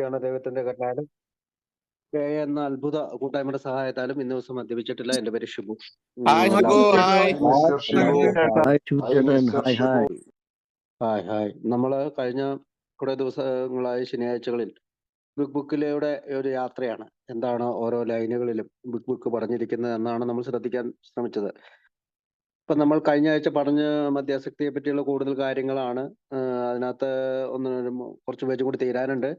ാണ് ദൈവത്തിന്റെ കരുണയാലും എന്ന അത്ഭുത കൂട്ടായ്മയുടെ സഹായത്താലും ഇന്ന് ദിവസം മദ്യപിച്ചിട്ടില്ല. എന്റെ പേര് Shibu. Hi Shibu, hi. Mister Shibu. Hi ചൂച്ചേട്ടൻ, mister hi hi. Hi hi. നമ്മള് കഴിഞ്ഞ കുറെ ദിവസങ്ങളായി ശനിയാഴ്ചകളിൽ ബിഗ് ബുക്കിലൂടെ ഒരു യാത്രയാണ്. എന്താണ് ഓരോ ലൈനുകളിലും ബിഗ് ബുക്ക് പറഞ്ഞിരിക്കുന്നത് എന്നാണ് നമ്മൾ ശ്രദ്ധിക്കാൻ ശ്രമിച്ചത്. ഇപ്പൊ നമ്മൾ കഴിഞ്ഞ ആഴ്ച പറഞ്ഞ മദ്യാസക്തിയെ പറ്റിയുള്ള കൂടുതൽ കാര്യങ്ങളാണ്. അതിനകത്ത് കുറച്ച് പേജ് കൂടി തീരാനുണ്ട്.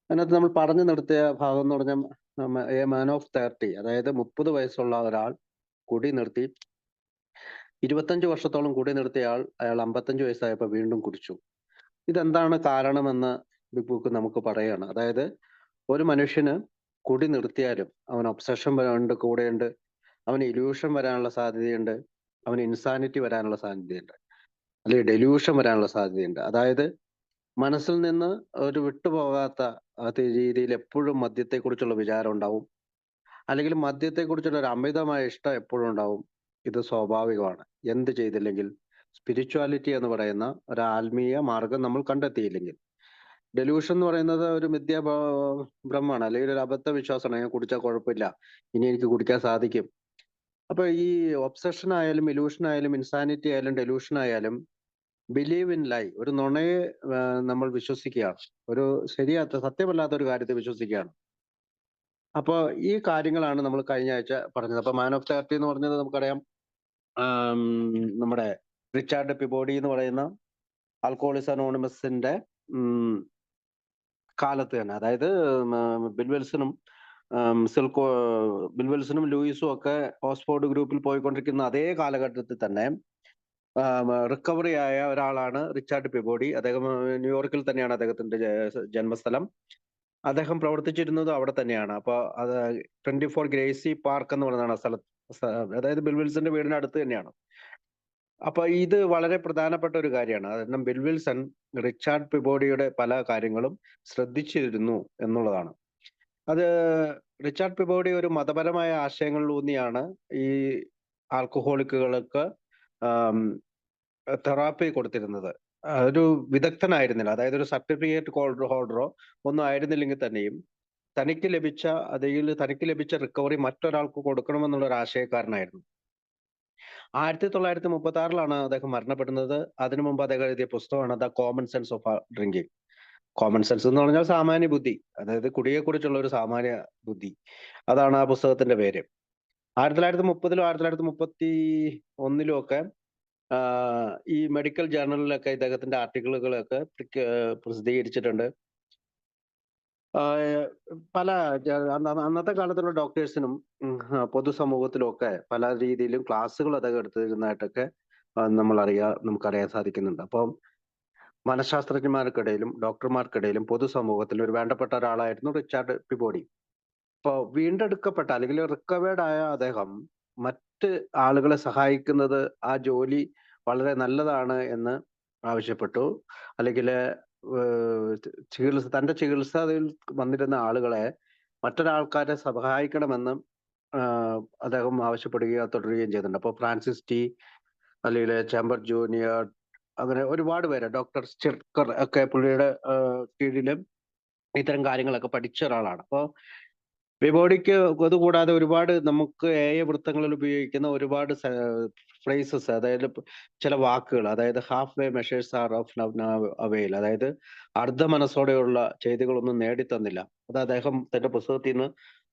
അതിനകത്ത് നമ്മൾ പറഞ്ഞു നിർത്തിയ ഭാഗം എന്ന് പറഞ്ഞാൽ എ മാൻ ഓഫ് 30, അതായത് 30 വയസ്സുള്ള ഒരാൾ കുടി നിർത്തി. 25 വർഷത്തോളം കുടി നിർത്തിയ അയാൾ 55 വയസ്സായപ്പോൾ വീണ്ടും കുടിച്ചു. ഇതെന്താണ് കാരണമെന്ന് ബിഗ് ബുക്ക് നമുക്ക് പറയാണ്. അതായത് ഒരു മനുഷ്യന് കുടി നിർത്തിയാലും അവൻ ഒബ്സഷൻ ഉണ്ട്, കൂടെയുണ്ട്, അവന് ഇല്യൂഷൻ വരാനുള്ള സാധ്യതയുണ്ട്, അവന് ഇൻസാനിറ്റി വരാനുള്ള സാധ്യതയുണ്ട്, അല്ലെങ്കിൽ ഡെല്യൂഷൻ വരാനുള്ള സാധ്യതയുണ്ട്. അതായത് മനസ്സിൽ നിന്ന് ഒരു വിട്ടുപോകാത്ത രീതിയിൽ എപ്പോഴും മദ്യത്തെക്കുറിച്ചുള്ള വിചാരം ഉണ്ടാവും, അല്ലെങ്കിൽ മദ്യത്തെക്കുറിച്ചുള്ള ഒരു അമിതമായ ഇഷ്ടം എപ്പോഴും ഉണ്ടാവും. ഇത് സ്വാഭാവികമാണ്. എന്ത് ചെയ്തില്ലെങ്കിൽ, സ്പിരിച്വാലിറ്റി എന്ന് പറയുന്ന ഒരു ആത്മീയ മാർഗം നമ്മൾ കണ്ടെത്തിയില്ലെങ്കിൽ. ഡെലൂഷൻ എന്ന് പറയുന്നത് ഒരു ഭ്രമാണ്, അല്ലെങ്കിൽ ഒരു അബദ്ധ വിശ്വാസമാണ്. ഞാൻ കുടിച്ചാൽ കുഴപ്പമില്ല, ഇനി എനിക്ക് കുടിക്കാൻ സാധിക്കും. അപ്പൊ ഈ ഒബ്സഷൻ ആയാലും ഇലൂഷൻ ആയാലും ഇൻസാനിറ്റി ആയാലും ഡെലൂഷൻ ആയാലും ബിലീവ് ഇൻ ലൈ, ഒരു നുണയെ നമ്മൾ വിശ്വസിക്കുകയാണ്, ഒരു ശരിയാത്ത സത്യമല്ലാത്ത ഒരു കാര്യത്തെ വിശ്വസിക്കുകയാണ്. അപ്പോൾ ഈ കാര്യങ്ങളാണ് നമ്മൾ കഴിഞ്ഞ ആഴ്ച പറഞ്ഞത്. അപ്പൊ മാൻ ഓഫ് 30 എന്ന് പറഞ്ഞത് നമുക്കറിയാം, നമ്മുടെ റിച്ചാർഡ് പിബോഡി എന്ന് പറയുന്ന ആൽക്കഹോളിക്സ് അനോണിമസിന്റെ കാലത്ത് തന്നെ, അതായത് ബിൽവെൽസനും ബിൽവെൽസനും ലൂയിസും ഒക്കെ ഓക്സ്ഫോർഡ് ഗ്രൂപ്പിൽ പോയിക്കൊണ്ടിരിക്കുന്ന അതേ കാലഘട്ടത്തിൽ തന്നെ റിക്കവറി ആയ ഒരാളാണ് റിച്ചാർഡ് പിബോഡി. അദ്ദേഹം ന്യൂയോർക്കിൽ തന്നെയാണ് അദ്ദേഹത്തിന്റെ ജന്മസ്ഥലം. അദ്ദേഹം പ്രവർത്തിച്ചിരുന്നത് അവിടെ തന്നെയാണ്. അപ്പൊ അത് 24 ഗ്രേസി പാർക്ക് എന്ന് പറയുന്നതാണ് സ്ഥലത്ത്, അതായത് ബിൽവിൽസന്റെ വീടിന് അടുത്ത് തന്നെയാണ്. അപ്പൊ ഇത് വളരെ പ്രധാനപ്പെട്ട ഒരു കാര്യമാണ്. കാരണം ബിൽവിൽസൺ റിച്ചാർഡ് പിബോഡിയുടെ പല കാര്യങ്ങളും ശ്രദ്ധിച്ചിരുന്നു എന്നുള്ളതാണ്. അത് റിച്ചാർഡ് പിബോഡി ഒരു മതപരമായ ആശയങ്ങളിലൂന്നിയാണ് ഈ ആൽക്കഹോളിക്കുകൾക്ക് തെറാപ്പി കൊടുത്തിരുന്നത്. ഒരു വിദഗ്ധനായിരുന്നില്ല, അതായത് ഒരു സർട്ടിഫിക്കറ്റ് ഹോൾഡറോ ഒന്നും ആയിരുന്നില്ലെങ്കിൽ തന്നെയും തനിക്ക് ലഭിച്ച റിക്കവറി മറ്റൊരാൾക്ക് കൊടുക്കണമെന്നുള്ള ഒരു ആശയക്കാരനായിരുന്നു. 1936 അദ്ദേഹം മരണപ്പെടുന്നത്. അതിനു മുമ്പ് അദ്ദേഹം എഴുതിയ പുസ്തകമാണ് the common sense of drinking. Common sense എന്ന് പറഞ്ഞാൽ സാമാന്യ ബുദ്ധി, അതായത് കുടിയെക്കുറിച്ചുള്ള ഒരു സാമാന്യ ബുദ്ധി, അതാണ് ആ പുസ്തകത്തിന്റെ പേര്. 1930-ലും 1931-ലും ഒക്കെ ഈ മെഡിക്കൽ ജേർണലിലൊക്കെ ഇദ്ദേഹത്തിന്റെ ആർട്ടിക്കിളുകളൊക്കെ പ്രസിദ്ധീകരിച്ചിട്ടുണ്ട്. പല അന്നത്തെ കാലത്തുള്ള ഡോക്ടേഴ്സിനും പൊതുസമൂഹത്തിലും ഒക്കെ പല രീതിയിലും ക്ലാസ്സുകൾ അദ്ദേഹം എടുത്തിരുന്നതായിട്ടൊക്കെ നമുക്കറിയാൻ സാധിക്കുന്നുണ്ട്. അപ്പം മനഃശാസ്ത്രജ്ഞന്മാർക്കിടയിലും ഡോക്ടർമാർക്കിടയിലും പൊതുസമൂഹത്തിലും ഒരു വേണ്ടപ്പെട്ട ഒരാളായിരുന്നു റിച്ചാർഡ് പിബോഡി. ഇപ്പോൾ വീണ്ടെടുക്കപ്പെട്ട അല്ലെങ്കിൽ റിക്കവേർഡ് ആയ അദ്ദേഹം മറ്റ് ആളുകളെ സഹായിക്കുന്നത്, ആ ജോലി വളരെ നല്ലതാണ് എന്ന് ആവശ്യപ്പെട്ടു. അല്ലെങ്കിൽ തന്റെ ചികിത്സയിൽ വന്നിരുന്ന ആളുകളെ മറ്റൊരാൾക്കാരെ സഹായിക്കണമെന്ന് അദ്ദേഹം ആവശ്യപ്പെടുകയോ തുടരുകയും ചെയ്തിട്ടുണ്ട്. അപ്പോൾ ഫ്രാൻസിസ് ടി, അല്ലെങ്കിൽ ചേംബർ ജൂനിയർ, അങ്ങനെ ഒരുപാട് പേര്, ഡോക്ടർ സ്റ്റിർക്കർ ഒക്കെ പുള്ളിയുടെ കീഴിലും ഇത്തരം കാര്യങ്ങളൊക്കെ പഠിച്ച ഒരാളാണ്. അപ്പോൾ പിബോഡിക്ക് അതുകൂടാതെ ഒരുപാട് നമുക്ക് വൃത്തങ്ങളിൽ ഉപയോഗിക്കുന്ന ഒരുപാട് ഫ്രേസസ്, അതായത് ചില വാക്കുകൾ, അതായത് half way measures R of avail, അതായത് അർദ്ധ മനസ്സോടെയുള്ള ചെയ്തികളൊന്നും നേടിത്തന്നില്ല. അത് അദ്ദേഹം തന്റെ പുസ്തകത്തിൽ നിന്ന്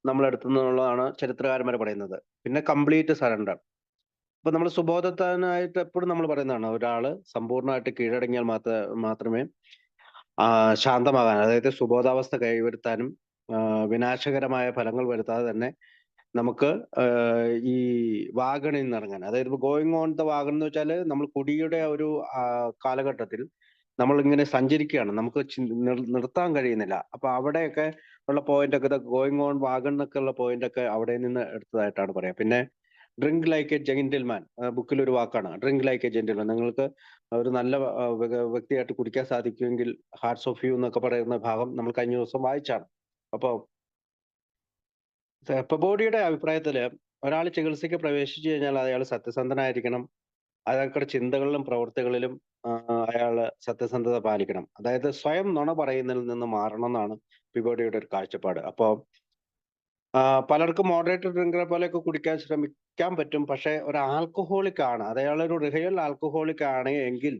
നമ്മളെടുത്തുന്നുള്ളതാണ് ചരിത്രകാരന്മാർ പറയുന്നത്. പിന്നെ കംപ്ലീറ്റ് സറണ്ടർ. ഇപ്പൊ നമ്മൾ സുബോധത്താനായിട്ട് എപ്പോഴും നമ്മൾ പറയുന്നതാണ്, ഒരാള് സമ്പൂർണ്ണമായിട്ട് കീഴടങ്ങിയാൽ മാത്രമേ ശാന്തമാകാൻ, അതായത് സുബോധാവസ്ഥ കൈവരുത്താനും വിനാശകരമായ ഫലങ്ങൾ വരുത്താതെ തന്നെ നമുക്ക് ഈ വാഗണിൽ നിന്ന് ഇറങ്ങാൻ, അതായത് ഗോയിങ് ഓൺ ദ വാഗൺ എന്ന് വെച്ചാൽ നമ്മൾ കുടിയുടെ ഒരു കാലഘട്ടത്തിൽ നമ്മൾ ഇങ്ങനെ സഞ്ചരിക്കുകയാണ്, നമുക്ക് നിർത്താൻ കഴിയുന്നില്ല. അപ്പൊ അവിടെയൊക്കെ ഉള്ള പോയിന്റ് ഒക്കെ, ഗോയിങ് ഓൺ വാഗൺ എന്നൊക്കെ ഉള്ള പോയിന്റ് ഒക്കെ അവിടെ നിന്ന് എടുത്തതായിട്ടാണ് പറയാം. പിന്നെ ഡ്രിങ്ക് ലൈക്ക് എ ജെന്റിൽമാൻ, ബുക്കിൽ ഒരു വാക്കാണ് ഡ്രിങ്ക് ലൈക്ക് എ ജെന്റിൽമാൻ. നിങ്ങൾക്ക് ഒരു നല്ല വ്യക്തിയായിട്ട് കുടിക്കാൻ സാധിക്കുമെങ്കിൽ ഹാർട്സ് ഓഫ് യു എന്നൊക്കെ പറയുന്ന ഭാഗം നമ്മൾ കഴിഞ്ഞ ദിവസം വായിച്ചാണ്. അപ്പോൾ പിബോഡിയുടെ അഭിപ്രായത്തില് ഒരാൾ ചികിത്സയ്ക്ക് പ്രവേശിച്ചു കഴിഞ്ഞാൽ അയാൾ സത്യസന്ധനായിരിക്കണം, അയാൾക്കുടെ ചിന്തകളിലും പ്രവൃത്തികളിലും അയാള് സത്യസന്ധത പാലിക്കണം. അതായത് സ്വയം നുണ പറയുന്നതിൽ നിന്ന് മാറണം എന്നാണ് പിബോഡിയുടെ ഒരു കാഴ്ചപ്പാട്. അപ്പോ പലർക്കും മോഡറേറ്റഡ് ഡ്രിങ്കറെ പോലെയൊക്കെ കുടിക്കാൻ ശ്രമിക്കാൻ പറ്റും. പക്ഷെ ഒരു ആൽക്കഹോളിക് ആണ്. അത് അയാളൊരു റിയൽ ആൽക്കഹോളിക് ആണ് എങ്കിൽ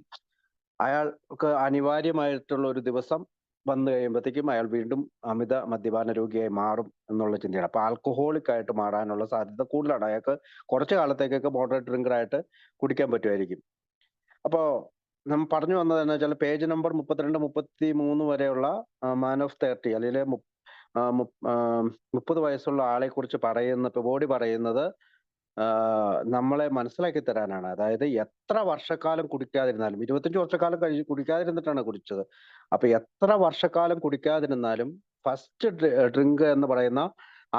അയാൾക്ക് അനിവാര്യമായിട്ടുള്ള ഒരു ദിവസം വന്നു കഴിയുമ്പോഴത്തേക്കും അയാൾ വീണ്ടും അമിത മദ്യപാന രോഗിയായി മാറും എന്നുള്ള ചിന്തയാണ്. അപ്പൊ ആൽക്കഹോളിക് ആയിട്ട് മാറാനുള്ള സാധ്യത കൂടുതലാണ്. അയാൾക്ക് കുറച്ചു കാലത്തേക്കൊക്കെ മോഡറേറ്റ് ഡ്രിങ്കർ ആയിട്ട് കുടിക്കാൻ പറ്റുമായിരിക്കും. അപ്പോ നമ്മൾ പറഞ്ഞു വന്നത് എന്ന് വെച്ചാൽ പേജ് നമ്പർ 32, 33 വരെയുള്ള മാൻ ഓഫ് 30 അല്ലെങ്കിൽ 30 വയസ്സുള്ള ആളെ കുറിച്ച് പറയുന്ന ബോഡി പറയുന്നത് നമ്മളെ മനസ്സിലാക്കി തരാനാണ്. അതായത് എത്ര വർഷക്കാലം കുടിക്കാതിരുന്നാലും 25 വർഷക്കാലം കുടിക്കാതിരുന്നിട്ടാണ് കുടിച്ചത്. അപ്പൊ എത്ര വർഷക്കാലം കുടിക്കാതിരുന്നാലും ഫസ്റ്റ് ഡ്രിങ്ക് എന്ന് പറയുന്ന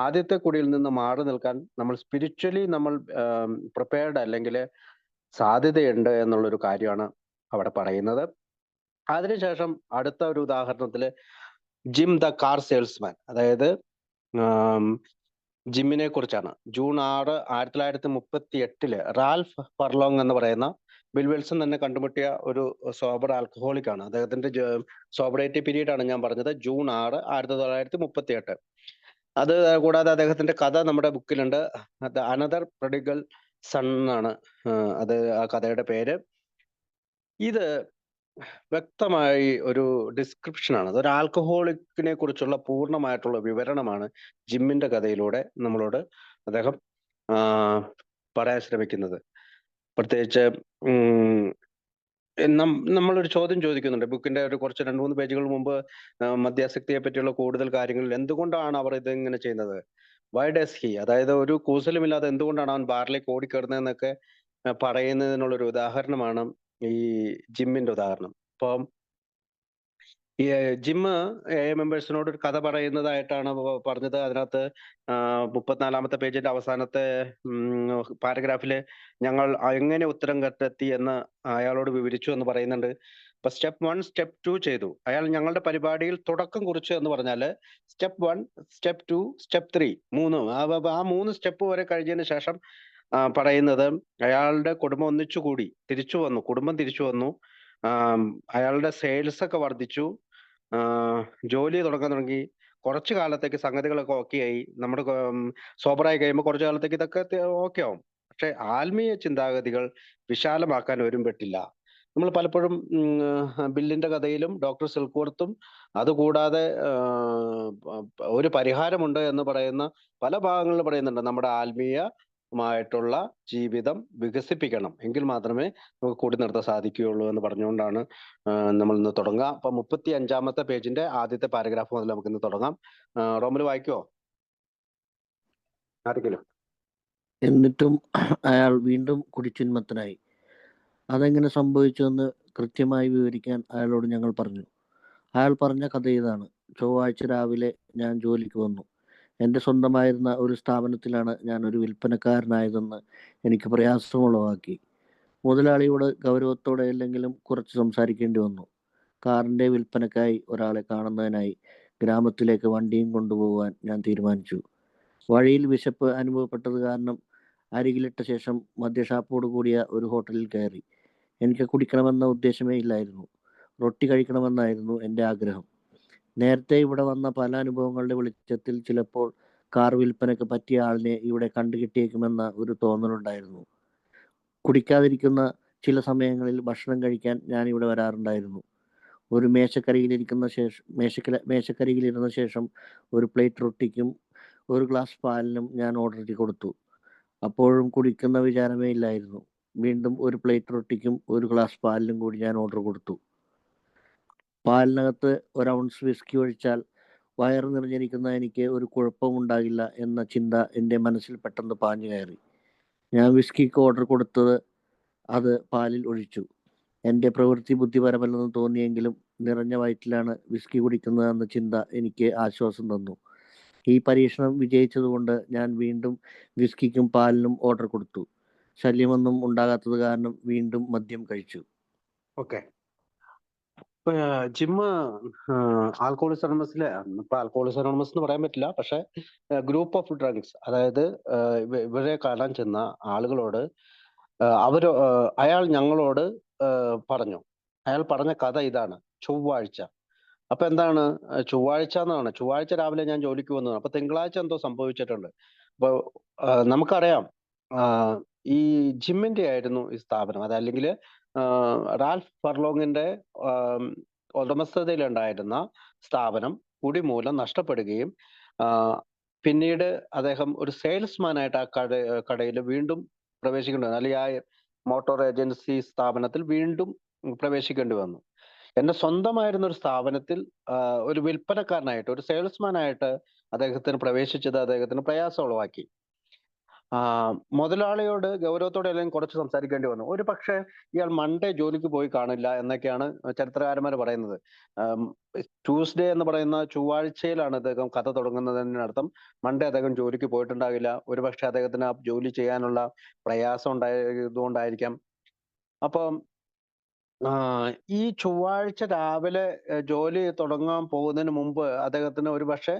ആദ്യത്തെ കുടിയിൽ നിന്ന് മാറി നിൽക്കാൻ നമ്മൾ സ്പിരിച്വലി നമ്മൾ പ്രിപ്പയർഡ് അല്ലെങ്കിൽ സാധ്യതയുണ്ട് എന്നുള്ളൊരു കാര്യമാണ് അവിടെ പറയുന്നത്. അതിനുശേഷം അടുത്ത ഒരു ഉദാഹരണത്തില് ജിം ദ കാർ സെയിൽസ്മാൻ, അതായത് ജിമ്മിനെ കുറിച്ചാണ്. ജൂൺ 6, 1938 റാൽഫ് ഫർലോങ് എന്ന് പറയുന്ന ബിൽ വിൽസൺ തന്നെ കണ്ടുമുട്ടിയ ഒരു സോബർ ആൽക്കഹോളിക് ആണ്. അദ്ദേഹത്തിന്റെ സോബറേറ്റി പീരീഡ് ആണ് ഞാൻ പറഞ്ഞത്. ജൂൺ 6, 1938. അത് കൂടാതെ അദ്ദേഹത്തിന്റെ കഥ നമ്മുടെ ബുക്കിലുണ്ട്. അനദർ പ്രൊഡിഗൽ സൺ എന്നാണ് അത് ആ കഥയുടെ പേര്. ഇത് വ്യക്തമായി ഒരു ഡിസ്ക്രിപ്ഷനാണ്. അതൊരു ആൽക്കഹോളിക്കിനെ കുറിച്ചുള്ള പൂർണ്ണമായിട്ടുള്ള വിവരണമാണ് ജിമ്മിന്റെ കഥയിലൂടെ നമ്മളോട് അദ്ദേഹം പറയാൻ ശ്രമിക്കുന്നത്. പ്രത്യേകിച്ച് നമ്മളൊരു ചോദ്യം ചോദിക്കുന്നുണ്ട് ബുക്കിന്റെ ഒരു കുറച്ച് 2-3 പേജുകൾ മുമ്പ്. മദ്യാസക്തിയെ പറ്റിയുള്ള കൂടുതൽ കാര്യങ്ങളിൽ എന്തുകൊണ്ടാണ് അവർ ഇതിങ്ങനെ ചെയ്യുന്നത്, വൈ ഡസ് ഹി, അതായത് ഒരു കൂസലുമില്ലാതെ എന്തുകൊണ്ടാണ് അവൻ ബാറിലേക്ക് ഓടിക്കയറുന്നതെന്നൊക്കെ പറയുന്നതിനുള്ളൊരു ഉദാഹരണമാണ് ഈ ജിമ്മിന്റെ ഉദാഹരണം. അപ്പം ഈ ജിമ്മ് മെമ്പേഴ്സിനോട് ഒരു കഥ പറയുന്നതായിട്ടാണ് പറഞ്ഞത്. അതിനകത്ത് 34-ാമത്തെ പേജിന്റെ അവസാനത്തെ പാരഗ്രാഫില് ഞങ്ങൾ എങ്ങനെ ഉത്തരം കണ്ടെത്തി എന്ന് അയാളോട് വിവരിച്ചു എന്ന് പറയുന്നുണ്ട്. ഇപ്പൊ സ്റ്റെപ്പ് 1, സ്റ്റെപ്പ് 2 ചെയ്തു. അയാൾ ഞങ്ങളുടെ പരിപാടിയിൽ തുടക്കം കുറിച്ചു എന്ന് പറഞ്ഞാല് സ്റ്റെപ്പ് 1, സ്റ്റെപ്പ് 2, സ്റ്റെപ്പ് 3 ആ 3 സ്റ്റെപ്പ് വരെ കഴിഞ്ഞതിന് ശേഷം പറയുന്നത് അയാളുടെ കുടുംബം ഒന്നിച്ചുകൂടി കുടുംബം തിരിച്ചു വന്നു. അയാളുടെ സെയിൽസ് ഒക്കെ വർദ്ധിച്ചു. ജോലി തുടങ്ങാൻ തുടങ്ങി. കുറച്ചു കാലത്തേക്ക് സംഗതികളൊക്കെ ഓക്കെ ആയി. നമ്മുടെ സോബറായി കഴിയുമ്പോൾ കുറച്ചു കാലത്തേക്ക് ഇതൊക്കെ ഓക്കെ ആവും. പക്ഷെ ആത്മീയ ചിന്താഗതികൾ വിശാലമാക്കാൻ ഒരുമ്പെട്ടില്ല. നമ്മൾ പലപ്പോഴും ബില്ലിന്റെ കഥയിലും ഡോക്ടർ സിൽക്വർത്തും അതുകൂടാതെ ഒരു പരിഹാരമുണ്ട് എന്ന് പറയുന്ന പല ഭാഗങ്ങളിൽ പറയുന്നുണ്ട്. നമ്മുടെ ആത്മീയമായിട്ടുള്ള ജീവിതം വികസിപ്പിക്കണം, എങ്കിൽ മാത്രമേ നമുക്ക് കൂടി നിർത്താൻ സാധിക്കുകയുള്ളൂ എന്ന് പറഞ്ഞുകൊണ്ടാണ് നമ്മൾ ഇന്ന് തുടങ്ങുക. അപ്പൊ 35-ാമത്തെ പേജിന്റെ ആദ്യത്തെ പാരഗ്രാഫ് മുതൽ നമുക്ക് ഇന്ന് തുടങ്ങാം. റോമിൽ വായിക്കുവോ ആരെങ്കിലും? എന്നിട്ടും അയാൾ വീണ്ടും കുടിച്ചുന്മത്തനായി. അതെങ്ങനെ സംഭവിച്ചുവെന്ന് കൃത്യമായി വിവരിക്കാൻ അയാളോട് ഞങ്ങൾ പറഞ്ഞു. അയാൾ പറഞ്ഞ കഥ ഇതാണ്. ചൊവ്വാഴ്ച രാവിലെ ഞാൻ ജോലിക്ക് വന്നു. എൻ്റെ സ്വന്തമായിരുന്ന ഒരു സ്ഥാപനത്തിലാണ് ഞാൻ ഒരു വിൽപ്പനക്കാരനായതെന്ന് എനിക്ക് പ്രയാസമുളവാക്കി. മുതലാളിയോട് ഗൗരവത്തോടെ അല്ലെങ്കിലും കുറച്ച് സംസാരിക്കേണ്ടി വന്നു. കാറിൻ്റെ വിൽപ്പനക്കായി ഒരാളെ കാണുന്നതിനായി ഗ്രാമത്തിലേക്ക് വണ്ടിയും കൊണ്ടുപോകാൻ ഞാൻ തീരുമാനിച്ചു. വഴിയിൽ വിശപ്പ് അനുഭവപ്പെട്ടത് കാരണം അരികിലിട്ട ശേഷം മദ്യഷാപ്പോട് കൂടിയ ഒരു ഹോട്ടലിൽ കയറി. എനിക്ക് കുടിക്കണമെന്ന ഉദ്ദേശമേ ഇല്ലായിരുന്നു. റൊട്ടി കഴിക്കണമെന്നായിരുന്നു എൻ്റെ ആഗ്രഹം. നേരത്തെ ഇവിടെ വന്ന പല അനുഭവങ്ങളുടെ വെളിച്ചത്തിൽ ചിലപ്പോൾ കാർ വിൽപ്പനയ്ക്ക് പറ്റിയ ആളിനെ ഇവിടെ കണ്ടുകിട്ടിയേക്കുമെന്ന ഒരു തോന്നലുണ്ടായിരുന്നു. കുടിക്കാതിരിക്കുന്ന ചില സമയങ്ങളിൽ ഭക്ഷണം കഴിക്കാൻ ഞാൻ ഇവിടെ വരാറുണ്ടായിരുന്നു. ഒരു മേശക്കരികിലിരുന്ന ശേഷം ഒരു പ്ലേറ്റ് റൊട്ടിക്കും ഒരു ഗ്ലാസ് പാലിനും ഞാൻ ഓർഡർ കൊടുത്തു. അപ്പോഴും കുടിക്കുന്ന വിചാരമേ ഇല്ലായിരുന്നു. വീണ്ടും ഒരു പ്ലേറ്റ് റൊട്ടിക്കും ഒരു ഗ്ലാസ് പാലിനും കൂടി ഞാൻ ഓർഡർ കൊടുത്തു. പാലിനകത്ത് 1 ഔൺസ് വിസ്കി ഒഴിച്ചാൽ വയറ് നിറഞ്ഞിരിക്കുന്ന എനിക്ക് ഒരു കുഴപ്പവും ഉണ്ടാകില്ല എന്ന ചിന്ത എൻ്റെ മനസ്സിൽ പെട്ടെന്ന് പാഞ്ഞു കയറി. ഞാൻ വിസ്കിക്ക് ഓർഡർ കൊടുത്തത് അത് പാലിൽ ഒഴിച്ചു. എൻ്റെ പ്രവൃത്തി ബുദ്ധിപരമല്ലെന്ന് തോന്നിയെങ്കിലും നിറഞ്ഞ വയറ്റിലാണ് വിസ്കി കുടിക്കുന്നതെന്ന ചിന്ത എനിക്ക് ആശ്വാസം തന്നു. ഈ പരീക്ഷണം വിജയിച്ചതുകൊണ്ട് ഞാൻ വീണ്ടും വിസ്കിക്കും പാലിനും ഓർഡർ കൊടുത്തു. ശല്യമൊന്നും ഉണ്ടാകാത്തത് കാരണം വീണ്ടും മദ്യം കഴിച്ചു. ഓക്കെ. ഇപ്പൊ ജിമ്മ് ആൽക്കോളിക്സ് അനോണമസിലെ, ഇപ്പൊ ആൽക്കോളിക്സ് അനോണമസ് എന്ന് പറയാൻ പറ്റില്ല, പക്ഷെ ഗ്രൂപ്പ് ഓഫ് ഡ്രഗ്സ്, അതായത് ഇവരെ കാണാൻ ചെന്ന ആളുകളോട് അയാൾ ഞങ്ങളോട് പറഞ്ഞു, അയാൾ പറഞ്ഞ കഥ ഇതാണ്. ചൊവ്വാഴ്ച. അപ്പൊ എന്താണ് ചൊവ്വാഴ്ച എന്നാണ്. ചൊവ്വാഴ്ച രാവിലെ ഞാൻ ജോലിക്ക് വന്നതാണ്. അപ്പൊ തിങ്കളാഴ്ച എന്തോ സംഭവിച്ചിട്ടുണ്ട്. അപ്പൊ നമുക്കറിയാം, ആ, ഈ ജിമ്മിന്റെ ആയിരുന്നു ഈ സ്ഥാപനം. അതല്ലെങ്കിൽ റാൽഫ് ഫർലോങ്ങിന്റെ ആം, ഉടമസ്ഥതയിലുണ്ടായിരുന്ന സ്ഥാപനം കുടി മൂലം നഷ്ടപ്പെടുകയും ആ, പിന്നീട് അദ്ദേഹം ഒരു സെയിൽസ്മാൻ ആയിട്ട് ആ കടയിൽ വീണ്ടും പ്രവേശിക്കേണ്ടി വന്നു. അല്ലെങ്കിൽ ആ മോട്ടോർ ഏജൻസി സ്ഥാപനത്തിൽ വീണ്ടും പ്രവേശിക്കേണ്ടി വന്നു. എന്റെ സ്വന്തമായിരുന്ന ഒരു സ്ഥാപനത്തിൽ ഒരു വിൽപ്പനക്കാരനായിട്ട്, ഒരു സെയിൽസ്മാൻ ആയിട്ട് അദ്ദേഹത്തിന് പ്രവേശിച്ചത് അദ്ദേഹത്തിന് പ്രയാസം ഉളവാക്കി. മുതലാളിയോട് ഗൗരവത്തോടെ അല്ലെങ്കിൽ കുറച്ച് സംസാരിക്കേണ്ടി വന്നു. ഒരു പക്ഷേ ഇയാൾ മൺഡേ ജോലിക്ക് പോയി കാണില്ല എന്നൊക്കെയാണ് ചരിത്രകാരന്മാർ പറയുന്നത്. ട്യൂസ്ഡേ എന്ന് പറയുന്ന ചൊവ്വാഴ്ചയിലാണ് അദ്ദേഹം കഥ തുടങ്ങുന്നതിനർത്ഥം മൺഡേ അദ്ദേഹം ജോലിക്ക് പോയിട്ടുണ്ടാകില്ല. ഒരു പക്ഷേ അദ്ദേഹത്തിന് ആ ജോലി ചെയ്യാനുള്ള പ്രയാസം ഉണ്ടായതുകൊണ്ടായിരിക്കാം. അപ്പം ഈ ചൊവ്വാഴ്ച രാവിലെ ജോലി തുടങ്ങാൻ പോകുന്നതിന് മുമ്പ് അദ്ദേഹത്തിന് ഒരു പക്ഷേ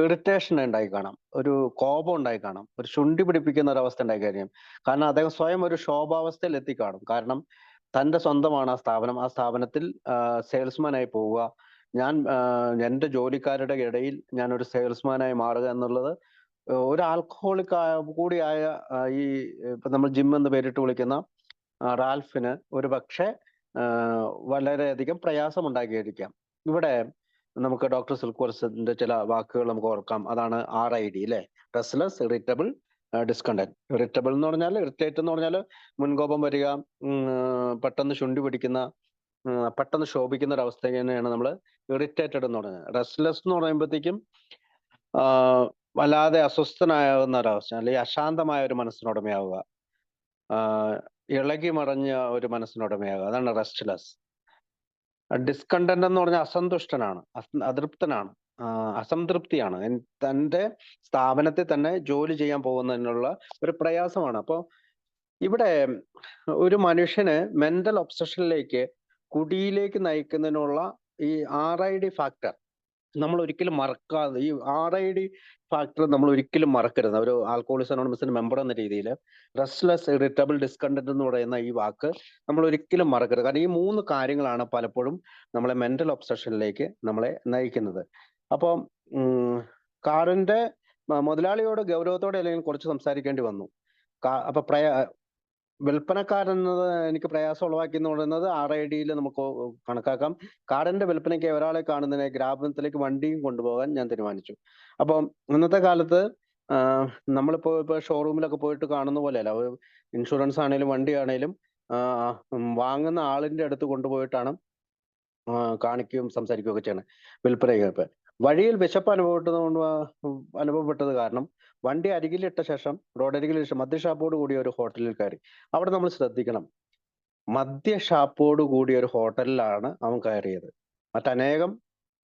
ഇറിറ്റേഷൻ ഉണ്ടായി കാണാം, ഒരു കോപം ഉണ്ടായി കാണാം, ഒരു ശുണ്ഠി പിടിപ്പിക്കുന്ന ഒരു അവസ്ഥ ഉണ്ടായി കഴിഞ്ഞാൽ. കാരണം അദ്ദേഹം സ്വയം ഒരു ശോഭാവസ്ഥയിൽ എത്തിക്കാണും. കാരണം തന്റെ സ്വന്തമാണ് ആ സ്ഥാപനം. ആ സ്ഥാപനത്തിൽ സെയിൽസ്മാനായി പോവുക, ഞാൻ എൻ്റെ ജോലിക്കാരുടെ ഇടയിൽ ഞാൻ ഒരു സെയിൽസ്മാനായി മാറുക എന്നുള്ളത് ഒരു ആൽക്കഹോളിക് കൂടിയായ ഈ ഇപ്പൊ നമ്മൾ ജിം എന്ന് പേരിട്ട് വിളിക്കുന്ന റാൽഫിന് ഒരു പക്ഷേ വളരെയധികം പ്രയാസമുണ്ടാക്കിയിരിക്കാം. ഇവിടെ നമുക്ക് ഡോക്ടർ സിൽക്വർസിന്റെ ചില വാക്കുകൾ നമുക്ക് ഓർക്കാം. അതാണ് RID അല്ലെ, റെസ്റ്റ്ലെസ്, ഇറിറ്റബിൾ, ഡിസ്കണ്ടന്റ്. ഇറിറ്റബിൾ എന്ന് പറഞ്ഞാൽ, ഇറിറ്റേറ്റ് എന്ന് പറഞ്ഞാൽ മുൻകോപം വരിക, പെട്ടെന്ന് ശുണ്ഠി പിടിക്കുന്ന, പെട്ടെന്ന് ശോഭിക്കുന്ന ഒരു അവസ്ഥ തന്നെയാണ് നമ്മൾ ഇറിറ്റേറ്റഡ് എന്ന് പറയുന്നത്. റെസ്റ്റ്ലെസ് എന്ന് പറയുമ്പോഴത്തേക്കും വല്ലാതെ അസ്വസ്ഥനാകുന്ന ഒരവസ്ഥ, അല്ലെങ്കിൽ അശാന്തമായ ഒരു മനസ്സിനുടമയാവുക, ഇളകി മറിഞ്ഞ ഒരു മനസ്സിനുടമയാകുക, അതാണ് റെസ്റ്റ്ലെസ്. ഡിസ്കണ്ടന്റ് എന്ന് പറഞ്ഞാൽ അസന്തുഷ്ടനാണ്, അതൃപ്തനാണ്, അസംതൃപ്തിയാണ്. തന്റെ സ്ഥാപനത്തിൽ തന്നെ ജോലി ചെയ്യാൻ പോകുന്നതിനുള്ള ഒരു പ്രയാസമാണ്. അപ്പോൾ ഇവിടെ ഒരു മനുഷ്യന് മെന്റൽ ഒബ്സഷനിലേക്ക്, കുടിയിലേക്ക് നയിക്കുന്നതിനുള്ള ഈ RID ഫാക്ടർ നമ്മൾ ഒരിക്കലും മറക്കാതെ, ഈ RID ഫാക്ടർ നമ്മൾ ഒരിക്കലും മറക്കരുത്. ഒരു ആൽക്കഹോളിക്സ് അനോണിമസിന്റെ മെമ്പർ എന്ന രീതിയിൽ റെസ്റ്റ്ലെസ്, ഇറിറ്റബിൾ, ഡിസ്കണ്ടന്റ് എന്ന് പറയുന്ന ഈ വാക്ക് നമ്മൾ ഒരിക്കലും മറക്കരുത്. കാരണം ഈ 3 കാര്യങ്ങളാണ് പലപ്പോഴും നമ്മളെ മെന്റൽ ഒബ്സഷനിലേക്ക് നമ്മളെ നയിക്കുന്നത്. അപ്പം കാറിന്റെ മുതലാളിയോട് ഗൗരവത്തോടെ അല്ലെങ്കിൽ കുറച്ച് സംസാരിക്കേണ്ടി വന്നു. അപ്പൊ വിൽപ്പനക്കാരൻ എന്നത് എനിക്ക് പ്രയാസം ഉളവാക്കി എന്ന് പറയുന്നത് RID-യിൽ നമുക്ക് കണക്കാക്കാം. കാറിന്റെ വിൽപ്പനയ്ക്ക് ഒരാളെ കാണുന്നതിനെ ഗ്രാമത്തിലേക്ക് വണ്ടിയും കൊണ്ടുപോകാൻ ഞാൻ തീരുമാനിച്ചു. അപ്പം ഇന്നത്തെ കാലത്ത് നമ്മളിപ്പോ ഷോറൂമിലൊക്കെ പോയിട്ട് കാണുന്ന പോലെയല്ല. ഇൻഷുറൻസ് ആണേലും വണ്ടി ആണേലും വാങ്ങുന്ന ആളിന്റെ അടുത്ത് കൊണ്ടുപോയിട്ടാണ് കാണിക്കുകയും സംസാരിക്കുകയും ഒക്കെ ചെയ്യണം വിൽപ്പനയ്ക്ക്. വഴിയിൽ വിശപ്പ് അനുഭവപ്പെട്ടത് കാരണം വണ്ടി അരികിലിട്ട ശേഷം, റോഡരികിലിട്ട ശേഷം മദ്യഷാപ്പോട് കൂടിയ ഒരു ഹോട്ടലിൽ കയറി. അവിടെ നമ്മൾ ശ്രദ്ധിക്കണം, മദ്യഷാപ്പോട് കൂടിയ ഒരു ഹോട്ടലിലാണ് അവൻ കയറിയത്. മറ്റനേകം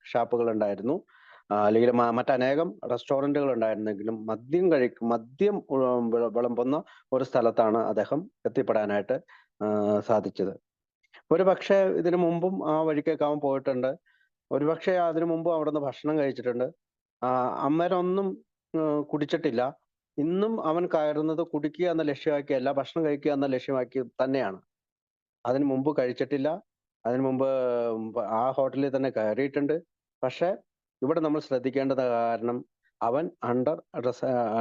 ഷാപ്പുകൾ ഉണ്ടായിരുന്നു, അല്ലെങ്കിൽ മറ്റനേകം റെസ്റ്റോറന്റുകൾ ഉണ്ടായിരുന്നെങ്കിലും മദ്യം വിളമ്പുന്ന ഒരു സ്ഥലത്താണ് അദ്ദേഹം എത്തിപ്പെടാനായിട്ട് സാധിച്ചത്. ഒരു പക്ഷേ ഇതിനു മുമ്പും ആ വഴിക്കൊക്കെ അവൻ പോയിട്ടുണ്ട്. ഒരുപക്ഷെ അതിനു മുമ്പ് അവിടെ നിന്ന് ഭക്ഷണം കഴിച്ചിട്ടുണ്ട്. അന്നേരമൊന്നും കുടിച്ചിട്ടില്ല. ഇന്നും അവൻ കയറുന്നത് കുടിക്കുക എന്ന ലക്ഷ്യമാക്കിയല്ല, ഭക്ഷണം കഴിക്കുക എന്ന ലക്ഷ്യമാക്കി തന്നെയാണ്. അതിനു മുമ്പ് കഴിച്ചിട്ടില്ല, അതിനു മുമ്പ് ആ ഹോട്ടലിൽ തന്നെ കയറിയിട്ടുണ്ട്. പക്ഷെ ഇവിടെ നമ്മൾ ശ്രദ്ധിക്കേണ്ടത്, കാരണം അവൻ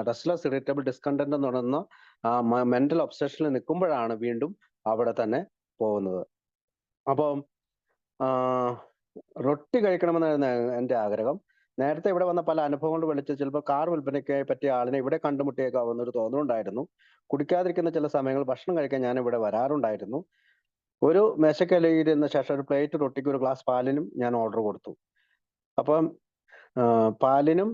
റെസ്റ്റ്ലെസ്, ഇറിറ്റബിൾ, ഡിസ്കണ്ടന്റ് എന്ന് പറയുന്ന മെന്റൽ ഒബ്സഷനിൽ നിൽക്കുമ്പോഴാണ് വീണ്ടും അവിടെ തന്നെ പോകുന്നത്. അപ്പം റൊട്ടി കഴിക്കണമെന്നായിരുന്നു എൻ്റെ ആഗ്രഹം. നേരത്തെ ഇവിടെ വന്ന പല അനുഭവങ്ങൾ വിളിച്ച് ചിലപ്പോൾ കാർ വിൽപ്പനയ്ക്ക് പറ്റിയ ആളിനെ ഇവിടെ കണ്ടുമുട്ടിയേക്കാവുന്ന ഒരു തോന്നലുണ്ടായിരുന്നു. കുടിക്കാതിരിക്കുന്ന ചില സമയങ്ങൾ ഭക്ഷണം കഴിക്കാൻ ഞാൻ ഇവിടെ വരാറുണ്ടായിരുന്നു. ഒരു മേശക്കലയിരുന്ന ശേഷം ഒരു പ്ലേറ്റ് റൊട്ടിക്ക് ഒരു ഗ്ലാസ് പാലിനും ഞാൻ ഓർഡർ കൊടുത്തു. അപ്പം പാലിനും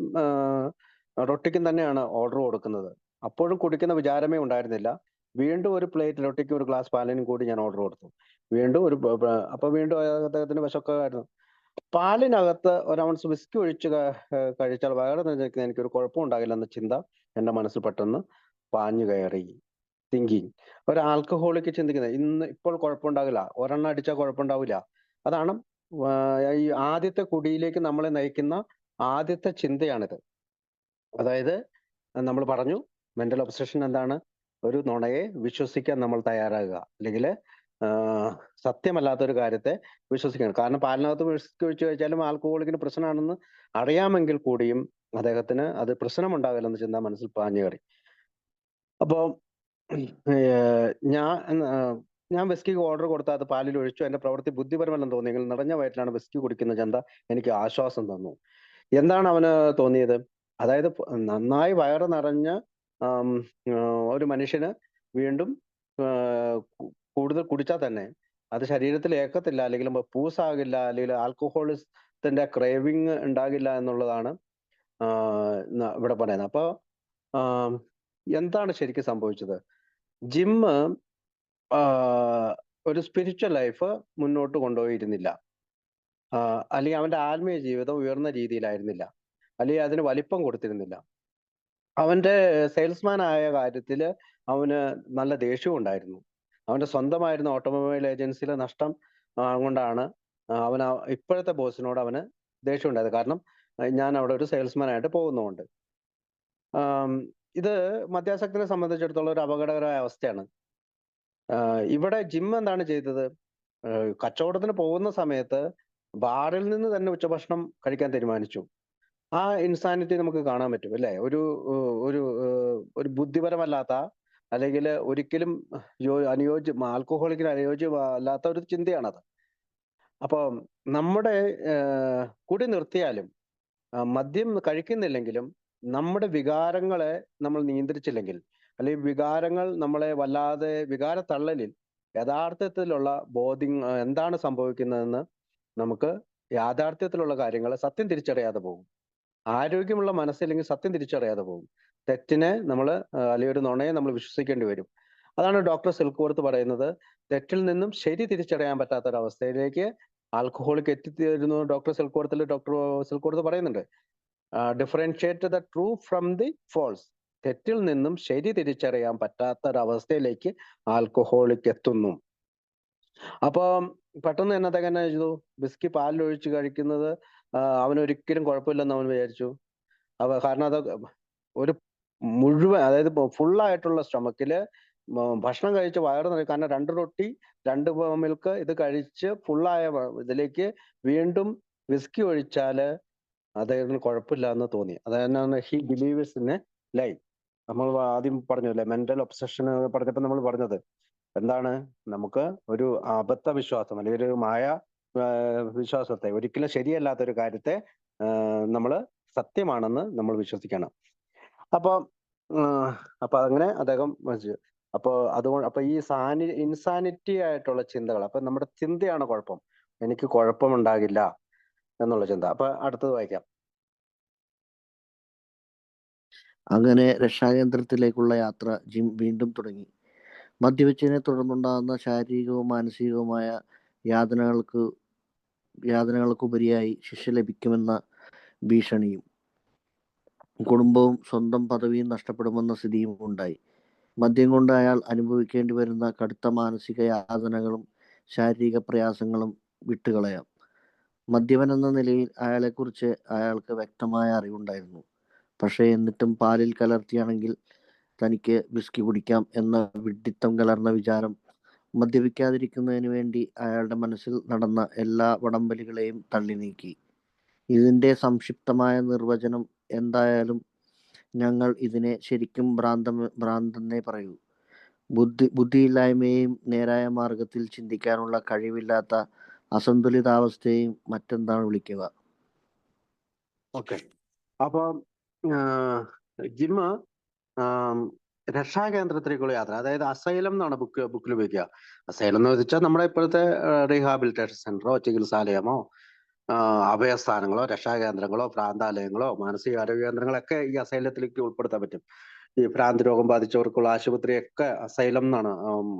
റൊട്ടിക്കും തന്നെയാണ് ഓർഡർ കൊടുക്കുന്നത്. അപ്പോഴും കുടിക്കുന്ന വിചാരമേ ഉണ്ടായിരുന്നില്ല. വീണ്ടും ഒരു പ്ലേറ്റ് റൊട്ടിക്കും ഒരു ഗ്ലാസ് പാലിനും കൂടി ഞാൻ ഓർഡർ കൊടുത്തു. വീണ്ടും വീണ്ടും അദ്ദേഹത്തിന് വിശക്കായിരുന്നു. പാലിനകത്ത് ഒരു ഔൺസ് വിസ്കി ഒഴിച്ച് കഴിച്ചാൽ വയറ് നിറഞ്ഞിരിക്കുന്ന എനിക്കൊരു കുഴപ്പമുണ്ടാകില്ലെന്ന ചിന്ത എൻ്റെ മനസ്സിൽ പെട്ടെന്ന് പാഞ്ഞു കയറി. തിങ്കിങ്. ഒരു ആൽക്കഹോളിക്ക് ചിന്തിക്കുന്നത് ഇപ്പോൾ കുഴപ്പമുണ്ടാകില്ല, ഒരെണ്ണം അടിച്ചാൽ കുഴപ്പമുണ്ടാവില്ല. അതാണ് ഈ ആദ്യത്തെ കുടിയിലേക്ക് നമ്മളെ നയിക്കുന്ന ആദ്യത്തെ ചിന്തയാണിത്. അതായത് നമ്മൾ പറഞ്ഞു, മെന്റൽ ഒബ്സഷൻ എന്താണ്? ഒരു നുണയെ വിശ്വസിക്കാൻ നമ്മൾ തയ്യാറാകുക, അല്ലെങ്കിൽ സത്യമല്ലാത്തൊരു കാര്യത്തെ വിശ്വസിക്കണം. കാരണം പാലിനകത്ത് വിസ്കി ഒഴിച്ച് കഴിച്ചാലും ആൽക്കഹോളിക്കിന് പ്രശ്നമാണെന്ന് അറിയാമെങ്കിൽ കൂടിയും അദ്ദേഹത്തിന് അത് പ്രശ്നമുണ്ടാകില്ലെന്ന ചിന്ത മനസ്സിൽ പാഞ്ഞു കയറി. അപ്പൊ ഞാൻ വിസ്കിക്ക് ഓർഡർ കൊടുത്താൽ അത് പാലിൽ ഒഴിച്ചു. എന്റെ പ്രവൃത്തി ബുദ്ധിപരമല്ലെന്ന് തോന്നിയെങ്കിൽ നിറഞ്ഞ വയറ്റിലാണ് വിസ്കി കുടിക്കുന്ന ചിന്ത എനിക്ക് ആശ്വാസം തന്നു. എന്താണ് അവന് തോന്നിയത്? അതായത് നന്നായി വയറ് നിറഞ്ഞ ഒരു മനുഷ്യന് വീണ്ടും കൂടുതൽ കുടിച്ചാൽ തന്നെ അത് ശരീരത്തിൽ ഏക്കത്തില്ല, അല്ലെങ്കിൽ പൂസാകില്ല, അല്ലെങ്കിൽ ആൽക്കഹോളിസത്തിന്റെ ക്രേവിങ് ഉണ്ടാകില്ല എന്നുള്ളതാണ് ഇവിടെ പറയുന്നത്. അപ്പൊ എന്താണ് ശരിക്കും സംഭവിച്ചത്? ജിമ്മ് ഒരു സ്പിരിച്വൽ ലൈഫ് മുന്നോട്ട് കൊണ്ടുപോയിരുന്നില്ല, അല്ലെങ്കിൽ അവന്റെ ആത്മീയ ജീവിതം ഉയർന്ന രീതിയിലായിരുന്നില്ല, അല്ലെങ്കിൽ അതിന് വലിപ്പം കൊടുത്തിരുന്നില്ല. അവന്റെ സെയിൽസ്മാൻ ആയ കാര്യത്തിൽ അവന് നല്ല ദേഷ്യവും ഉണ്ടായിരുന്നു. അവന്റെ സ്വന്തമായിരുന്ന ഓട്ടോമൊബൈൽ ഏജൻസിയിലെ നഷ്ടം കൊണ്ടാണ് അവന് ഇപ്പോഴത്തെ ബോസിനോട് അവന് ദേഷ്യം ഉണ്ടായത്. കാരണം ഞാൻ അവിടെ ഒരു സെയിൽസ്മാൻ ആയിട്ട് പോകുന്നതുകൊണ്ട്. ഇത് മദ്യാസക്തിനെ സംബന്ധിച്ചിടത്തോളം ഒരു അപകടകരമായ അവസ്ഥയാണ്. ഇവിടെ ജിം എന്താണ് ചെയ്തത്? കച്ചവടത്തിന് പോകുന്ന സമയത്ത് ബാറിൽ നിന്ന് തന്നെ ഉച്ചഭക്ഷണം കഴിക്കാൻ തീരുമാനിച്ചു. ആ ഇൻസാനിറ്റി നമുക്ക് കാണാൻ പറ്റും, അല്ലേ? ഒരു ഒരു ബുദ്ധിപരമല്ലാത്ത, അല്ലെങ്കിൽ ഒരിക്കലും ആൽക്കഹോളിക്കിന് അനുയോജ്യമല്ലാത്ത ഒരു ചിന്തയാണത്. അപ്പൊ നമ്മുടെ കുടി നിർത്തിയാലും മദ്യം കഴിക്കുന്നില്ലെങ്കിലും നമ്മുടെ വികാരങ്ങളെ നമ്മൾ നിയന്ത്രിച്ചില്ലെങ്കിൽ, അല്ലെങ്കിൽ വികാരങ്ങൾ നമ്മളെ വല്ലാതെ വികാരത്തള്ളലിൽ യഥാർത്ഥത്തിലുള്ള ബോധ്യം എന്താണ് സംഭവിക്കുന്നതെന്ന് നമുക്ക് യാഥാർത്ഥ്യത്തിലുള്ള കാര്യങ്ങളെ സത്യം തിരിച്ചറിയാതെ പോകും. ആരോഗ്യമുള്ള മനസ്സില്ലെങ്കിൽ സത്യം തിരിച്ചറിയാതെ പോകും. തെറ്റിനെ നമ്മൾ അല്ലെങ്കിൽ ഒരു നുണയെ നമ്മൾ വിശ്വസിക്കേണ്ടി വരും. അതാണ് ഡോക്ടർ സിൽക്വർത്ത് പറയുന്നത്. തെറ്റിൽ നിന്നും ശരി തിരിച്ചറിയാൻ പറ്റാത്തൊരവസ്ഥയിലേക്ക് ആൽക്കഹോളിക് എത്തിത്തീരുന്നു. ഡോക്ടർ സിൽക്വർത്ത് പറയുന്നുണ്ട്, differentiate the true from the false. തെറ്റിൽ നിന്നും ശരി തിരിച്ചറിയാൻ പറ്റാത്തൊരവസ്ഥയിലേക്ക് ആൽക്കഹോളിക് എത്തുന്നു. അപ്പൊ പെട്ടെന്ന് തന്നെ അദ്ദേഹം എന്നാ ചെയ്തു? വിസ്കി പാലിലൊഴിച്ച് കഴിക്കുന്നത് അവനൊരിക്കലും കുഴപ്പമില്ലെന്ന് അവൻ വിചാരിച്ചു. കാരണം അത് ഒരു മുഴുവൻ, അതായത് ഫുള്ളായിട്ടുള്ള സ്റ്റൊമക്കില് ഭക്ഷണം കഴിച്ച് വയറ് നിറയും. കാരണം 2 റൊട്ടി 2 മിൽക്ക് ഇത് കഴിച്ച് ഫുള്ളായ ഇതിലേക്ക് വീണ്ടും വിസ്കി ഒഴിച്ചാല് അദ്ദേഹത്തിന് കുഴപ്പമില്ല എന്ന് തോന്നി. അതാണ് he believers in a lie. നമ്മൾ ആദ്യം പറഞ്ഞല്ലേ, മെന്റൽ ഒബ്സഷൻ പറഞ്ഞപ്പോ നമ്മൾ പറഞ്ഞത് എന്താണ്? നമുക്ക് ഒരു അബദ്ധ വിശ്വാസം, അല്ലെങ്കിൽ ഒരു മായ വിശ്വാസത്തെ, ഒരിക്കലും ശരിയല്ലാത്ത ഒരു കാര്യത്തെ നമ്മൾ സത്യമാണെന്ന് നമ്മൾ വിശ്വസിക്കണം. അപ്പൊ അങ്ങനെ അദ്ദേഹം അപ്പൊ ഈ ഇൻസാനിറ്റി ആയിട്ടുള്ള ചിന്തകൾ, അപ്പൊ നമ്മുടെ ചിന്തയാണ് കുഴപ്പം. എനിക്ക് കുഴപ്പമുണ്ടാകില്ല എന്നുള്ള ചിന്ത. അപ്പൊ അടുത്തത് വായിക്കാം. അങ്ങനെ രക്ഷാകേന്ദ്രത്തിലേക്കുള്ള യാത്ര ജിം വീണ്ടും തുടങ്ങി. മദ്യപിച്ചതിനെ തുടർന്നുണ്ടാകുന്ന ശാരീരികവും മാനസികവുമായ യാതനകൾക്കുപരിയായി ശിക്ഷ ലഭിക്കുമെന്ന ഭീഷണിയും, കുടുംബവും സ്വന്തം പദവിയും നഷ്ടപ്പെടുമെന്ന സ്ഥിതിയും ഉണ്ടായി. മദ്യം കൊണ്ട് അയാൾ അനുഭവിക്കേണ്ടി വരുന്ന കടുത്ത മാനസിക യാതനകളും ശാരീരിക പ്രയാസങ്ങളും വിട്ടുകളയാം. മദ്യപൻ എന്ന നിലയിൽ അയാളെക്കുറിച്ച് അയാൾക്ക് വ്യക്തമായ അറിവുണ്ടായിരുന്നു. പക്ഷേ എന്നിട്ടും പാലിൽ കലർത്തിയാണെങ്കിൽ തനിക്ക് വിസ്കി കുടിക്കാം എന്ന വിഡ്ഢിത്തം കലർന്ന വിചാരം മദ്യപിക്കാതിരിക്കുന്നതിന് വേണ്ടി അയാളുടെ മനസ്സിൽ നടന്ന എല്ലാ വടംവലികളെയും തള്ളി നീക്കി. ഇതിൻ്റെ സംക്ഷിപ്തമായ നിർവചനം എന്തായാലും ഞങ്ങൾ ഇതിനെ ശരിക്കും ഭ്രാന്തെന്നേ പറയൂ. ബുദ്ധിയില്ലായ്മയെയും നേരായ മാർഗത്തിൽ ചിന്തിക്കാനുള്ള കഴിവില്ലാത്ത അസന്തുലിതാവസ്ഥയെയും മറ്റെന്താണ് വിളിക്കുക? ഓക്കെ. അപ്പൊ ജിമ്മ് രക്ഷാകേന്ദ്രത്തിലേക്കുള്ള യാത്ര, അതായത് അസൈലം എന്നാണ് ബുക്കിൽ ഉപയോഗിക്കുക. അസൈലം എന്ന് വെച്ചാൽ നമ്മുടെ ഇപ്പോഴത്തെ റീഹാബിലിറ്റേഷൻ സെന്ററോ ചികിത്സാലയമോ അഭയസ്ഥാനങ്ങളോ രക്ഷാകേന്ദ്രങ്ങളോ ഭ്രാന്താലയങ്ങളോ മാനസികാരോഗ്യ കേന്ദ്രങ്ങളൊക്കെ ഈ അസൈലത്തിലേക്ക് ഉൾപ്പെടുത്താൻ പറ്റും. ഈ ഭ്രാന്തി രോഗം ബാധിച്ചവർക്കുള്ള ആശുപത്രിയൊക്കെ അസൈലം എന്നാണ്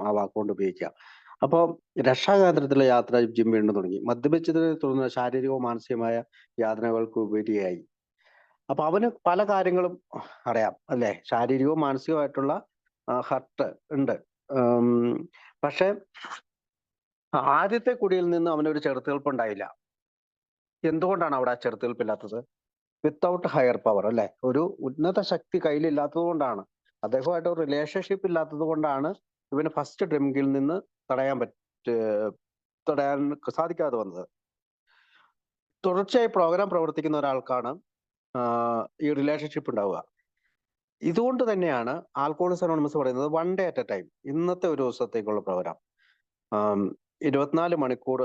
ആ വാക്കുകൊണ്ട് ഉപയോഗിക്കുക. അപ്പോൾ രക്ഷാകേന്ദ്രത്തിലെ യാത്ര ജിം വീണ്ടും തുടങ്ങി. മദ്യപിച്ചതിനെ തുടർന്ന് ശാരീരികവും മാനസികമായ യാതനകൾക്ക് ഉപരിയായി. അപ്പൊ അവന് പല കാര്യങ്ങളും അറിയാം, അല്ലെ? ശാരീരികവും മാനസികവുമായിട്ടുള്ള ഹർട്ട് ഉണ്ട്. പക്ഷെ ആദ്യത്തെ കുടിയിൽ നിന്ന് അവനൊരു ചെറുത്തുനിൽപ്പ് ഉണ്ടായില്ല. എന്തുകൊണ്ടാണ് അവിടെ ആ ചെറുത്തുനിൽപ്പില്ലാത്തത്? വിത്തൗട്ട് ഹയർ പവർ, അല്ലെ? ഒരു ഉന്നത ശക്തി കയ്യിലില്ലാത്തത് കൊണ്ടാണ്, അദ്ദേഹമായിട്ട് ഒരു റിലേഷൻഷിപ്പ് ഇല്ലാത്തത് കൊണ്ടാണ് ഇവന് ഫസ്റ്റ് ഡ്രിങ്കിൽ നിന്ന് തടയാൻ തടയാൻ സാധിക്കാതെ വന്നത്. തുടർച്ചയായി പ്രോഗ്രാം പ്രവർത്തിക്കുന്ന ഒരാൾക്കാണ് ഈ റിലേഷൻഷിപ്പ് ഉണ്ടാവുക. ഇതുകൊണ്ട് തന്നെയാണ് ആൽക്കഹോളിക്സ് അനോണിമസ് പറയുന്നത് 1 day at a time, ഇന്നത്തെ ഒരു ദിവസത്തേക്കുള്ള പ്രോഗ്രാം, 24 മണിക്കൂർ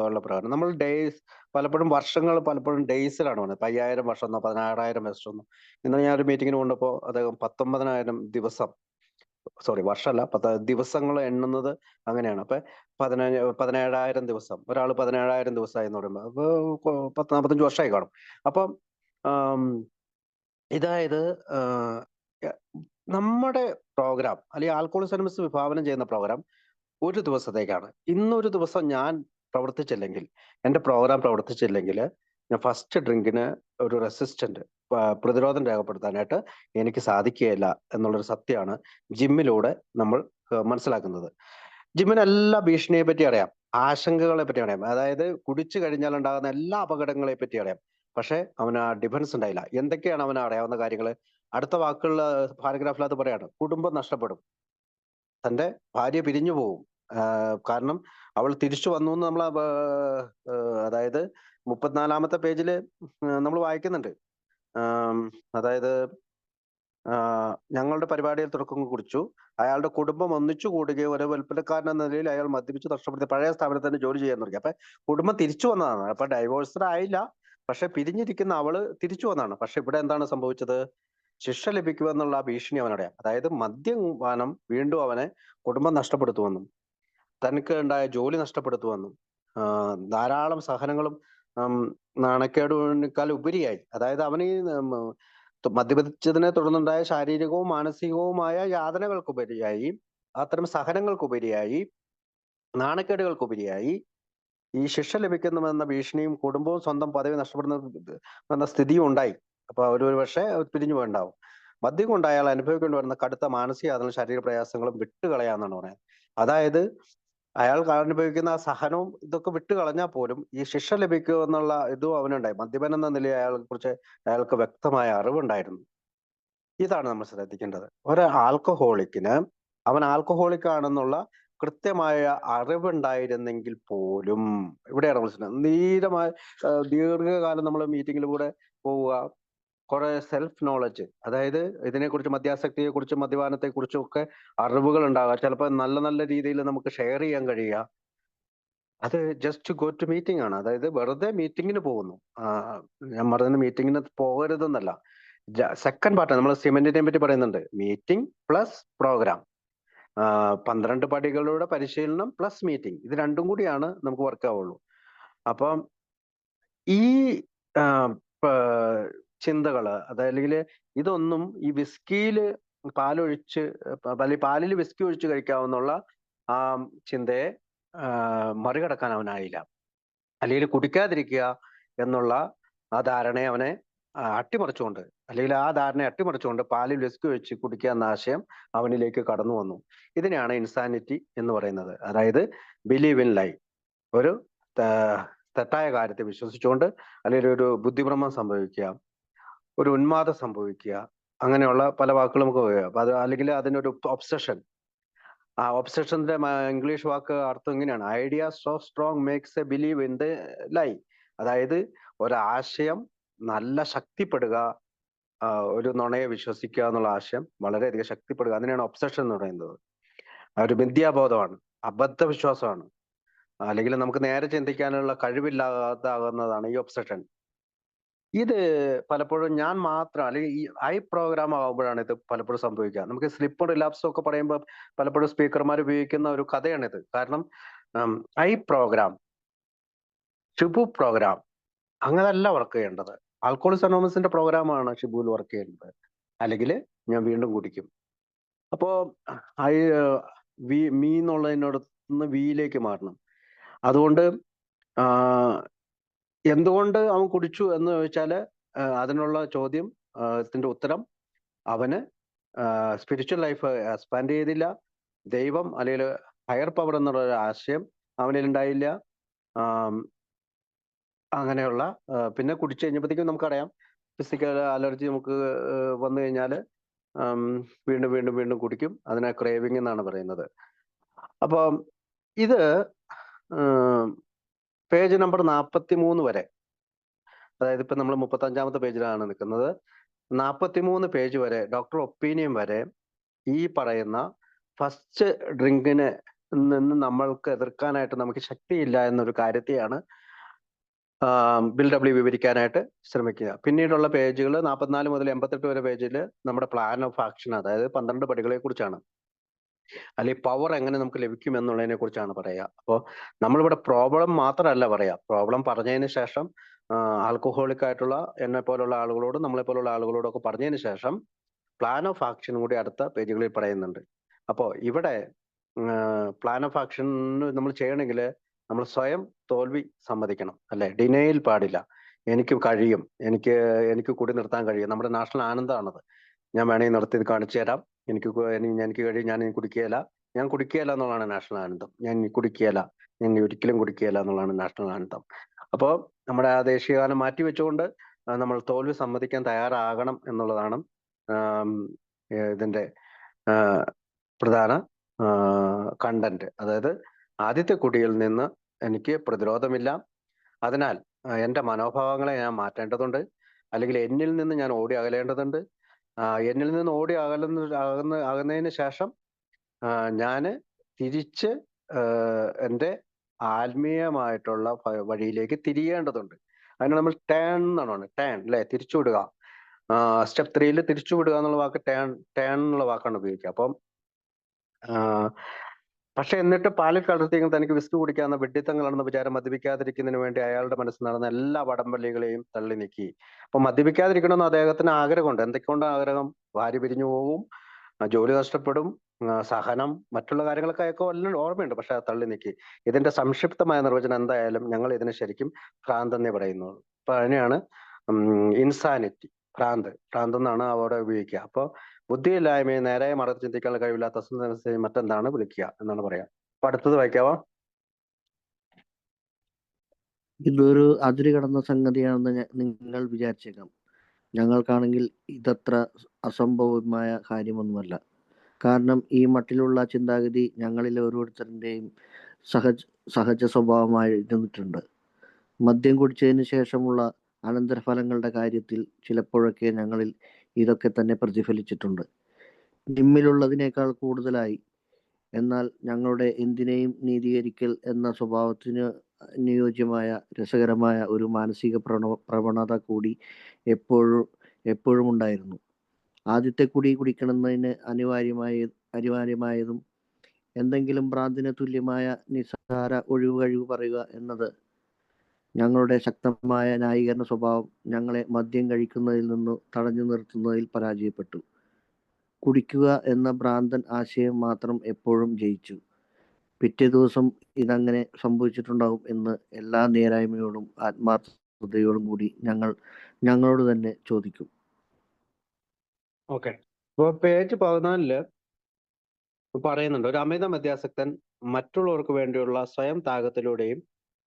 ഉള്ള പ്രോഗ്രാം. നമ്മൾ ഡേയ്സ് പലപ്പോഴും വർഷങ്ങൾ പലപ്പോഴും ഡേയ്സിലാണ് പറയുന്നത്. 5000 വർഷം എന്നോ 16000 വർഷം എന്നോ. ഇന്നലെ ഞാനൊരു മീറ്റിങ്ങിന് കൊണ്ടപ്പോൾ അദ്ദേഹം 19,000 ദിവസം, സോറി വർഷമല്ല, ദിവസങ്ങൾ എണ്ണുന്നത് അങ്ങനെയാണ്. അപ്പൊ 17,000 ദിവസം, ഒരാൾ 17,000 ദിവസമായി എന്ന് പറയുമ്പോൾ അപ്പൊ 40-45 വർഷമായി കാണും. അപ്പം ഇതായത് നമ്മുടെ പ്രോഗ്രാം അല്ലെങ്കിൽ ആൽക്കഹോളിക്സ് അനോണിമസ് വിഭാവനം ചെയ്യുന്ന പ്രോഗ്രാം ഒരു ദിവസത്തേക്കാണ്. ഇന്നൊരു ദിവസം ഞാൻ പ്രവർത്തിച്ചില്ലെങ്കിൽ, എൻ്റെ പ്രോഗ്രാം പ്രവർത്തിച്ചില്ലെങ്കിൽ, ഞാൻ ഫസ്റ്റ് ഡ്രിങ്കിന് ഒരു റെസിസ്റ്റന്റ് പ്രതിരോധം രേഖപ്പെടുത്താനായിട്ട് എനിക്ക് സാധിക്കുകയില്ല എന്നുള്ളൊരു സത്യമാണ് ജിമ്മിലൂടെ നമ്മൾ മനസ്സിലാക്കുന്നത്. ജിമ്മിന് എല്ലാ ഭീഷണിയെ പറ്റി അറിയാം, ആശങ്കകളെ പറ്റി അറിയാം, അതായത് കുടിച്ചു കഴിഞ്ഞാൽ ഉണ്ടാകുന്ന എല്ലാ അപകടങ്ങളെ പറ്റി അറിയാം. പക്ഷെ അവന് ആ ഡിഫൻസ് ഉണ്ടായില്ല. എന്തൊക്കെയാണ് അവന് അറിയാവുന്ന കാര്യങ്ങൾ? അടുത്ത വാക്കുകളിൽ പാരഗ്രാഫിനകത്ത് പറയാണ്, കുടുംബം നഷ്ടപ്പെടും, തന്റെ ഭാര്യ പിരിഞ്ഞു പോകും, കാരണം അവൾ തിരിച്ചു വന്നു എന്ന് നമ്മൾ അതായത് 34-ാമത്തെ പേജിൽ നമ്മൾ വായിക്കുന്നുണ്ട്. അതായത് ഞങ്ങളുടെ പരിപാടിയിൽ തുടക്കം കുറിച്ചു, അയാളുടെ കുടുംബം ഒന്നിച്ചു കൂടുകയും ഒരു വിൽപ്പനക്കാരൻ എന്ന നിലയിൽ അയാൾ മദ്യപിച്ച് നഷ്ടപ്പെടുത്തി പഴയ സ്ഥാപനത്തിൽ തന്നെ ജോലി ചെയ്യാൻ തുടങ്ങി. അപ്പൊ കുടുംബം തിരിച്ചു വന്നതാണ്. അപ്പൊ ഡൈവോഴ്സ്ഡ് ആയില്ല, പക്ഷെ പിരിഞ്ഞിരിക്കുന്ന അവള് തിരിച്ചു വന്നതാണ്. പക്ഷെ ഇവിടെ എന്താണ് സംഭവിച്ചത്? ശിക്ഷ ലഭിക്കുമെന്നുള്ള ഭീഷണി അവനറിയാം. അതായത് മദ്യപാനം വീണ്ടും അവനെ കുടുംബം നഷ്ടപ്പെടുത്തുമെന്നും തനിക്ക് ഉണ്ടായ ജോലി നഷ്ടപ്പെടുത്തുമെന്നും ധാരാളം സഹനങ്ങളും നാണക്കേടുവിനേക്കാൾ ഉപരിയായി, അതായത് അവന് ഈ മദ്യപിച്ചതിനെ തുടർന്നുണ്ടായ ശാരീരികവും മാനസികവുമായ യാതനകൾക്കുപരിയായി, അത്തരം സഹനങ്ങൾക്കുപരിയായി, നാണക്കേടുകൾക്കുപരിയായി ഈ ശിക്ഷ ലഭിക്കുന്നുവെന്ന ഭീഷണിയും കുടുംബവും സ്വന്തം പദവി നഷ്ടപ്പെടുന്ന സ്ഥിതിയും ഉണ്ടായി. അപ്പൊ ഒരു പക്ഷേ പിരിഞ്ഞു പോയിണ്ടാവും. മദ്യം കൊണ്ട് അയാൾ അനുഭവിക്കേണ്ടി വരുന്ന കടുത്ത മാനസിക യാതന ശാരീരിക പ്രയാസങ്ങളും വിട്ടുകളയാന്നാണ് പറയുന്നത്. അതായത് അയാൾ അനുഭവിക്കുന്ന ആ സഹനവും ഇതൊക്കെ വിട്ടുകളഞ്ഞാൽ പോലും ഈ ശിക്ഷ ലഭിക്കുക എന്നുള്ള ഇതും അവനുണ്ടായി. മദ്യപൻ എന്ന നിലയിൽ അയാളെ കുറിച്ച് അയാൾക്ക് വ്യക്തമായ അറിവുണ്ടായിരുന്നു. ഇതാണ് നമ്മൾ ശ്രദ്ധിക്കേണ്ടത്. ഒരു ആൽക്കഹോളിക്കിന് അവൻ ആൽക്കഹോളിക് ആണെന്നുള്ള കൃത്യമായ അറിവുണ്ടായിരുന്നെങ്കിൽ പോലും, ഇവിടെയാണ് മനസ്സിലായത്, ദീർഘകാലം നമ്മൾ മീറ്റിങ്ങിലൂടെ പോവുക, കുറെ സെൽഫ് നോളജ്, അതായത് ഇതിനെക്കുറിച്ച് മദ്യാസക്തിയെ കുറിച്ചും മദ്യപാനത്തെ കുറിച്ചും ഒക്കെ അറിവുകൾ ഉണ്ടാകുക, ചിലപ്പോൾ നല്ല നല്ല രീതിയിൽ നമുക്ക് ഷെയർ ചെയ്യാൻ കഴിയുക. അത് ജസ്റ്റ് ഗോ ടു മീറ്റിംഗ് ആണ്. അതായത് വെറുതെ മീറ്റിങ്ങിന് പോകുന്നു. ഞാൻ പറയുന്ന മീറ്റിങ്ങിന് പോകരുതെന്നല്ല. സെക്കൻഡ് പാർട്ട് നമ്മൾ സിമെന്റിനെ പറ്റി പറയുന്നുണ്ട്. മീറ്റിംഗ് പ്ലസ് പ്രോഗ്രാം, 12 പടികളുടെ പരിശീലനം പ്ലസ് മീറ്റിംഗ്, ഇത് രണ്ടും കൂടിയാണ് നമുക്ക് വർക്ക് ആവുള്ളൂ. അപ്പം ഈ ചിന്തകള്, അതല്ലെങ്കിൽ ഇതൊന്നും ഈ വിസ്കിയിൽ പാലൊഴിച്ച് അല്ലെങ്കിൽ പാലിൽ വിസ്കി ഒഴിച്ച് കഴിക്കാവുന്നുള്ള ആ ചിന്തയെ മറികടക്കാൻ അവനായില്ല. അല്ലെങ്കിൽ കുടിക്കാതിരിക്കുക എന്നുള്ള ആ ധാരണയെ അവനെ അട്ടിമറിച്ചുകൊണ്ട്, അല്ലെങ്കിൽ ആ ധാരണയെ അട്ടിമറിച്ചുകൊണ്ട് പാലിൽ വിസ്കി ഒഴിച്ച് കുടിക്കുക എന്ന ആശയം അവനിലേക്ക് കടന്നു വന്നു. ഇതിനെയാണ് ഇൻസാനിറ്റി എന്ന് പറയുന്നത്. അതായത് ബിലീവ് ഇൻ ലൈ, ഒരു തെറ്റായ കാര്യത്തെ വിശ്വസിച്ചുകൊണ്ട് അല്ലെങ്കിൽ ഒരു ബുദ്ധിഭ്രമം സംഭവിക്കുക, ഒരു ഉന്മാദം സംഭവിക്കുക, അങ്ങനെയുള്ള പല വാക്കുകൾ നമുക്ക് പറയാം. അപ്പൊ അത് അല്ലെങ്കിൽ അതിനൊരു ഒബ്സഷൻ. ആ ഒബ്സഷന്റെ ഇംഗ്ലീഷ് വാക്ക് അർത്ഥം ഇങ്ങനെയാണ്: idea so strong makes a believe in the lie. അതായത് ഒരാശയം നല്ല ശക്തിപ്പെടുക, ഒരു നുണയെ വിശ്വസിക്കുക എന്നുള്ള ആശയം വളരെയധികം ശക്തിപ്പെടുക, അതിനെയാണ് ഒബ്സഷൻ എന്ന് പറയുന്നത്. ഒരു മിഥ്യാബോധമാണ്, അബദ്ധവിശ്വാസമാണ്, അല്ലെങ്കിൽ നമുക്ക് നേരെ ചിന്തിക്കാനുള്ള കഴിവില്ലാതാകുന്നതാണ് ഈ ഒബ്സഷൻ. ഇത് പലപ്പോഴും ഞാൻ മാത്രം, അല്ലെങ്കിൽ ഈ ഐ പ്രോഗ്രാം ആകുമ്പോഴാണ് ഇത് പലപ്പോഴും സംഭവിക്കുക. നമുക്ക് സ്ലിപ്പും റിലാപ്സും ഒക്കെ പറയുമ്പോൾ പലപ്പോഴും സ്പീക്കർമാർ ഉപയോഗിക്കുന്ന ഒരു കഥയാണിത്. കാരണം ഐ പ്രോഗ്രാം, ഷിബു പ്രോഗ്രാം അങ്ങനെയല്ല വർക്ക് ചെയ്യേണ്ടത്. ആൽക്കഹോളിക്സ് അനോണിമസിന്റെ പ്രോഗ്രാമാണ് ഷിബുവിൽ വർക്ക് ചെയ്യേണ്ടത്. അല്ലെങ്കിൽ ഞാൻ വീണ്ടും കുടിക്കും. അപ്പോ മീ എന്നുള്ളതിനോടൊന്ന് വിയിലേക്ക് മാറണം. അതുകൊണ്ട് എന്തുകൊണ്ട് അവൻ കുടിച്ചു എന്ന് ചോദിച്ചാല് അതിനുള്ള ചോദ്യം, ത്തിന്റെ ഉത്തരം, അവന് സ്പിരിച്വൽ ലൈഫ് എക്സ്പാൻഡ് ചെയ്തില്ല, ദൈവം അല്ലെങ്കിൽ ഹയർ പവർ എന്നുള്ള ഒരു ആശയം അവനിൽ ഉണ്ടായില്ല. അങ്ങനെയുള്ള പിന്നെ കുടിച്ചു കഴിഞ്ഞപ്പോഴത്തേക്കും നമുക്കറിയാം, ഫിസിക്കൽ അലർജി നമുക്ക് വന്നു കഴിഞ്ഞാൽ വീണ്ടും വീണ്ടും വീണ്ടും കുടിക്കും. അതിനെ ക്രേവിങ് എന്നാണ് പറയുന്നത്. അപ്പം ഇത് പേജ് നമ്പർ 43 വരെ, അതായത് ഇപ്പൊ നമ്മൾ 35-ാമത്തെ പേജിലാണ് നിൽക്കുന്നത്. 43 പേജ് വരെ, ഡോക്ടർ ഒപ്പീനിയൻ വരെ ഈ പറയുന്ന ഫസ്റ്റ് ഡ്രിങ്കിന് നിന്ന് നമ്മൾക്ക് എതിർക്കാനായിട്ട് നമുക്ക് ശക്തിയില്ല എന്നൊരു കാര്യത്തെയാണ് ബിൽ ഡബ്ല്യു വിവരിക്കാനായിട്ട് ശ്രമിക്കുക. പിന്നീടുള്ള പേജുകൾ 44 മുതൽ 88 വരെ പേജിൽ നമ്മുടെ പ്ലാൻ ഓഫ് ആക്ഷൻ, അതായത് 12 പടികളെ കുറിച്ചാണ്, അല്ലെങ്കിൽ പവർ എങ്ങനെ നമുക്ക് ലഭിക്കും എന്നുള്ളതിനെ കുറിച്ചാണ് പറയുക. അപ്പോൾ നമ്മളിവിടെ പ്രോബ്ലം മാത്രമല്ല പറയാ, പ്രോബ്ലം പറഞ്ഞതിന് ശേഷം ആൽക്കഹോളിക് ആയിട്ടുള്ള എന്നെ പോലുള്ള ആളുകളോടും നമ്മളെ പോലുള്ള ആളുകളോടും ഒക്കെ പറഞ്ഞതിന് ശേഷം പ്ലാൻ ഓഫ് ആക്ഷൻ കൂടി അടുത്ത പേജുകളിൽ പറയുന്നുണ്ട്. അപ്പോൾ ഇവിടെ പ്ലാൻ ഓഫ് ആക്ഷൻ നമ്മൾ ചെയ്യണമെങ്കിൽ നമ്മൾ സ്വയം തോൽവി സമ്മതിക്കണം, അല്ലെ? ഡിനയിൽ പാടില്ല. എനിക്ക് കഴിയും, എനിക്ക് കൂടി നിർത്താൻ കഴിയും. നമ്മുടെ നാഷണൽ ആനന്ദമാണത്. ഞാൻ വേണമെങ്കിൽ നിർത്തി കാണിച്ചു തരാം, എനിക്ക് കഴിയും, ഞാൻ കുടിക്കുകയില്ല എന്നുള്ളതാണ് നാഷണൽ ആനന്ദം. ഞാൻ കുടിക്കുകയില്ല, ഞാൻ ഒരിക്കലും കുടിക്കുകയില്ല എന്നുള്ളതാണ് നാഷണൽ ആനന്ദം. അപ്പോൾ നമ്മുടെ ആ ദേശീയഗാനം മാറ്റി വെച്ചുകൊണ്ട് നമ്മൾ തോൽവി സമ്മതിക്കാൻ തയ്യാറാകണം എന്നുള്ളതാണ് ഇതിന്റെ പ്രധാന കണ്ടന്റ്. അതായത് ആദ്യത്തെ കുടിയിൽ നിന്ന് എനിക്ക് പ്രതിരോധമില്ല, അതിനാൽ എൻ്റെ മനോഭാവങ്ങളെ ഞാൻ മാറ്റേണ്ടതുണ്ട്, അല്ലെങ്കിൽ എന്നിൽ നിന്ന് ഞാൻ ഓടി അകലേണ്ടതുണ്ട്. എന്നിൽ നിന്ന് ഓടി അകന്നതിന് ശേഷം ഞാൻ തിരിച്ച് എൻ്റെ ആത്മീയമായിട്ടുള്ള വഴിയിലേക്ക് തിരിയേണ്ടതുണ്ട്. അതിന് നമ്മൾ ടേൺ എന്നാണ്, ടേൺ അല്ലെ, തിരിച്ചുവിടുക. സ്റ്റെപ്പ് 3 തിരിച്ചുവിടുക എന്നുള്ള വാക്ക് ടേൺ എന്നുള്ള വാക്കാണ് ഉപയോഗിക്കുക. അപ്പം പക്ഷെ എന്നിട്ട് പാലിൽ കലർത്തിയെങ്കിൽ തനിക്ക് വിസ്കി കുടിക്കാവുന്ന വിഡ്ഢിത്തങ്ങളാണെന്ന വിചാരം മദ്യപിക്കാതിരിക്കുന്നതിന് വേണ്ടി അയാളുടെ മനസ്സിൽ നടന്ന എല്ലാ വടംവലികളെയും തള്ളി നീക്കി. അപ്പൊ മദ്യപിക്കാതിരിക്കണമെന്ന് അദ്ദേഹത്തിന് ആഗ്രഹമുണ്ട്. എന്തൊക്കെയുണ്ട് ആഗ്രഹം? ഭാര്യ പിരിഞ്ഞു പോകും, ജോലി നഷ്ടപ്പെടും, സഹനം, മറ്റുള്ള കാര്യങ്ങളൊക്കെ അയാൾക്ക് എല്ലാം ഓർമ്മയുണ്ട്. പക്ഷെ അത് തള്ളി നീക്കി. ഇതിന്റെ സംക്ഷിപ്തമായ നിർവചനം എന്തായാലും ഞങ്ങൾ ഇതിനെ ശരിക്കും ഭ്രാന്ത് എന്നേ പറയുന്നുള്ളൂ. അപ്പൊ അതിനെയാണ് ഇൻസാനിറ്റി, ഭ്രാന്ത് എന്നാണ് അവിടെ ഉപയോഗിക്കുക. അപ്പൊ ബുദ്ധിയില്ലായ്മയെ നേരെ മറച്ച് ചിന്തിക്കാനുള്ള കഴിവില്ലാത്ത അസംതൃപ്തിയെ മറ്റെന്താണ് വിളിക്കുക എന്നാണ് പറയാ. അപ്പൊ അടുത്തത് വായിക്കാവോ? ഇതൊരു അതിര് കടന്ന സംഗതിയാണെന്ന് നിങ്ങൾ വിചാരിച്ചേക്കാം. ഞങ്ങൾക്കാണെങ്കിൽ ഇതത്ര അസംഭവമായ കാര്യമൊന്നുമല്ല. കാരണം ഈ മട്ടിലുള്ള ചിന്താഗതി ഞങ്ങളിൽ ഓരോരുത്തരുടെയും സഹജ സ്വഭാവമായിരുന്നിട്ടുണ്ട്. മദ്യം കുടിച്ചതിന് ശേഷമുള്ള അനന്തരഫലങ്ങളുടെ കാര്യത്തിൽ ചിലപ്പോഴൊക്കെ ഞങ്ങളിൽ ഇതൊക്കെ തന്നെ പ്രതിഫലിച്ചിട്ടുണ്ട്, നിമ്മിലുള്ളതിനേക്കാൾ കൂടുതലായി. എന്നാൽ ഞങ്ങളുടെ എന്തിനേയും നീതീകരിക്കൽ എന്ന സ്വഭാവത്തിന് അനുയോജ്യമായ രസകരമായ ഒരു മാനസിക പ്രവണത കൂടി എപ്പോഴും ഉണ്ടായിരുന്നു. ആദ്യത്തെ കുടി കുടിക്കണമെന്നതിന് അനിവാര്യമായതും എന്തെങ്കിലും ഭ്രാന്തിന് തുല്യമായ നിസ്സാര കഴിവ് പറയുക എന്നത് ഞങ്ങളുടെ ശക്തമായ ന്യായീകരണ സ്വഭാവം ഞങ്ങളെ മദ്യം കഴിക്കുന്നതിൽ നിന്ന് തടഞ്ഞു നിർത്തുന്നതിൽ പരാജയപ്പെട്ടു. കുടിക്കുക എന്ന ഭ്രാന്തൻ ആശയം മാത്രം എപ്പോഴും ജയിച്ചു. പിറ്റേ ദിവസം ഇതങ്ങനെ സംഭവിച്ചിട്ടുണ്ടാകും എന്ന് എല്ലാ നേരായ്മയോടും ആത്മാർത്ഥതയോടും കൂടി ഞങ്ങളോട് തന്നെ ചോദിക്കും. ഓക്കെ, അപ്പോൾ പേജ് 14 പറയുന്നുണ്ട്, ഒരു അമിത മദ്യാസക്തൻ മറ്റുള്ളവർക്ക് വേണ്ടിയുള്ള സ്വയം ത്യാഗത്തിലൂടെയും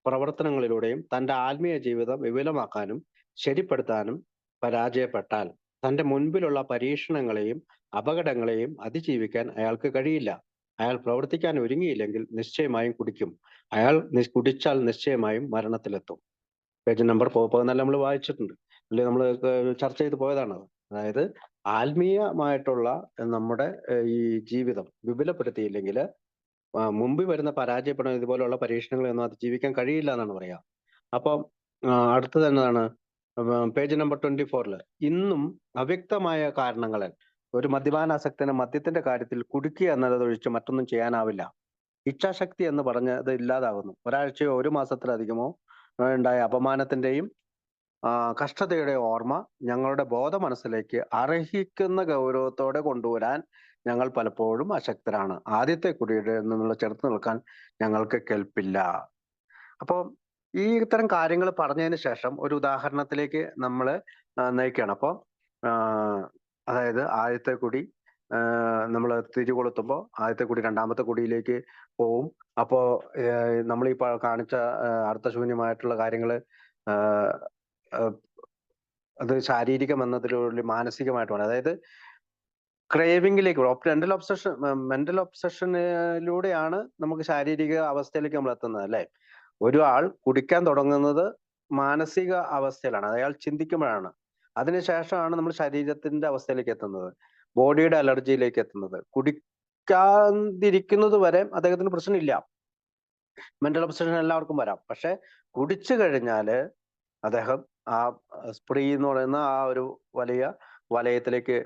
പ്രവർത്തനങ്ങളിലൂടെയും തന്റെ ആത്മീയ ജീവിതം വിപുലമാക്കാനും ശരിപ്പെടുത്താനും പരാജയപ്പെട്ടാൽ തന്റെ മുൻപിലുള്ള പരീക്ഷണങ്ങളെയും അപകടങ്ങളെയും അതിജീവിക്കാൻ അയാൾക്ക് കഴിയില്ല. അയാൾ പ്രവർത്തിക്കാൻ ഒരുങ്ങിയില്ലെങ്കിൽ നിശ്ചയമായും കുടിക്കും. അയാൾ കുടിച്ചാൽ നിശ്ചയമായും മരണത്തിലെത്തും. പേജ് നമ്പർ 14 നമ്മൾ വായിച്ചിട്ടുണ്ട്, അല്ലെങ്കിൽ നമ്മൾ ചർച്ച ചെയ്ത് പോയതാണ്. അതായത് ആത്മീയമായിട്ടുള്ള നമ്മുടെ ഈ ജീവിതം വിപുലപ്പെടുത്തിയില്ലെങ്കിൽ മുമ്പിൽ വരുന്ന പരാജയപ്പെടുന്ന ഇതുപോലുള്ള പരീക്ഷണങ്ങളൊന്നും അതിജീവിക്കാൻ കഴിയില്ല എന്നാണ് പറയാ. അപ്പം അടുത്തത് എന്നതാണ് പേജ് നമ്പർ 24 ഇന്നും അവ്യക്തമായ കാരണങ്ങളാൽ ഒരു മദ്യപാനാസക്തന് മദ്യത്തിന്റെ കാര്യത്തിൽ കുടിക്കുക എന്നതൊഴിച്ച് മറ്റൊന്നും ചെയ്യാനാവില്ല. ഇച്ഛാശക്തി എന്ന് പറഞ്ഞത് ഇല്ലാതാകുന്നു. ഒരാഴ്ചയോ ഒരു മാസത്തിലധികമോ ഉണ്ടായ അപമാനത്തിന്റെയും കഷ്ടതയുടെ ഓർമ്മ ഞങ്ങളുടെ ബോധ മനസ്സിലേക്ക് അർഹിക്കുന്ന ഗൗരവത്തോടെ കൊണ്ടുവരാൻ ഞങ്ങൾ പലപ്പോഴും അശക്തരാണ്. ആദ്യത്തെ കുടിയുടെ നിന്നുള്ള ചെറുത്ത് നിൽക്കാൻ ഞങ്ങൾക്ക് കെൽപ്പില്ല. അപ്പോൾ ഈ ഇത്തരം കാര്യങ്ങൾ പറഞ്ഞതിന് ശേഷം ഒരു ഉദാഹരണത്തിലേക്ക് നമ്മൾ നയിക്കുകയാണ്. അപ്പോൾ അതായത് ആദ്യത്തെ കുടി നമ്മൾ തിരികൊളുത്തുമ്പോൾ ആദ്യത്തെ കുടി രണ്ടാമത്തെ കുടിയിലേക്ക് പോവും. അപ്പോൾ നമ്മൾ ഈ കാണിച്ച അർത്ഥശൂന്യമായിട്ടുള്ള കാര്യങ്ങൾ അത് ശാരീരികം എന്നതിലൂടെ മാനസികമായിട്ടുമാണ്. അതായത് ക്രേവിംഗിലേക്ക് മെന്റൽ ഒബ്സഷനിലൂടെയാണ് നമുക്ക് ശാരീരിക അവസ്ഥയിലേക്ക് നമ്മൾ എത്തുന്നത് അല്ലെ. ഒരു ആൾ കുടിക്കാൻ തുടങ്ങുന്നത് മാനസിക അവസ്ഥയിലാണ്, അയാൾ ചിന്തിക്കുമ്പോഴാണ്. അതിനുശേഷമാണ് നമ്മൾ ശരീരത്തിന്റെ അവസ്ഥയിലേക്ക് എത്തുന്നത്, ബോഡിയുടെ അലർജിയിലേക്ക് എത്തുന്നത്. കുടിക്കാതിരിക്കുന്നത് വരെ അദ്ദേഹത്തിന് പ്രശ്നമില്ല. മെന്റൽ ഒബ്സഷൻ എല്ലാവർക്കും വരാം. പക്ഷെ കുടിച്ചു കഴിഞ്ഞാല് അദ്ദേഹം ആ സ്പ്രീ എന്ന് പറയുന്ന ആ ഒരു വലിയ വലയത്തിലേക്ക്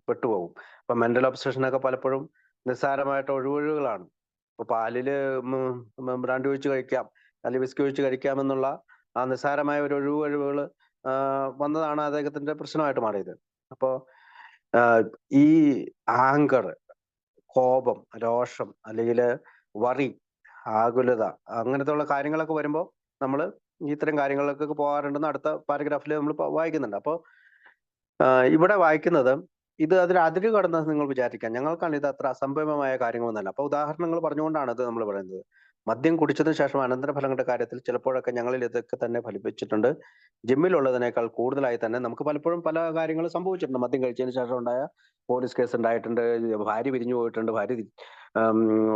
പെട്ടുപോകും. അപ്പൊ മെന്റൽ ഒബ്സഷനൊക്കെ പലപ്പോഴും നിസ്സാരമായിട്ട് ഒഴിവൊഴിവുകളാണ്. ഇപ്പൊ പാലില് ബ്രാൻഡി ഒഴിച്ച് കഴിക്കാം, അല്ലെങ്കിൽ വിസ്കി ഒഴിച്ച് കഴിക്കാം എന്നുള്ള ആ നിസ്സാരമായ ഒരു ഒഴിവുകൾ വന്നതാണ് അദ്ദേഹത്തിന്റെ പ്രശ്നമായിട്ട് മാറിയത്. അപ്പോ ഈ ആങ്കർ, കോപം, രോഷം, അല്ലെങ്കിൽ വറി, ആകുലത, അങ്ങനത്തെ ഉള്ള കാര്യങ്ങളൊക്കെ വരുമ്പോൾ നമ്മൾ ഇത്തരം കാര്യങ്ങളിലൊക്കെ പോകാറുണ്ടെന്ന് അടുത്ത പാരഗ്രാഫിൽ നമ്മൾ വായിക്കുന്നുണ്ട്. അപ്പോൾ ഇവിടെ വായിക്കുന്നത് ഇത് അതിര് കടന്നത് നിങ്ങൾ വിചാരിക്കാം, ഞങ്ങൾക്കാണ് ഇത് അത്ര അസംഭവമായ കാര്യങ്ങളൊന്നല്ല. അപ്പൊ ഉദാഹരണങ്ങൾ പറഞ്ഞുകൊണ്ടാണ് ഇത് നമ്മൾ പറയുന്നത്. മദ്യം കുടിച്ചതിന് ശേഷം അനന്തരഫലങ്ങളുടെ കാര്യത്തിൽ ചിലപ്പോഴൊക്കെ ഞങ്ങളിൽ ഇതൊക്കെ തന്നെ ഫലിപ്പിച്ചിട്ടുണ്ട്. ജിമ്മിലുള്ളതിനേക്കാൾ കൂടുതലായി തന്നെ നമുക്ക് പലപ്പോഴും പല കാര്യങ്ങളും സംഭവിച്ചിട്ടുണ്ട്. മദ്യം കഴിച്ചതിന് ശേഷം ഉണ്ടായ പോലീസ് കേസ് ഉണ്ടായിട്ടുണ്ട്, ഭാര്യ പിരിഞ്ഞു പോയിട്ടുണ്ട്, ഭാര്യ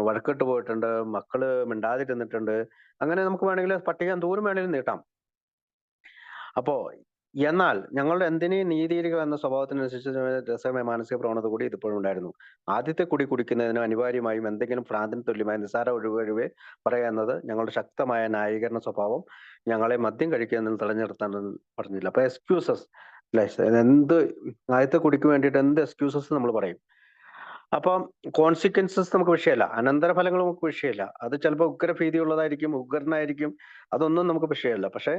വഴക്കിട്ട് പോയിട്ടുണ്ട്, മക്കള് മിണ്ടാതിരുന്നിട്ടുണ്ട്. അങ്ങനെ നമുക്ക് വേണമെങ്കിൽ പട്ടിക എന്തോരം വേണമെങ്കിലും നീട്ടാം. അപ്പോ എന്നാൽ ഞങ്ങളുടെ എന്തിനേയും നീതിയിരിക്കുക എന്ന സ്വഭാവത്തിനനുസരിച്ച് രസകരമായ മാനസിക പ്രവണത കൂടി ഇതിപ്പോഴും ഉണ്ടായിരുന്നു. ആദ്യത്തെ കുടി കുടിക്കുന്നതിന് അനിവാര്യമായും എന്തെങ്കിലും ഭ്രാന്തിന് തുല്യമായ നിസ്സാര ഒഴിവെ പറയുന്നത് ഞങ്ങളുടെ ശക്തമായ ന്യായീകരണ സ്വഭാവം ഞങ്ങളെ മദ്യം കഴിക്കുക എന്ന് തടഞ്ഞു നിർത്താൻ പറഞ്ഞില്ല. അപ്പൊ എക്സ്ക്യൂസസ്, ആദ്യത്തെ കുടിക്ക് വേണ്ടിയിട്ട് എന്ത് എക്സ്ക്യൂസസ് നമ്മൾ പറയും. അപ്പം കോൺസിക്വൻസസ് നമുക്ക് വിഷയമല്ല, അനന്തരഫലങ്ങൾ നമുക്ക് വിഷയമല്ല. അത് ചിലപ്പോൾ ഉഗ്രഭീതി ഉള്ളതായിരിക്കും, ഉഗ്രനായിരിക്കും, അതൊന്നും നമുക്ക് വിഷയമല്ല. പക്ഷെ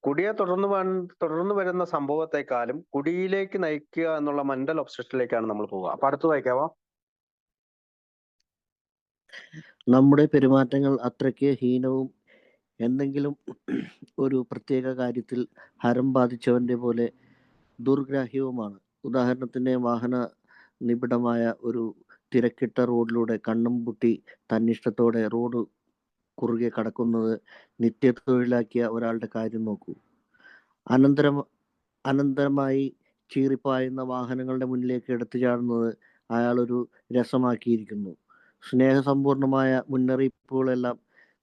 കുടിയെ തുടർന്ന് വരുന്ന സംഭവത്തെക്കാളും കുടിയിലേക്ക് നയിക്കുക എന്നുള്ള മെന്റൽ ഒബ്സഷനിലേക്കാണ് നമ്മൾ പോവുക. അപ്പൊ അടുത്ത് വായിക്കാവോ? നമ്മുടെ പെരുമാറ്റങ്ങൾ അത്രയ്ക്ക് ഹീനവും എന്തെങ്കിലും ഒരു പ്രത്യേക കാര്യത്തിൽ ഹരം ബാധിച്ചവന്റെ പോലെ ദുർഗ്രാഹ്യവുമാണ്. ഉദാഹരണത്തിന് വാഹന നിബിഡമായ ഒരു തിരക്കിട്ട റോഡിലൂടെ കണ്ണും പൂട്ടി തന്നിഷ്ടത്തോടെ റോഡ് കുറുകെ കടക്കുന്നത് നിത്യതൊഴിലാക്കിയ ഒരാളുടെ കാര്യം നോക്കൂ. അനന്തരമായി ചീറിപ്പായുന്ന വാഹനങ്ങളുടെ മുന്നിലേക്ക് എടുത്തു ചാടുന്നത് അയാളൊരു രസമാക്കിയിരിക്കുന്നു. സ്നേഹസമ്പൂർണമായ മുന്നറിയിപ്പുകളെല്ലാം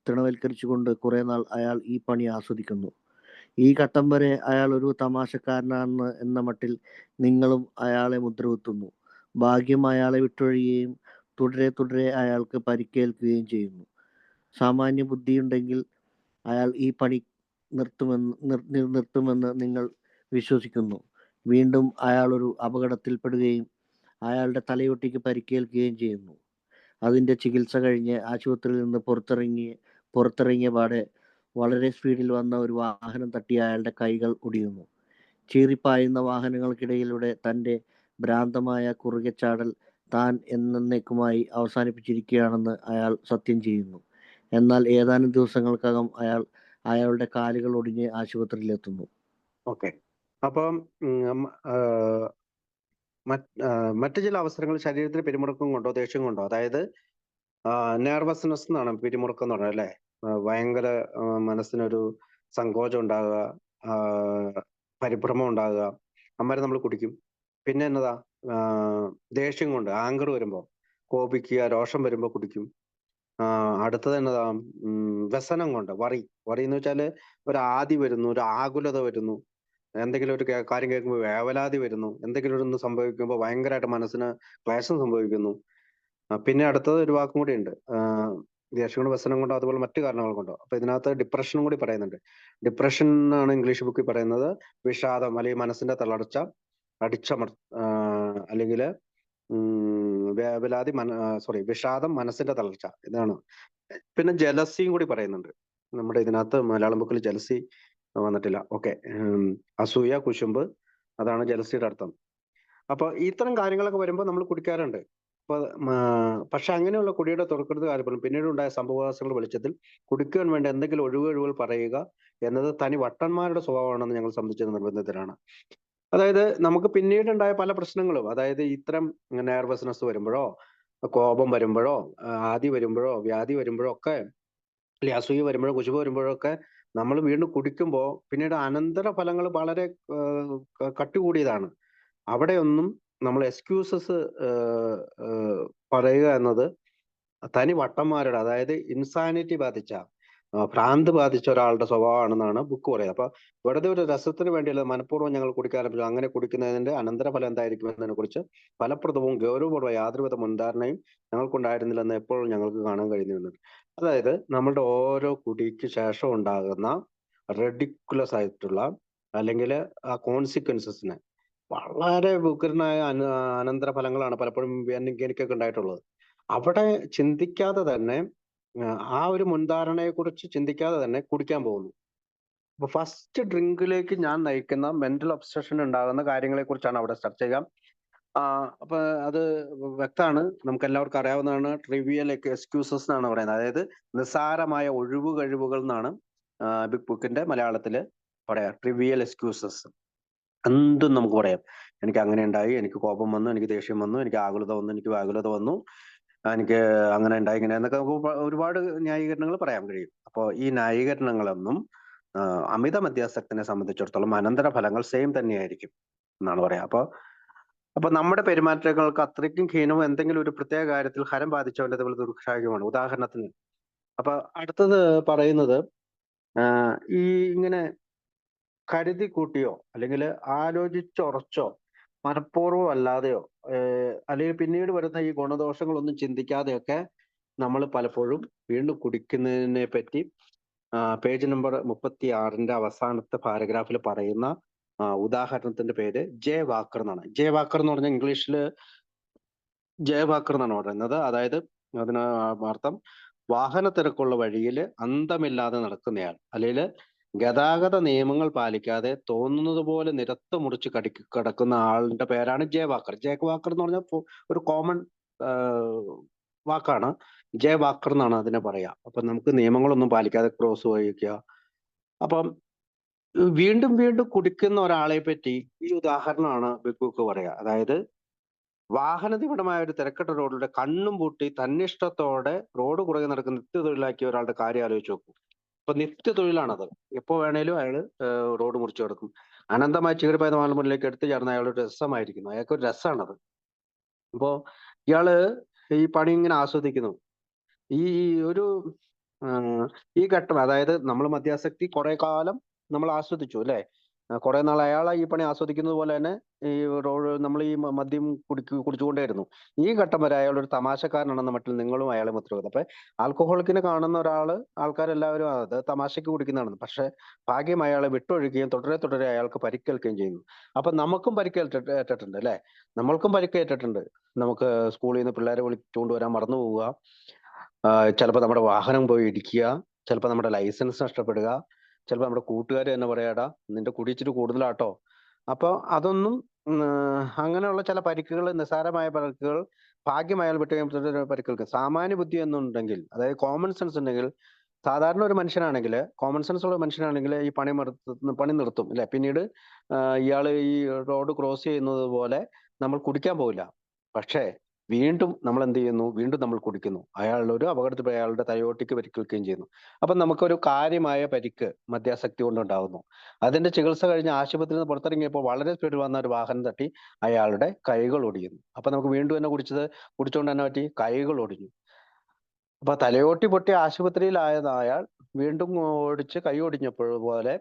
തൃണവൽക്കരിച്ചുകൊണ്ട് കുറെ നാൾ അയാൾ ഈ പണി ആസ്വദിക്കുന്നു. ഈ ഘട്ടം വരെ അയാൾ ഒരു തമാശക്കാരനാണെന്ന് എന്ന മട്ടിൽ നിങ്ങളും അയാളെ മുദ്രകുത്തുന്നു. ഭാഗ്യം അയാളെ വിട്ടൊഴിയുകയും തുടരെ അയാൾക്ക് പരിക്കേൽക്കുകയും ചെയ്യുന്നു. സാമാന്യ ബുദ്ധിയുണ്ടെങ്കിൽ അയാൾ ഈ പണി നിർത്തുമെന്ന് നിങ്ങൾ വിശ്വസിക്കുന്നു. വീണ്ടും അയാൾ ഒരു അപകടത്തിൽപ്പെടുകയും അയാളുടെ തലയൊട്ടിക്ക് പരിക്കേൽക്കുകയും ചെയ്യുന്നു. അതിൻ്റെ ചികിത്സ കഴിഞ്ഞ് ആശുപത്രിയിൽ നിന്ന് പുറത്തിറങ്ങിയ പാടെ വളരെ സ്പീഡിൽ വന്ന ഒരു വാഹനം തട്ടി അയാളുടെ കൈകൾ ഒടിയുന്നു. ചീറിപ്പായുന്ന വാഹനങ്ങൾക്കിടയിലൂടെ തൻ്റെ ഭ്രാന്തമായ കുറുകെച്ചാടൽ താൻ എന്നേക്കുമായി അവസാനിപ്പിച്ചിരിക്കുകയാണെന്ന് അയാൾ സത്യം ചെയ്യുന്നു. എന്നാൽ ഏതാനും ദിവസങ്ങൾക്കകം അയാളുടെ കാലുകൾ ഒടിഞ്ഞ് ആശുപത്രിയിലെത്തുന്നു. ഓക്കെ. അപ്പം മറ്റു ചില അവസരങ്ങൾ ശരീരത്തിന് പിരിമുറുക്കം കൊണ്ടോ ദേഷ്യം കൊണ്ടോ, അതായത് നെർവസ്നെസ് എന്നാണ് പിരിമുറുക്കം എന്ന് പറയുന്നത് അല്ലെ. ഭയങ്കര മനസ്സിനൊരു സങ്കോചം ഉണ്ടാകുക, പരിഭ്രമം ഉണ്ടാകുക, അമ്മരെ നമ്മൾ കുടിക്കും. പിന്നെ എന്നതാ, ദേഷ്യം കൊണ്ട് ആങ്കർ വരുമ്പോ കോപിക്കുക, രോഷം വരുമ്പോ കുടിക്കും. അടുത്തത് എന്നതാ, വ്യസനം കൊണ്ട് വറി എന്ന് വെച്ചാല് ഒരു ആദി വരുന്നു, ഒരു ആകുലത വരുന്നു, എന്തെങ്കിലും ഒരു കാര്യം കേൾക്കുമ്പോൾ വേവലാതി വരുന്നു, എന്തെങ്കിലും ഒന്ന് സംഭവിക്കുമ്പോൾ ഭയങ്കരമായിട്ട് മനസ്സിന് ക്ലേശം സംഭവിക്കുന്നു. പിന്നെ അടുത്തത് ഒരു വാക്കും കൂടി ഉണ്ട്, ദേഷ്യം കൊണ്ട്, വ്യസനം കൊണ്ടോ, അതുപോലെ മറ്റു കാരണങ്ങൾ കൊണ്ടോ. അപ്പൊ ഇതിനകത്ത് ഡിപ്രഷനും കൂടി പറയുന്നുണ്ട്. ഡിപ്രഷൻ എന്നാണ് ഇംഗ്ലീഷ് ബുക്കിൽ പറയുന്നത്. വിഷാദം അല്ലെങ്കിൽ മനസ്സിന്റെ തളർച്ച, അല്ലെങ്കിൽ വേവലാതി, വിഷാദം, മനസ്സിന്റെ തളർച്ച, ഇതാണ്. പിന്നെ ജലസിയും കൂടി പറയുന്നുണ്ട്. നമ്മുടെ ഇതിനകത്ത് മലയാളം ബുക്കിൽ ജലസി വന്നിട്ടില്ല. ഓക്കെ. അസൂയ, കുശുമ്പ്, അതാണ് ജലസിയുടെ അർത്ഥം. അപ്പൊ ഇത്തരം കാര്യങ്ങളൊക്കെ വരുമ്പോൾ നമ്മൾ കുടിക്കാറുണ്ട്. അപ്പൊ പക്ഷെ അങ്ങനെയുള്ള കുടിയുടെ തുടക്കത്തിൽ കാര്യപ്പെടും പിന്നീട് ഉണ്ടായ സംഭവവാസങ്ങളുടെ വെളിച്ചത്തിൽ കുടിക്കുവാൻ വേണ്ടി എന്തെങ്കിലും ഒഴിവുകൾ പറയുക എന്നത് തനി വട്ടന്മാരുടെ സ്വഭാവമാണെന്ന് ഞങ്ങൾ സംബന്ധിച്ച നിർബന്ധത്തിലാണ്. അതായത് നമുക്ക് പിന്നീടുണ്ടായ പല പ്രശ്നങ്ങളും, അതായത് ഇത്തരം നെർവസ്നെസ് വരുമ്പോഴോ, കോപം വരുമ്പോഴോ, ആദി വരുമ്പോഴോ, വ്യാധി വരുമ്പോഴോ ഒക്കെ, അല്ലെങ്കിൽ അസൂയ വരുമ്പോഴോ, കുശുമ്പ് വരുമ്പോഴോ ഒക്കെ നമ്മൾ വീണ്ടും കുടിക്കുമ്പോൾ പിന്നീട് അനന്തര ഫലങ്ങൾ വളരെ കട്ടി കൂടിയതാണ്. അവിടെയൊന്നും നമ്മൾ എക്സ്ക്യൂസസ് പറയുക എന്നത് തനി വട്ടന്മാരുടെ, അതായത് ഇൻസാനിറ്റി ബാധിച്ച ഭ്രാന്ത് ബാധിച്ച ഒരാളുടെ സ്വഭാവമാണെന്നാണ് ബുക്ക് പറയുന്നത്. അപ്പൊ വെറുതെ ഒരു രസത്തിന് വേണ്ടിയല്ല മനഃപൂർവ്വം ഞങ്ങൾ കുടിക്കാൻ ആരംഭിച്ചു. അങ്ങനെ കുടിക്കുന്നതിന്റെ അനന്തരഫലം എന്തായിരിക്കും എന്നതിനെ കുറിച്ച് ഫലപ്രദവും ഗൗരവപൂർവ്വ യാതൊരുവിധ മുൻധാരണയും ഞങ്ങൾക്കുണ്ടായിരുന്നില്ലെന്ന് എപ്പോഴും ഞങ്ങൾക്ക് കാണാൻ കഴിഞ്ഞിരുന്നത്. അതായത് നമ്മളുടെ ഓരോ കുടിക്ക് ശേഷം ഉണ്ടാകുന്ന റെഡിക്കുലസ് ആയിട്ടുള്ള അല്ലെങ്കിൽ ആ കോൺസിക്വൻസസിന് വളരെ ഉഗ്രനായ അനന്തരഫലങ്ങളാണ് പലപ്പോഴും എനിക്കൊക്കെ ഉണ്ടായിട്ടുള്ളത്. അവിടെ ചിന്തിക്കാതെ തന്നെ ആ ഒരു മുൻധാരണയെ കുറിച്ച് ചിന്തിക്കാതെ തന്നെ കുടിക്കാൻ പോകുന്നു. അപ്പൊ ഫസ്റ്റ് ഡ്രിങ്കിലേക്ക് ഞാൻ നയിക്കുന്ന മെന്റൽ ഒബ്സഷൻ ഉണ്ടാകുന്ന കാര്യങ്ങളെ കുറിച്ചാണ് അവിടെ ചർച്ച ചെയ്യാം. അപ്പൊ അത് വ്യക്തമാണ്, നമുക്ക് എല്ലാവർക്കും അറിയാവുന്നതാണ്. ട്രിവിയൽ എക്സ്ക്യൂസസ് എന്നാണ് പറയുന്നത്, അതായത് നിസ്സാരമായ ഒഴിവ് കഴിവുകൾ എന്നാണ് ബിഗ് ബുക്കിന്റെ മലയാളത്തില് പറയാ. ട്രിവിയൽ എക്സ്ക്യൂസസ് എന്തും നമുക്ക് പറയാം. എനിക്ക് അങ്ങനെ ഉണ്ടായി, എനിക്ക് കോപം വന്നു, എനിക്ക് ദേഷ്യം വന്നു, എനിക്ക് ആകുലത വന്നു, എനിക്ക് വ്യാകുലത വന്നു, എനിക്ക് അങ്ങനെ ഉണ്ടായി, ഇങ്ങനെ എന്നൊക്കെ നമുക്ക് ഒരുപാട് ന്യായീകരണങ്ങൾ പറയാൻ കഴിയും. അപ്പോൾ ഈ ന്യായീകരണങ്ങളൊന്നും അമിത മദ്യാസക്തിനെ സംബന്ധിച്ചിടത്തോളം അനന്തര ഫലങ്ങൾ സെയിം തന്നെയായിരിക്കും എന്നാണ് പറയാ. അപ്പൊ നമ്മുടെ പെരുമാറ്റങ്ങൾക്ക് അത്രയ്ക്കും ഹീനവും എന്തെങ്കിലും ഒരു പ്രത്യേക കാര്യത്തിൽ ഹരം ബാധിച്ചവന്റെ ദുർക്ഷായകമാണ്. ഉദാഹരണത്തിന് അപ്പൊ അടുത്തത് പറയുന്നത് ഈ ഇങ്ങനെ കരുതി കൂട്ടിയോ അല്ലെങ്കിൽ ആലോചിച്ചുറച്ചോ മനഃപൂർവ്വം അല്ലാതെയോ അല്ലെങ്കിൽ പിന്നീട് വരുന്ന ഈ ഗുണദോഷങ്ങളൊന്നും ചിന്തിക്കാതെയൊക്കെ നമ്മൾ പലപ്പോഴും വീണ്ടും കുടിക്കുന്നതിനെ പറ്റി പേജ് നമ്പർ 36 അവസാനത്തെ പാരഗ്രാഫിൽ പറയുന്ന ഉദാഹരണത്തിന്റെ പേര് ജെ വാക്കർ എന്നാണ്. ജെ വാക്കർ എന്ന് പറഞ്ഞാൽ ഇംഗ്ലീഷിൽ ജെ വാക്കർ എന്നാണ് പറയുന്നത്. അതായത് അതിന് അർത്ഥം വാഹന തിരക്കുള്ള വഴിയിൽ അന്തമില്ലാതെ നടക്കുന്നയാൾ, അല്ലെങ്കിൽ ഗതാഗത നിയമങ്ങൾ പാലിക്കാതെ തോന്നുന്നത് പോലെ നിരത്ത് മുറിച്ച് കിടക്കുന്ന ആളുടെ പേരാണ് ജെ വാക്കർ. ജെ വാക്കർ എന്ന് പറഞ്ഞാൽ ഒരു കോമൺ വാക്കാണ്. ജെ വാക്കർ എന്നാണ് അതിനെ പറയാ. അപ്പൊ നമുക്ക് നിയമങ്ങളൊന്നും പാലിക്കാതെ ക്രോസ് വഹിക്കുക. അപ്പം വീണ്ടും വീണ്ടും കുടിക്കുന്ന ഒരാളെ പറ്റി ഈ ഉദാഹരണമാണ് ബിഗ് ബുക്ക് പറയാ. അതായത് വാഹനതീവ്രമായ ഒരു തിരക്കട്ട റോഡിലൂടെ കണ്ണും പൂട്ടി തന്നിഷ്ടത്തോടെ റോഡ് കുറുകെ നടക്കുന്ന നിത്യതൊഴിലാക്കിയ ഒരാളുടെ കാര്യം ആലോചിച്ച് നോക്കും. ഇപ്പൊ നിത്യതൊഴിലാണത്. എപ്പോ വേണേലും അയാള് റോഡ് മുറിച്ചു കിടക്കും. അനന്തമായി ചീറിപ്പായ മുന്നിലേക്ക് എടുത്തു ചേർന്ന അയാളൊരു രസമായിരിക്കുന്നു, അയാൾക്കൊരു രസമാണത്. അപ്പോ ഇയാള് ഈ പണി ഇങ്ങനെ ആസ്വദിക്കുന്നു. ഈ ഒരു ഈ ഘട്ടം, അതായത് നമ്മൾ മദ്യാസക്തി കുറെ കാലം നമ്മൾ ആസ്വദിച്ചു അല്ലെ, കുറെ നാൾ അയാൾ ഈ പണി ആസ്വദിക്കുന്നത് പോലെ തന്നെ ഈ റോഡ് നമ്മൾ ഈ മദ്യം കുടിച്ചുകൊണ്ടേയിരുന്നു. ഈ ഘട്ടം വരെ അയാൾ ഒരു തമാശക്കാരനാണെന്ന മട്ടിൽ നിങ്ങളും അയാളെ മുദ്രവെക്കും. അപ്പൊ ആൽക്കഹോളിക്കിനെ കാണുന്ന ആൾക്കാരെല്ലാവരും അത് തമാശക്ക് കുടിക്കുന്നതാണ്. പക്ഷെ ഭാഗ്യം അയാളെ വിട്ടൊഴുകുകയും തുടരെ അയാൾക്ക് പരിക്കേൽക്കുകയും ചെയ്യുന്നു. അപ്പൊ നമുക്കും പരിക്കേറ്റിട്ടുണ്ട് അല്ലെ, നമ്മൾക്കും പരിക്കേറ്റിട്ടുണ്ട്. നമുക്ക് സ്കൂളിൽ നിന്ന് പിള്ളേരെ വിളിച്ചുകൊണ്ട് വരാൻ മറന്നു പോവുക, ചിലപ്പോൾ നമ്മുടെ വാഹനം പോയി ഇടിക്കുക, ചിലപ്പോൾ നമ്മുടെ ലൈസൻസ് നഷ്ടപ്പെടുക, ചിലപ്പോൾ നമ്മുടെ കൂട്ടുകാർ തന്നെ പറയാടാ നിന്റെ കുടി ഇച്ചിരി കൂടുതലാട്ടോ. അപ്പൊ അതൊന്നും അങ്ങനെയുള്ള ചില പരിക്കുകൾ, നിസ്സാരമായ പരിക്കുകൾ ഭാഗ്യം അയാൾ വിട്ട് പരിക്കുകൾക്ക് സാമാന്യ ബുദ്ധി എന്നുണ്ടെങ്കിൽ, അതായത് കോമൺ സെൻസ് ഉണ്ടെങ്കിൽ, സാധാരണ ഒരു മനുഷ്യനാണെങ്കിൽ, കോമൺ സെൻസ് ഉള്ള മനുഷ്യനാണെങ്കിൽ ഈ പണി നിർത്തും അല്ലെ. പിന്നീട് ഇയാൾ ഈ റോഡ് ക്രോസ് ചെയ്യുന്നത് പോലെ നമ്മൾ കുടിക്കാൻ പോവില്ല. പക്ഷേ വീണ്ടും നമ്മൾ എന്ത് ചെയ്യുന്നു, വീണ്ടും നമ്മൾ കുടിക്കുന്നു. അയാളുടെ ഒരു അപകടത്തിൽ അയാളുടെ തലയോട്ടിക്ക് പരിക്കേൽക്കുകയും ചെയ്യുന്നു. അപ്പൊ നമുക്കൊരു കാര്യമായ പരിക്ക് മദ്യാസക്തി കൊണ്ടുണ്ടാകുന്നു. അതിന്റെ ചികിത്സ കഴിഞ്ഞ് ആശുപത്രിയിൽ നിന്ന് പുറത്തിറങ്ങിയപ്പോൾ വളരെ സ്പീഡിൽ വന്ന ഒരു വാഹനം തട്ടി അയാളുടെ കൈകൾ ഒടിയുന്നു. അപ്പൊ നമുക്ക് വീണ്ടും തന്നെ കുടിച്ചുകൊണ്ട് തന്നെ പറ്റി കൈകൾ ഒടിഞ്ഞു. അപ്പൊ തലയോട്ടി പൊട്ടി ആശുപത്രിയിലായത് അയാൾ വീണ്ടും കൈ ഒടിഞ്ഞപ്പോൾ പോലെ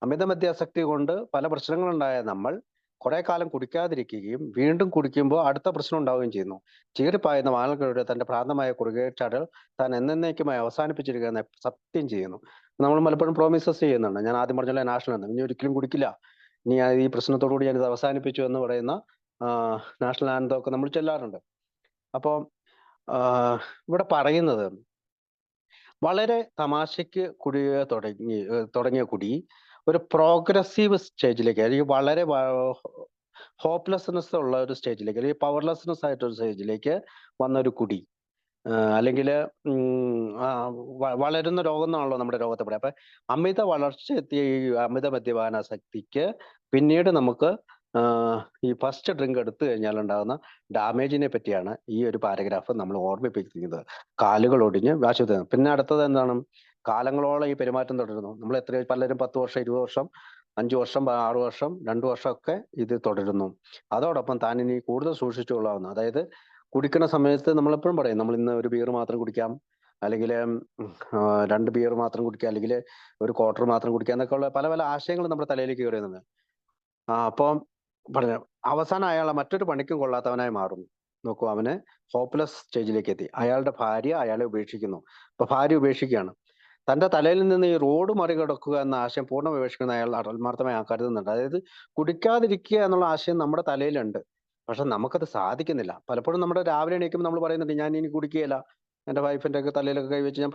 അമിത മദ്യാസക്തി കൊണ്ട് പല പ്രശ്നങ്ങളുണ്ടായ നമ്മൾ കുറെ കാലം കുടിക്കാതിരിക്കുകയും വീണ്ടും കുടിക്കുമ്പോൾ അടുത്ത പ്രശ്നം ഉണ്ടാവുകയും ചെയ്യുന്നു. ചീറിപ്പായുന്ന വാഹനങ്ങളുടെ തന്റെ ഭ്രാന്തമായ കുറുകേച്ചാടൽ താൻ എന്നേക്കുമായി അവസാനിപ്പിച്ചിരിക്കുന്ന സത്യം ചെയ്യുന്നു. നമ്മൾ പലപ്പോഴും പ്രോമിസസ് ചെയ്യുന്നുണ്ട്. ഞാൻ ആദ്യം പറഞ്ഞ നാഷണൽ ആന്തം, ഇനി ഒരിക്കലും കുടിക്കില്ല, ഇനി ഈ പ്രശ്നത്തോടുകൂടി ഞാനിത് അവസാനിപ്പിച്ചു എന്ന് പറയുന്ന നാഷണൽ ആന്തം ഒക്കെ നമ്മൾ ചെല്ലാറുണ്ട്. അപ്പോൾ ഇവിടെ പറയുന്നത് വളരെ തമാശയ്ക്ക് തുടങ്ങിയ കുടി ഒരു പ്രോഗ്രസീവ് സ്റ്റേജിലേക്ക്, അല്ലെങ്കിൽ വളരെ ഹോപ്പ്ലെസ്നെസ് ഉള്ള ഒരു സ്റ്റേജിലേക്ക്, അല്ലെങ്കിൽ പവർലെസ്നെസ് ആയിട്ടൊരു സ്റ്റേജിലേക്ക് വന്ന ഒരു കുടി, അല്ലെങ്കിൽ വളരുന്ന രോഗം എന്നാണല്ലോ നമ്മുടെ രോഗത്തെ പറയാം. അപ്പൊ അമിത വളർച്ച എത്തിയ ഈ അമിത മദ്യപാനാസക്തിക്ക് പിന്നീട് നമുക്ക് ഈ ഫസ്റ്റ് ഡ്രിങ്ക് എടുത്തു കഴിഞ്ഞാൽ ഉണ്ടാകുന്ന ഡാമേജിനെ പറ്റിയാണ് ഈ ഒരു പാരഗ്രാഫ് നമ്മൾ ഓർമ്മിപ്പിക്കുന്നത്. കാലുകൾ ഒടിഞ്ഞ് ആശുപത്രി. പിന്നെ അടുത്തത് എന്താണ്, കാലങ്ങളോളം ഈ പെരുമാറ്റം തുടരുന്നു. നമ്മൾ പലരും 10 വർഷം 20 വർഷം 5 വർഷം 6 വർഷം 2 വർഷമൊക്കെ ഇത് തുടരുന്നു. അതോടൊപ്പം താൻ ഇനി കൂടുതൽ സൂക്ഷിച്ചുകൊള്ളാവുന്നു. അതായത് കുടിക്കുന്ന സമയത്ത് നമ്മളെപ്പോഴും പറയും നമ്മൾ ഇന്ന് ഒരു ബിയർ മാത്രം കുടിക്കാം, അല്ലെങ്കിൽ 2 ബിയർ മാത്രം കുടിക്കാം, അല്ലെങ്കിൽ ഒരു ക്വാർട്ടർ മാത്രം കുടിക്കാം എന്നൊക്കെ ഉള്ള പല പല ആശയങ്ങൾ നമ്മുടെ തലയിലേക്ക് കയറി വരുന്നത്. അപ്പം പറഞ്ഞു അവസാനം അയാൾ മറ്റൊരു പണിക്കും കൊള്ളാത്തവനായി മാറുന്നു. നോക്കൂ, അവന് ഹോപ്പ്ലെസ് സ്റ്റേജിലേക്ക് എത്തി. അയാളുടെ ഭാര്യ അയാളെ ഉപേക്ഷിക്കുന്നു. അപ്പൊ ഭാര്യ ഉപേക്ഷിക്കുകയാണ്. തന്റെ തലയിൽ നിന്ന് ഈ റോഡ് മറികടക്കുക എന്ന ആശയം പൂർണ്ണ ഉപേക്ഷിക്കുന്ന അയാൾ ആത്മാർത്ഥമായി കരുതുന്നുണ്ട്. അതായത് കുടിക്കാതിരിക്കുക എന്നുള്ള ആശയം നമ്മുടെ തലയിലുണ്ട്, പക്ഷെ നമുക്കത് സാധിക്കുന്നില്ല. പലപ്പോഴും നമ്മുടെ രാവിലെ എണീക്കുമ്പോൾ നമ്മൾ പറയുന്നുണ്ട് ഞാൻ ഇനി കുടിക്കുകയില്ല, എന്റെ വൈഫിന്റെ ഒക്കെ തലയിലൊക്കെ കൈവച്ച് ഞാൻ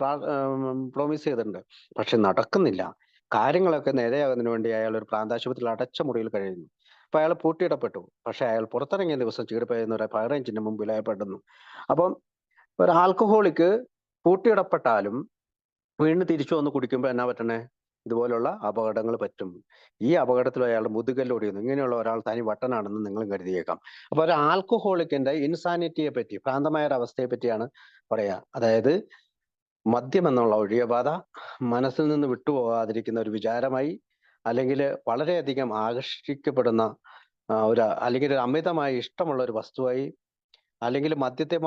പ്രോമിസ് ചെയ്തിട്ടുണ്ട്, പക്ഷെ നടക്കുന്നില്ല. കാര്യങ്ങളൊക്കെ നേരെയാകുന്നതിന് വേണ്ടി അയാൾ ഒരു പ്രാന്താശുപത്രിയിൽ അടച്ച മുറിയിൽ കഴിയുന്നു. അപ്പൊ അയാൾ പൂട്ടിയിടപ്പെട്ടു. പക്ഷെ അയാൾ പുറത്തിറങ്ങിയ ദിവസം ചീടുപെയ്യുന്ന ഒരു ഫയർ എഞ്ചിന്റെ മുമ്പിൽ അയപ്പെടുന്നു. അപ്പം ഒരു ആൽക്കഹോളിക്ക് പൂട്ടിയിടപ്പെട്ടാലും വീണ്ടും തിരിച്ചു വന്ന് കുടിക്കുമ്പോൾ എന്നാ പറ്റണേ? ഇതുപോലുള്ള അപകടങ്ങൾ പറ്റും. ഈ അപകടത്തിൽ അയാളുടെ മുതുകല്ലോടിയുന്നു. ഇങ്ങനെയുള്ള ഒരാൾ തനി വട്ടനാണെന്ന് നിങ്ങൾ കരുതിയേക്കാം. അപ്പൊ ഒരു ആൽക്കഹോളിക്കിന്റെ ഇൻസാനിറ്റിയെ പറ്റി, ഭ്രാന്തമായ ഒരു അവസ്ഥയെ പറ്റിയാണ് പറയാ. അതായത് മദ്യം എന്നുള്ള ഒഴിയബാധ മനസ്സിൽ നിന്ന് വിട്ടുപോകാതിരിക്കുന്ന ഒരു വിചാരമായി, അല്ലെങ്കിൽ വളരെയധികം ആകർഷിക്കപ്പെടുന്ന അല്ലെങ്കിൽ ഒരു അമിതമായി ഇഷ്ടമുള്ള ഒരു വസ്തുവായി, അല്ലെങ്കിൽ മദ്യത്തെ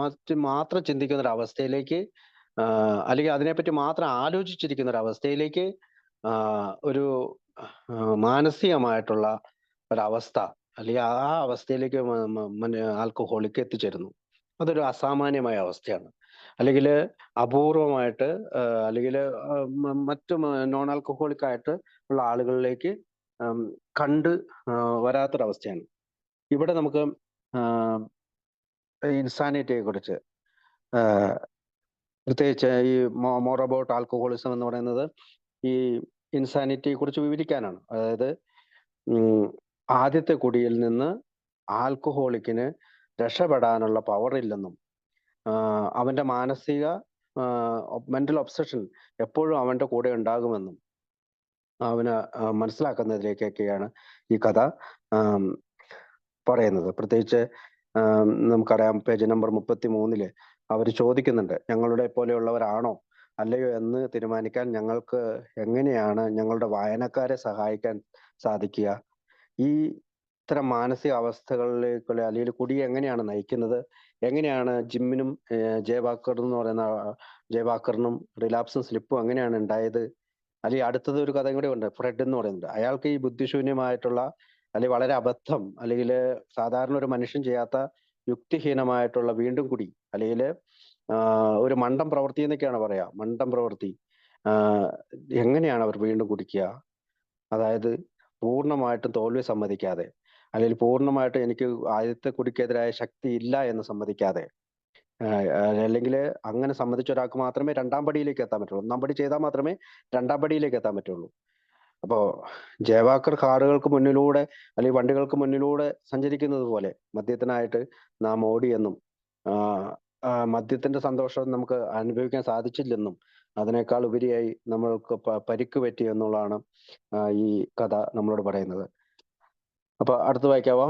മാറ്റി മാത്രം ചിന്തിക്കുന്ന ഒരു അവസ്ഥയിലേക്ക്, അല്ലെങ്കിൽ അതിനെപ്പറ്റി മാത്രം ആലോചിച്ചിരിക്കുന്ന ഒരു അവസ്ഥയിലേക്ക്, ഒരു മാനസികമായിട്ടുള്ള ഒരവസ്ഥ, അല്ലെങ്കിൽ ആ അവസ്ഥയിലേക്ക് ആൽക്കഹോളിക്ക് എത്തിച്ചേരുന്നു. അതൊരു അസാമാന്യമായ അവസ്ഥയാണ്. അല്ലെങ്കിൽ അപൂർവമായിട്ട്, അല്ലെങ്കിൽ മറ്റു നോൺ ആൽക്കഹോളിക് ആയിട്ട് ഉള്ള ആളുകളിലേക്ക് കണ്ട് വരാത്തൊരവസ്ഥയാണ്. ഇവിടെ നമുക്ക് ഇൻസാനിറ്റിയെ കുറിച്ച്, പ്രത്യേകിച്ച് ഈ മോർ അബൌട്ട് ആൽക്കഹോളിസം എന്ന് പറയുന്നത് ഈ ഇൻസാനിറ്റിയെ കുറിച്ച് വിവരിക്കാനാണ്. അതായത് ആദ്യത്തെ കുടിയിൽ നിന്ന് ആൽക്കഹോളിക്കിന് രക്ഷപ്പെടാനുള്ള പവർ ഇല്ലെന്നും, അവന്റെ മാനസിക മെന്റൽ ഒബ്സഷൻ എപ്പോഴും അവന്റെ കൂടെ ഉണ്ടാകുമെന്നും അവന് മനസ്സിലാക്കുന്നതിലേക്കൊക്കെയാണ് ഈ കഥ പറയുന്നത്. പ്രത്യേകിച്ച് നമുക്കറിയാം, പേജ് നമ്പർ 33 അവർ ചോദിക്കുന്നുണ്ട്, ഞങ്ങളുടെ പോലെയുള്ളവരാണോ അല്ലയോ എന്ന് തീരുമാനിക്കാൻ ഞങ്ങൾക്ക് എങ്ങനെയാണ് ഞങ്ങളുടെ വായനക്കാരെ സഹായിക്കാൻ സാധിക്കുക? ഈ ഇത്തരം മാനസിക അവസ്ഥകളിലേക്കുള്ള, അല്ലെങ്കിൽ കുടി എങ്ങനെയാണ് നയിക്കുന്നത്, എങ്ങനെയാണ് ജിമ്മിനും ജയവാക്കറിനും റിലാപ്സും സ്ലിപ്പും എങ്ങനെയാണ് ഉണ്ടായത്? അല്ലെങ്കിൽ അടുത്തത് ഒരു കഥയും കൂടെ ഉണ്ട്, ഫ്രെഡ് എന്ന് പറയുന്നത്. അയാൾക്ക് ഈ ബുദ്ധിശൂന്യമായിട്ടുള്ള, അല്ലെങ്കിൽ വളരെ അബദ്ധം, അല്ലെങ്കിൽ സാധാരണ ഒരു മനുഷ്യൻ ചെയ്യാത്ത യുക്തിഹീനമായിട്ടുള്ള വീണ്ടും കുടി, അല്ലെങ്കിൽ ഒരു മണ്ടം പ്രവൃത്തി എന്നൊക്കെയാണ് പറയാ, മണ്ടം പ്രവൃത്തി. എങ്ങനെയാണ് അവർ വീണ്ടും കുടിക്കുക? അതായത് പൂർണ്ണമായിട്ടും തോൽവി സമ്മതിക്കാതെ, അല്ലെങ്കിൽ പൂർണ്ണമായിട്ടും എനിക്ക് ആദ്യത്തെ കുടിക്കെതിരായ ശക്തി ഇല്ല എന്ന് സമ്മതിക്കാതെ, അല്ലെങ്കിൽ അങ്ങനെ സമ്മതിച്ച ഒരാൾക്ക് മാത്രമേ രണ്ടാം പടിയിലേക്ക് എത്താൻ പറ്റുള്ളൂ. ഒന്നാം പടി ചെയ്താൽ മാത്രമേ രണ്ടാം പടിയിലേക്ക് എത്താൻ പറ്റുള്ളൂ. അപ്പോ ജയവാക്കർ കാറുകൾക്ക് മുന്നിലൂടെ, അല്ലെങ്കിൽ വണ്ടികൾക്ക് മുന്നിലൂടെ സഞ്ചരിക്കുന്നത് പോലെ മദ്യത്തിനായിട്ട് നാം ഓടിയെന്നും, മദ്യത്തിന്റെ സന്തോഷം നമുക്ക് അനുഭവിക്കാൻ സാധിച്ചില്ലെന്നും, അതിനേക്കാൾ ഉപരിയായി നമ്മൾക്ക് പരിക്ക് പറ്റി എന്നുള്ളതാണ് ഈ കഥ നമ്മളോട് പറയുന്നത്. അപ്പൊ അടുത്ത് വായിക്കാവോ?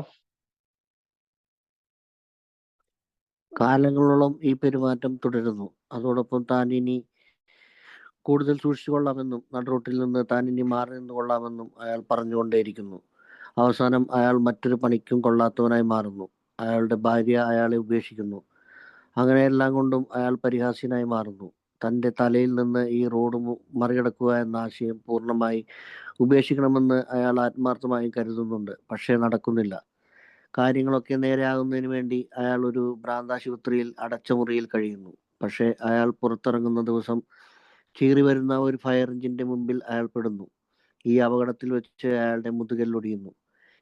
കാലങ്ങളോളം ഈ പെരുമാറ്റം തുടരുന്നു. അതോടൊപ്പം താൻ ഇനി കൂടുതൽ സൂക്ഷിച്ചുകൊള്ളാമെന്നും നടുറോട്ടിൽ നിന്ന് താൻ ഇനി മാറി നിന്ന് കൊള്ളാമെന്നും അയാൾ പറഞ്ഞുകൊണ്ടേയിരിക്കുന്നു. അവസാനം അയാൾ മറ്റൊരു പണിക്കും കൊള്ളാത്തവനായി മാറുന്നു. അയാളുടെ ഭാര്യ അയാളെ ഉപേക്ഷിക്കുന്നു. അങ്ങനെയെല്ലാം കൊണ്ടും അയാൾ പരിഹാസ്യനായി മാറുന്നു. തൻ്റെ തലയിൽ നിന്ന് ഈ റോഡ് മറികടക്കുക എന്ന ആശയം പൂർണ്ണമായി ഉപേക്ഷിക്കണമെന്ന് അയാൾ ആത്മാർത്ഥമായി കരുതുന്നുണ്ട്. പക്ഷേ നടക്കുന്നില്ല. കാര്യങ്ങളൊക്കെ നേരെയാകുന്നതിന് വേണ്ടി അയാൾ ഒരു ഭ്രാന്താശുപത്രിയിൽ അടച്ച മുറിയിൽ കഴിയുന്നു. പക്ഷേ അയാൾ പുറത്തിറങ്ങുന്ന ദിവസം ചീറി വരുന്ന ഒരു ഫയർ എഞ്ചിന്റെ മുമ്പിൽ അയാൾ പെടുന്നു. ഈ അപകടത്തിൽ വെച്ച് അയാളുടെ മുതുകല്ലൊടിയുന്നു.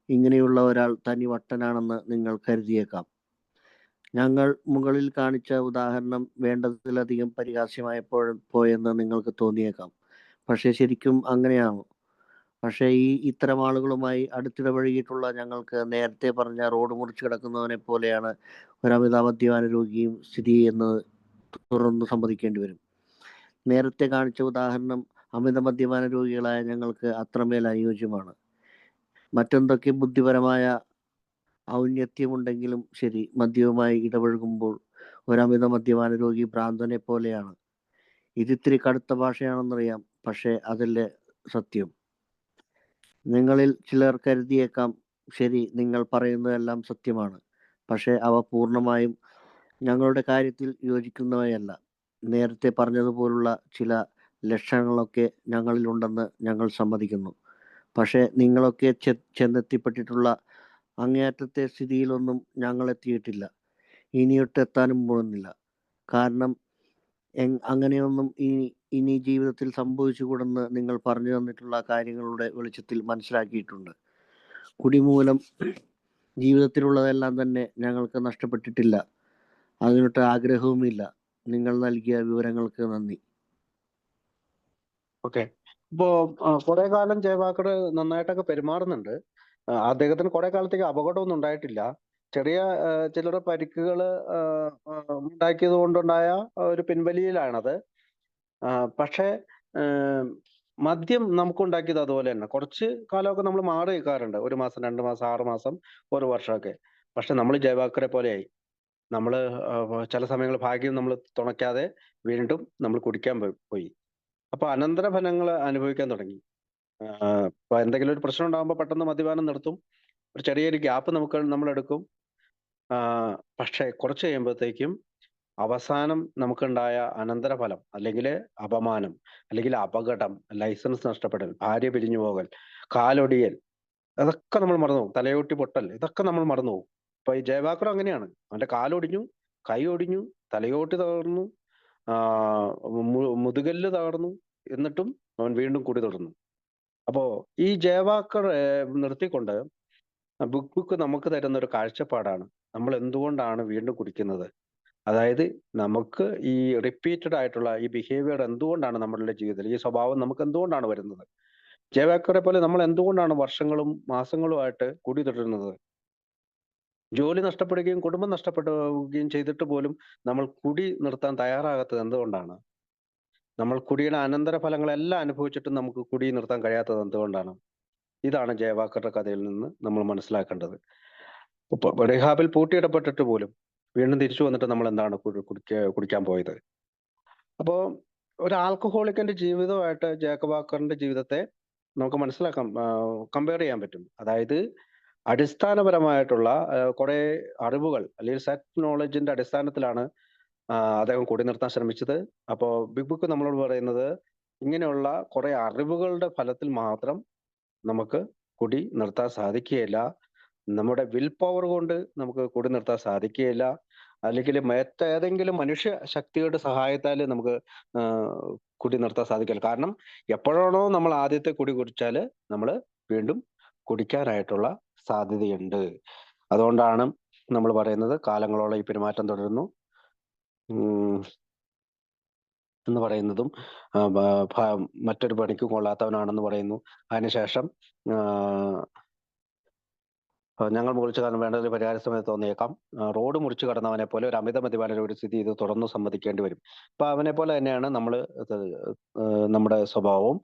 ഇങ്ങനെയുള്ള ഒരാൾ തനി വട്ടനാണെന്ന് നിങ്ങൾ കരുതിയേക്കാം. ഞങ്ങൾ മുകളിൽ കാണിച്ച ഉദാഹരണം വേണ്ടതിലധികം പരിഹാസ്യമായപ്പോയെന്ന് നിങ്ങൾക്ക് തോന്നിയേക്കാം. പക്ഷേ ശരിക്കും അങ്ങനെയാണോ? പക്ഷേ ഇത്തരം ആളുകളുമായി അടുത്തിടപഴകിയിട്ടുള്ള ഞങ്ങൾക്ക് നേരത്തെ പറഞ്ഞ റോഡ് മുറിച്ച് കിടക്കുന്നവനെ പോലെയാണ് ഒരമിത മദ്യപാന രോഗിയും സ്ഥിതി എന്ന് തുറന്നു സമ്മതിക്കേണ്ടി വരും. നേരത്തെ കാണിച്ച ഉദാഹരണം അമിത മദ്യപാന രോഗികളായ ഞങ്ങൾക്ക് അത്രമേൽ അനുയോജ്യമാണ്. മറ്റെന്തൊക്കെ ബുദ്ധിപരമായ ഔന്നത്യമുണ്ടെങ്കിലും ശരി, മദ്യവുമായി ഇടപഴകുമ്പോൾ ഒരമിത മദ്യപാന രോഗി ഭ്രാന്തനെ പോലെയാണ്. ഇതിത്തിരി കടുത്ത ഭാഷയാണെന്നറിയാം, പക്ഷേ അതല്ലേ സത്യം. നിങ്ങളിൽ ചിലർ കരുതിയേക്കാം, ശരി, നിങ്ങൾ പറയുന്നതെല്ലാം സത്യമാണ്, പക്ഷേ അവ പൂർണ്ണമായും ഞങ്ങളുടെ കാര്യത്തിൽ യോജിക്കുന്നവയല്ല. നേരത്തെ പറഞ്ഞതുപോലുള്ള ചില ലക്ഷണങ്ങളൊക്കെ ഞങ്ങളിലുണ്ടെന്ന് ഞങ്ങൾ സമ്മതിക്കുന്നു. പക്ഷേ നിങ്ങളൊക്കെ ചെന്നെത്തിപ്പെട്ടിട്ടുള്ള അങ്ങേയറ്റത്തെ സ്ഥിതിയിലൊന്നും ഞങ്ങൾ എത്തിയിട്ടില്ല, ഇനിയൊട്ട് എത്താനും പോകുന്നില്ല. കാരണം അങ്ങനെയൊന്നും ഇനി ജീവിതത്തിൽ സംഭവിച്ചുകൂടെന്ന് നിങ്ങൾ പറഞ്ഞു തന്നിട്ടുള്ള കാര്യങ്ങളുടെ വെളിച്ചത്തിൽ മനസ്സിലാക്കിയിട്ടുണ്ട്. കുടിമൂലം ജീവിതത്തിലുള്ളതെല്ലാം തന്നെ ഞങ്ങൾക്ക് നഷ്ടപ്പെട്ടിട്ടില്ല, അതിനൊട്ട് ആഗ്രഹവുമില്ല. നിങ്ങൾ നൽകിയ വിവരങ്ങൾക്ക് നന്ദി. ഓക്കെ. ഇപ്പോ കുറെ കാലം ജയവാക്കർ നന്നായിട്ടൊക്കെ പെരുമാറുന്നുണ്ട്. അദ്ദേഹത്തിന് കുറെ കാലത്തേക്ക് അപകടമൊന്നും ഉണ്ടായിട്ടില്ല. ചെറിയ ചില്ലറ പരിക്കുകൾ ഉണ്ടാക്കിയത് കൊണ്ടുണ്ടായ ഒരു പിൻവലിയിലാണത്. പക്ഷേ മദ്യം നമുക്കുണ്ടാക്കിയത് അതുപോലെ തന്നെ. കുറച്ച് കാലമൊക്കെ നമ്മൾ മാറി നിൽക്കാറുണ്ട്. 1 മാസം, 2 മാസം, 6 മാസം, 1 വർഷമൊക്കെ. പക്ഷെ നമ്മൾ ജയവാക്കറെ പോലെയായി. നമ്മള് ചില സമയങ്ങളിൽ ഭാഗ്യം നമ്മൾ തുണയ്ക്കാതെ വീണ്ടും നമ്മൾ കുടിക്കാൻ പോയി. അപ്പൊ അനന്തരഫലങ്ങൾ അനുഭവിക്കാൻ തുടങ്ങി. ഇപ്പൊ എന്തെങ്കിലും ഒരു പ്രശ്നം ഉണ്ടാകുമ്പോൾ പെട്ടെന്ന് മദ്യപാനം നിർത്തും. ഒരു ചെറിയൊരു ഗ്യാപ്പ് നമ്മളെടുക്കും. പക്ഷെ കുറച്ച് കഴിയുമ്പോഴത്തേക്കും അവസാനം നമുക്കുണ്ടായ അനന്തരഫലം, അല്ലെങ്കിൽ അപമാനം, അല്ലെങ്കിൽ അപകടം, ലൈസൻസ് നഷ്ടപ്പെടൽ, ഭാര്യ പിരിഞ്ഞു പോകൽ, കാലൊടിയൽ, അതൊക്കെ നമ്മൾ മറന്നുപോകും. തലയോട്ടി പൊട്ടൽ, ഇതൊക്കെ നമ്മൾ മറന്നുപോകും. ഇപ്പൊ ഈ ജയവാക്കർ അങ്ങനെയാണ്. അവന്റെ കാലൊടിഞ്ഞു, കൈ ഒടിഞ്ഞു, തലയോട്ടി തകർന്നു, മുതുകല്ല് തകർന്നു, എന്നിട്ടും അവൻ വീണ്ടും കുടി തുടർന്നു. അപ്പോ ഈ ജയവാക്കർ നിർത്തിക്കൊണ്ട് ബുക്ക് നമുക്ക് തരുന്ന ഒരു കാഴ്ചപ്പാടാണ്. നമ്മൾ എന്തുകൊണ്ടാണ് വീണ്ടും കുടിക്കുന്നത്? അതായത് നമുക്ക് ഈ റിപ്പീറ്റഡ് ആയിട്ടുള്ള ഈ ബിഹേവിയർ എന്തുകൊണ്ടാണ് നമ്മളുടെ ജീവിതത്തിൽ, ഈ സ്വഭാവം നമുക്ക് എന്തുകൊണ്ടാണ് വരുന്നത്? ജയവാക്കറെ പോലെ നമ്മൾ എന്തുകൊണ്ടാണ് വർഷങ്ങളും മാസങ്ങളുമായിട്ട് കുടി തുടരുന്നത്? ജോലി നഷ്ടപ്പെടുകയും കുടുംബം നഷ്ടപ്പെടുകയും ചെയ്തിട്ട് പോലും നമ്മൾ കുടി നിർത്താൻ തയ്യാറാകാത്തത് എന്തുകൊണ്ടാണ്? നമ്മൾ കുടിയുടെ അനന്തരഫലങ്ങളെല്ലാം അനുഭവിച്ചിട്ടും നമുക്ക് കുടി നിർത്താൻ കഴിയാത്തത് എന്തുകൊണ്ടാണ്? ഇതാണ് ജയവാക്കറുടെ കഥയിൽ നിന്ന് നമ്മൾ മനസ്സിലാക്കേണ്ടത്. റിഹാബിൽ പൂട്ടിയിടപ്പെട്ടിട്ട് പോലും വീണ്ടും തിരിച്ചു വന്നിട്ട് നമ്മൾ എന്താണ് കുടിക്കാൻ പോയത്? അപ്പോ ഒരു ആൽക്കഹോളിക്കിന്റെ ജീവിതമായിട്ട് ജേക്കബ് വാക്കറിന്റെ ജീവിതത്തെ നമുക്ക് മനസ്സിലാക്കാം, കമ്പയർ ചെയ്യാൻ പറ്റും. അതായത് അടിസ്ഥാനപരമായിട്ടുള്ള കുറെ അറിവുകൾ, അല്ലെങ്കിൽ സെറ്റ് നോളജിന്റെ അടിസ്ഥാനത്തിലാണ് അദ്ദേഹം കുടി നിർത്താൻ ശ്രമിച്ചത്. അപ്പോൾ ബിഗ് ബുക്ക് നമ്മളോട് പറയുന്നത്, ഇങ്ങനെയുള്ള കുറെ അറിവുകളുടെ ഫലത്തിൽ മാത്രം നമുക്ക് കുടി നിർത്താൻ സാധിക്കുകയില്ല. നമ്മുടെ വിൽ പവർ കൊണ്ട് നമുക്ക് കുടി നിർത്താൻ സാധിക്കുകയില്ല. അല്ലെങ്കിൽ മറ്റേതെങ്കിലും മനുഷ്യ ശക്തിയുടെ സഹായത്താൽ നമുക്ക് കുടി നിർത്താൻ സാധിക്കില്ല. കാരണം എപ്പോഴാണോ നമ്മൾ ആദ്യത്തെ കുടി കുടിച്ചാൽ നമ്മൾ വീണ്ടും കുടിക്കാനായിട്ടുള്ള സാധ്യതയുണ്ട്. അതുകൊണ്ടാണ് നമ്മൾ പറയുന്നത് കാലങ്ങളോളം ഈ പെരുമാറ്റം തുടരുന്നു എന്ന് പറയുന്നതും, മറ്റൊരു പണിക്കും കൊള്ളാത്തവനാണെന്ന് പറയുന്നു. അതിനുശേഷം ഞങ്ങൾ മുറിച്ചു കടന്നു വേണ്ടതിൽ പരിഹാര സമയത്ത് തോന്നിയേക്കാം. റോഡ് മുറിച്ചു കടന്നവനെ പോലെ ഒരു അമിത മദ്യപാന ഒരു സ്ഥിതി ഇത് തുറന്നു സമ്മതിക്കേണ്ടി വരും. അപ്പൊ അവനെ പോലെ തന്നെയാണ് നമ്മുടെ സ്വഭാവവും.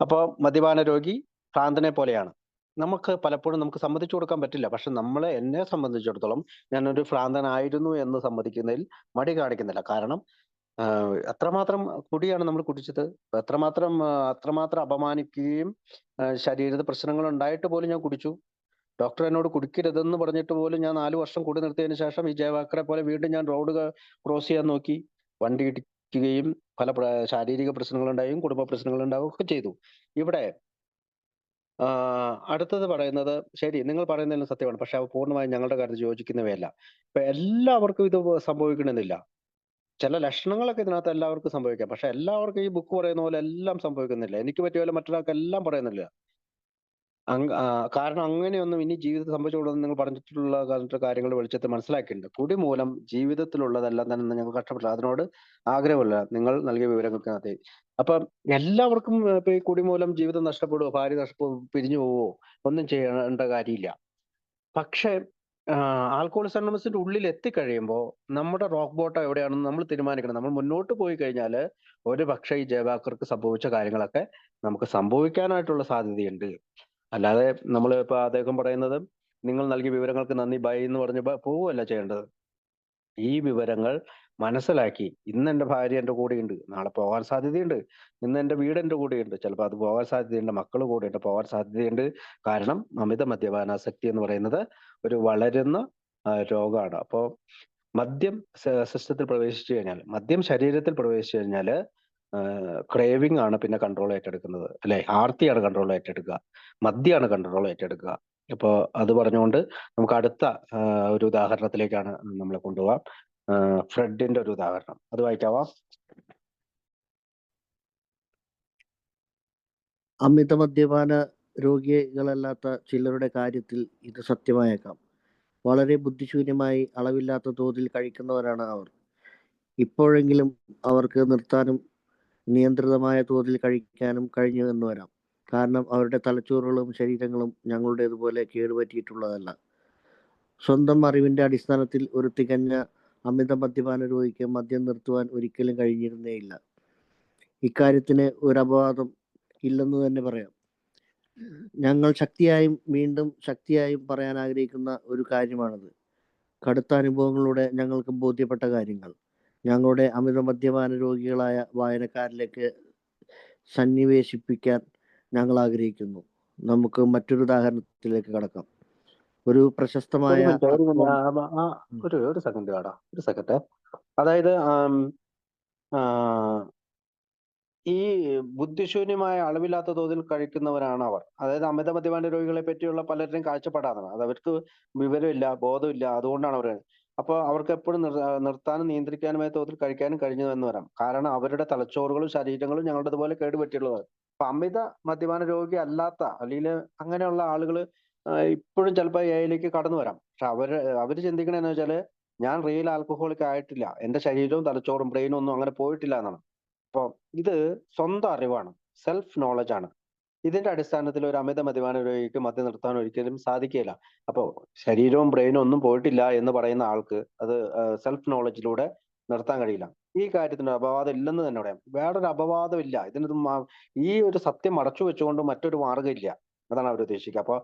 അപ്പോൾ മദ്യപാന രോഗി ഭ്രാന്തനെ പോലെയാണ്. നമുക്ക് പലപ്പോഴും നമുക്ക് സമ്മതിച്ചു കൊടുക്കാൻ പറ്റില്ല. പക്ഷെ എന്നെ സംബന്ധിച്ചിടത്തോളം ഞാനൊരു ഭ്രാന്തനായിരുന്നു എന്ന് സമ്മതിക്കുന്നതിൽ മടി കാണിക്കുന്നില്ല. കാരണം എത്രമാത്രം കുടിയാണ് നമ്മൾ കുടിച്ചത്, അത്രമാത്രം അപമാനിക്കുകയും ശരീരത്തിൽ പ്രശ്നങ്ങൾ ഉണ്ടായിട്ട് പോലും ഞാൻ കുടിച്ചു. ഡോക്ടർ എന്നോട് കുടിക്കരുതെന്ന് പറഞ്ഞിട്ട് പോലും ഞാൻ 4 വർഷം കുടി നിർത്തിയതിനു ശേഷം ഈ ജയവാക്കറെ പോലെ വീണ്ടും ഞാൻ റോഡ് ക്രോസ് ചെയ്യാൻ നോക്കി. വണ്ടി ഇടിക്കുകയും പല ശാരീരിക പ്രശ്നങ്ങളുണ്ടായും കുടുംബ പ്രശ്നങ്ങളുണ്ടാവുകയും ഒക്കെ ചെയ്തു. ഇവിടെ അടുത്തത് പറയുന്നത്, ശരി, നിങ്ങൾ പറയുന്നതെല്ലാം സത്യമാണ്, പക്ഷെ അവ പൂർണ്ണമായും ഞങ്ങളുടെ കാര്യത്തിൽ യോജിക്കുന്നവയല്ല. ഇപ്പൊ എല്ലാവർക്കും ഇത് സംഭവിക്കണമെന്നില്ല. ചില ലക്ഷണങ്ങളൊക്കെ ഇതിനകത്ത് എല്ലാവർക്കും സംഭവിക്കാം. പക്ഷെ എല്ലാവർക്കും ഈ ബുക്ക് പറയുന്ന പോലെ എല്ലാം സംഭവിക്കുന്നില്ല. എനിക്ക് പറ്റിയ പോലെ മറ്റൊരാൾക്ക് എല്ലാം പറയുന്നില്ല. കാരണം അങ്ങനെയൊന്നും ഇനി ജീവിതത്തിൽ സംഭവിച്ചുകൂടുമെന്ന് നിങ്ങൾ പറഞ്ഞിട്ടുള്ള കാര്യങ്ങൾ വെളിച്ചത്തിൽ മനസ്സിലാക്കിയിട്ടുണ്ട്. കുടി മൂലം ജീവിതത്തിലുള്ളതെല്ലാം തന്നെ ഞങ്ങൾ കഷ്ടപ്പെട്ടില്ല. അതിനോട് ആഗ്രഹമില്ല നിങ്ങൾ നൽകിയ വിവരങ്ങൾക്കകത്ത്. അപ്പം എല്ലാവർക്കും ഇപ്പൊ ഈ കുടി മൂലം ജീവിതം നഷ്ടപ്പെടുവോ, ഭാര്യ പിരിഞ്ഞു പോവോ, ഒന്നും ചെയ്യേണ്ട കാര്യമില്ല. പക്ഷെ ആൽക്കഹോളിക്സ് അനോണിമസിന്റെ ഉള്ളിൽ എത്തിക്കഴിയുമ്പോൾ നമ്മുടെ റോക്ക് ബോട്ടം എവിടെയാണെന്ന് നമ്മൾ തീരുമാനിക്കണം. നമ്മൾ മുന്നോട്ട് പോയി കഴിഞ്ഞാൽ ഒരു പക്ഷേ ഈ ജയവാക്കർക്ക് സംഭവിച്ച കാര്യങ്ങളൊക്കെ നമുക്ക് സംഭവിക്കാനായിട്ടുള്ള സാധ്യതയുണ്ട്. അല്ലാതെ നമ്മൾ ഇപ്പൊ അദ്ദേഹം പറയുന്നത്, നിങ്ങൾ നൽകിയ വിവരങ്ങൾക്ക് നന്ദി, ബൈ എന്ന് പറഞ്ഞ് പോവുകയല്ല ചെയ്യേണ്ടത്. ഈ വിവരങ്ങൾ മനസ്സിലാക്കി ഇന്ന് എൻ്റെ ഭാര്യ എൻ്റെ കൂടെയുണ്ട്, നാളെ പോകാൻ സാധ്യതയുണ്ട്. ഇന്ന് എൻ്റെ വീട് എൻ്റെ കൂടെയുണ്ട്, ചിലപ്പോൾ അത് പോകാൻ സാധ്യതയുണ്ട്. മക്കൾ കൂടെയുണ്ട്, പോകാൻ സാധ്യതയുണ്ട്. കാരണം അമിത മദ്യപാനാസക്തി എന്ന് പറയുന്നത് ഒരു വളരുന്ന രോഗമാണ്. അപ്പോൾ മദ്യം സിസ്റ്റത്തിൽ പ്രവേശിച്ചു കഴിഞ്ഞാൽ, മദ്യം ശരീരത്തിൽ പ്രവേശിച്ചു കഴിഞ്ഞാൽ ക്രേവിംഗ് ആണ് പിന്നെ കൺട്രോൾ ഏറ്റെടുക്കുന്നത്, അല്ലെ? ആർത്തിയാണ് കൺട്രോൾ ഏറ്റെടുക്കുക, മദ്യമാണ് കൺട്രോൾ ഏറ്റെടുക്കുക. അപ്പോൾ അത് പറഞ്ഞുകൊണ്ട് നമുക്ക് അടുത്ത ഒരു ഉദാഹരണത്തിലേക്കാണ് നമ്മളെ കൊണ്ടുപോകാം. ഫ്രെഡിന്റെ ഒരു ഉദാഹരണം അത് വായിക്കാവോ? അമിത മദ്യപാന രോഗികളല്ലാത്ത ചിലരുടെ കാര്യത്തിൽ ഇത് സത്യമായേക്കാം. വളരെ ബുദ്ധിശൂന്യമായി അളവില്ലാത്ത തോതിൽ കഴിക്കുന്നവരാണ് അവർ. ഇപ്പോഴെങ്കിലും അവർക്ക് നിർത്താനും നിയന്ത്രിതമായ തോതിൽ കഴിക്കാനും കഴിഞ്ഞു എന്ന് വരാം. കാരണം അവരുടെ തലച്ചോറുകളും ശരീരങ്ങളും ഞങ്ങളുടേതുപോലെ കേടുപറ്റിയിട്ടുള്ളതല്ല. സ്വന്തം അറിവിന്റെ അടിസ്ഥാനത്തിൽ ഒരു തികഞ്ഞ അമിത മദ്യപാന രോഗിക്ക് മദ്യം നിർത്തുവാൻ ഒരിക്കലും കഴിഞ്ഞിരുന്നേയില്ല. ഇക്കാര്യത്തിന് ഒരു അപവാദം ഇല്ലെന്ന് തന്നെ പറയാം. ഞങ്ങൾ വീണ്ടും ശക്തിയായും പറയാൻ ആഗ്രഹിക്കുന്ന ഒരു കാര്യമാണത്. കടുത്ത അനുഭവങ്ങളിലൂടെ ഞങ്ങൾക്ക് ബോധ്യപ്പെട്ട കാര്യങ്ങൾ ഞങ്ങളുടെ അമിത മദ്യപാന രോഗികളായ വായനക്കാരിലേക്ക് സന്നിവേശിപ്പിക്കാൻ ഞങ്ങൾ ആഗ്രഹിക്കുന്നു. നമുക്ക് മറ്റൊരു ഉദാഹരണത്തിലേക്ക് കടക്കാം. ഒരു പ്രശസ്തമായ ഒരു സെക്കൻഡ്. അതായത് ഈ ബുദ്ധിശൂന്യമായ അളവില്ലാത്ത തോതിൽ കഴിക്കുന്നവരാണ് അവർ. അതായത് അമിത മദ്യപാന രോഗികളെ പറ്റിയുള്ള പലരുടെയും കാഴ്ചപ്പാടാണ് അത്. അവർക്ക് വിവരമില്ല, ബോധമില്ല, അതുകൊണ്ടാണ് അവർ. അപ്പോൾ അവർക്ക് എപ്പോഴും നിർത്താനും നിയന്ത്രിക്കാനുമായ തോതിൽ കഴിക്കാനും കഴിഞ്ഞു എന്ന് വരാം. കാരണം അവരുടെ തലച്ചോറുകളും ശരീരങ്ങളും ഞങ്ങളുടേതുപോലെ കേടുപറ്റിയുള്ളവർ. അപ്പൊ അമിത മദ്യപാന രോഗി അല്ലാത്ത, അല്ലെങ്കിൽ അങ്ങനെയുള്ള ആളുകൾ ഇപ്പോഴും ചിലപ്പോൾ എയിലേക്ക് കടന്നു വരാം. പക്ഷെ അവര് ചിന്തിക്കണെന്ന് വെച്ചാല്, ഞാൻ റിയൽ ആൽക്കഹോളിക് ആയിട്ടില്ല, എന്റെ ശരീരവും തലച്ചോറും ബ്രെയിനും ഒന്നും അങ്ങനെ പോയിട്ടില്ല എന്നാണ്. അപ്പൊ ഇത് സ്വന്തം അറിവാണ്, സെൽഫ് നോളജ് ആണ്. ഇതിന്റെ അടിസ്ഥാനത്തിൽ ഒരു അമിത മദ്യപാന രോഗിക്ക് മദ്യം നിർത്താൻ ഒരിക്കലും സാധിക്കില്ല. അപ്പോ ശരീരവും ബ്രെയിനും ഒന്നും പോയിട്ടില്ല എന്ന് പറയുന്ന ആൾക്ക് അത് സെൽഫ് നോളജിലൂടെ നിർത്താൻ കഴിയില്ല. ഈ കാര്യത്തിന് അപവാദം ഇല്ലെന്ന് തന്നെ പറയാം. വേറൊരു അപവാദം ഇല്ല ഇതിന്. ഈ ഒരു സത്യം മറച്ചു വെച്ചുകൊണ്ട് മറ്റൊരു മാർഗ്ഗം ഇല്ല, അതാണ് അവർ ഉദ്ദേശിക്കുക. അപ്പൊ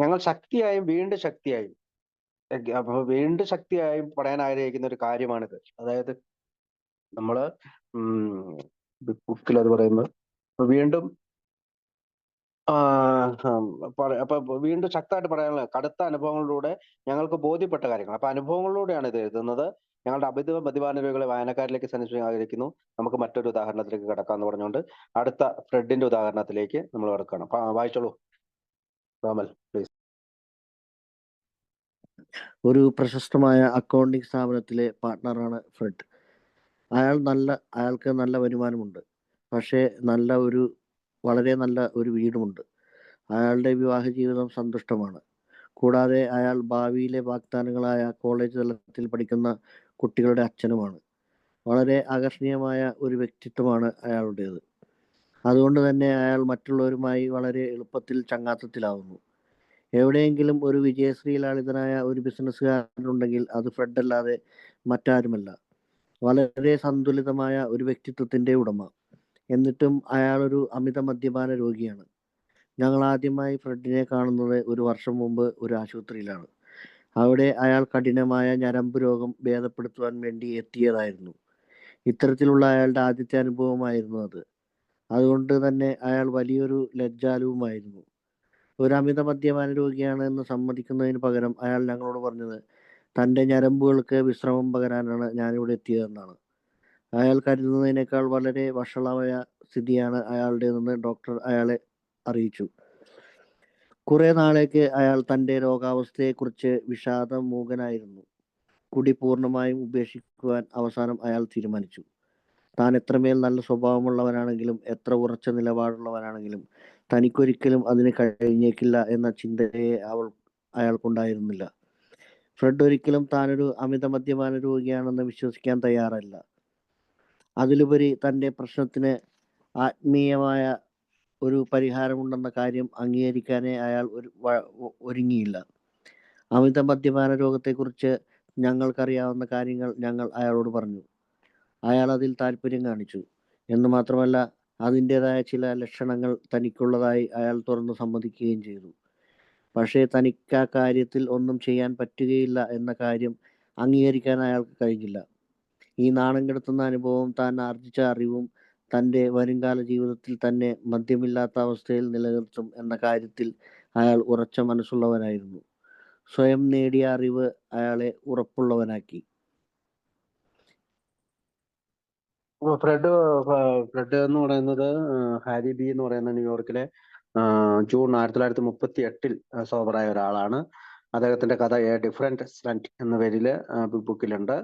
ഞങ്ങൾ ശക്തിയായും വീണ്ടും ശക്തിയായും വീണ്ടും ശക്തിയായും പറയാൻ ആഗ്രഹിക്കുന്ന ഒരു കാര്യമാണിത്. അതായത് നമ്മള് ബുക്കിൽ അത് പറയുന്നത് വീണ്ടും അപ്പൊ വീണ്ടും ശക്തമായിട്ട് പറയാനുള്ള കടുത്ത അനുഭവങ്ങളിലൂടെ ഞങ്ങൾക്ക് ബോധ്യപ്പെട്ട കാര്യങ്ങൾ. അപ്പൊ അനുഭവങ്ങളിലൂടെയാണ് ഇത് എഴുതുന്നത്. ഞങ്ങളുടെ അമിത മദ്യപാന രോഗികളെ വായനക്കാരിലേക്ക് സന്ദേശിക്കാൻ ആഗ്രഹിക്കുന്നു. നമുക്ക് മറ്റൊരു ഉദാഹരണത്തിലേക്ക് കടക്കാന്ന് പറഞ്ഞുകൊണ്ട് അടുത്ത ഫ്രെഡിന്റെ ഉദാഹരണത്തിലേക്ക് നമ്മൾ കടക്കണം. വായിച്ചോളൂ രാമൽ പ്ലീസ്. ഒരു പ്രശസ്തമായ അക്കൗണ്ടിംഗ് സ്ഥാപനത്തിലെ പാർട്ട്ണറാണ് ഫ്രെഡ്. അയാൾക്ക് നല്ല വരുമാനമുണ്ട്, പക്ഷേ വളരെ നല്ല ഒരു വീടുമുണ്ട്. അയാളുടെ വിവാഹ ജീവിതം സന്തുഷ്ടമാണ്. കൂടാതെ അയാൾ ഭാവിയിലെ വാഗ്ദാനങ്ങളായ കോളേജ് തലത്തിൽ പഠിക്കുന്ന കുട്ടികളുടെ അച്ഛനുമാണ്. വളരെ ആകർഷണീയമായ ഒരു വ്യക്തിത്വമാണ് അയാളുടേത്. അതുകൊണ്ട് തന്നെ അയാൾ മറ്റുള്ളവരുമായി വളരെ എളുപ്പത്തിൽ ചങ്ങാത്തത്തിലാവുന്നു. എവിടെയെങ്കിലും ഒരു വിജയശ്രീലാളിതനായ ഒരു ബിസിനസ്സുകാരനുണ്ടെങ്കിൽ അത് ഫ്രെഡ് അല്ലാതെ മറ്റാരുമല്ല. വളരെ സന്തുലിതമായ ഒരു വ്യക്തിത്വത്തിന്റെ ഉടമ. എന്നിട്ടും അയാൾ ഒരു അമിത മദ്യപാന രോഗിയാണ്. ഞങ്ങൾ ആദ്യമായി ഫ്രെഡിനെ കാണുന്നത് ഒരു വർഷം മുമ്പ് ഒരു ആശുപത്രിയിലാണ്. അവിടെ അയാൾ കഠിനമായ ഞരമ്പ് രോഗം ഭേദപ്പെടുത്തുവാൻ വേണ്ടി എത്തിയതായിരുന്നു. ഇത്തരത്തിലുള്ള അയാളുടെ ആദ്യത്തെ അനുഭവമായിരുന്നു അത്. അതുകൊണ്ട് തന്നെ അയാൾ വലിയൊരു ലജ്ജാലുവുമായിരുന്നു. ഒരു അമിത മദ്യപാന രോഗിയാണ് എന്ന് സമ്മതിക്കുന്നതിന് പകരം അയാൾ ഞങ്ങളോട് പറഞ്ഞത് തൻ്റെ ഞരമ്പുകൾക്ക് വിശ്രമം പകരാനാണ് ഞാനിവിടെ എത്തിയതെന്നാണ്. അയാൾ കരുതുന്നതിനേക്കാൾ വളരെ വഷളമായ സ്ഥിതിയാണ് അയാളുടേതെന്ന് ഡോക്ടർ അയാളെ അറിയിച്ചു. കുറെ നാളേക്ക് അയാൾ തൻ്റെ രോഗാവസ്ഥയെക്കുറിച്ച് വിഷാദമൂകനായിരുന്നു. കുടി പൂർണ്ണമായും ഉപേക്ഷിക്കുവാൻ അവസാനം അയാൾ തീരുമാനിച്ചു. താൻ എത്രമേൽ നല്ല സ്വഭാവമുള്ളവനാണെങ്കിലും എത്ര ഉറച്ച നിലപാടുള്ളവനാണെങ്കിലും തനിക്കൊരിക്കലും അതിന് കഴിഞ്ഞേക്കില്ല എന്ന ചിന്തയെ അയാൾക്കുണ്ടായിരുന്നില്ല. ഫ്രെഡ് ഒരിക്കലും താനൊരു അമിത മദ്യപാന രോഗിയാണെന്ന് വിശ്വസിക്കാൻ തയ്യാറല്ല. അതിലുപരി തൻ്റെ പ്രശ്നത്തിന് ആത്മീയമായ ഒരു പരിഹാരമുണ്ടെന്ന കാര്യം അംഗീകരിക്കാനേ അയാൾ ഒരുങ്ങിയില്ല. അമിത മദ്യപാന രോഗത്തെക്കുറിച്ച് ഞങ്ങൾക്കറിയാവുന്ന കാര്യങ്ങൾ ഞങ്ങൾ അയാളോട് പറഞ്ഞു. അയാൾ അതിൽ താല്പര്യം കാണിച്ചു എന്ന് മാത്രമല്ല, അതിൻ്റെതായ ചില ലക്ഷണങ്ങൾ തനിക്കുള്ളതായി അയാൾ തുറന്നു സമ്മതിക്കുകയും ചെയ്തു. പക്ഷേ തനിക്ക് ആ കാര്യത്തിൽ ഒന്നും ചെയ്യാൻ പറ്റുകയില്ല എന്ന കാര്യം അംഗീകരിക്കാൻ അയാൾക്ക് കഴിഞ്ഞില്ല. ഈ നാണം കെടുത്തുന്ന അനുഭവം, താൻ ആർജിച്ച അറിവും തൻ്റെ വരുംകാല ജീവിതത്തിൽ തന്നെ മദ്യമില്ലാത്ത അവസ്ഥയിൽ നിലനിർത്തും എന്ന കാര്യത്തിൽ അയാൾ ഉറച്ച മനസ്സുള്ളവനായിരുന്നു. സ്വയം നേടിയ അറിവ് അയാളെ ഉറപ്പുള്ളവനാക്കി. ഫ്രെഡ് ഫ്രെഡ് എന്ന് പറയുന്നത് ഹാരി ബി എന്ന് പറയുന്ന ന്യൂയോർക്കിലെ ജൂൺ 1938 സോബറായ ഒരാളാണ്. അദ്ദേഹത്തിന്റെ കഥ എ ഡിഫറെന്റ് സ്ലന്റ് എന്ന പേരിൽ ബിഗ് ബുക്കിലുണ്ട്.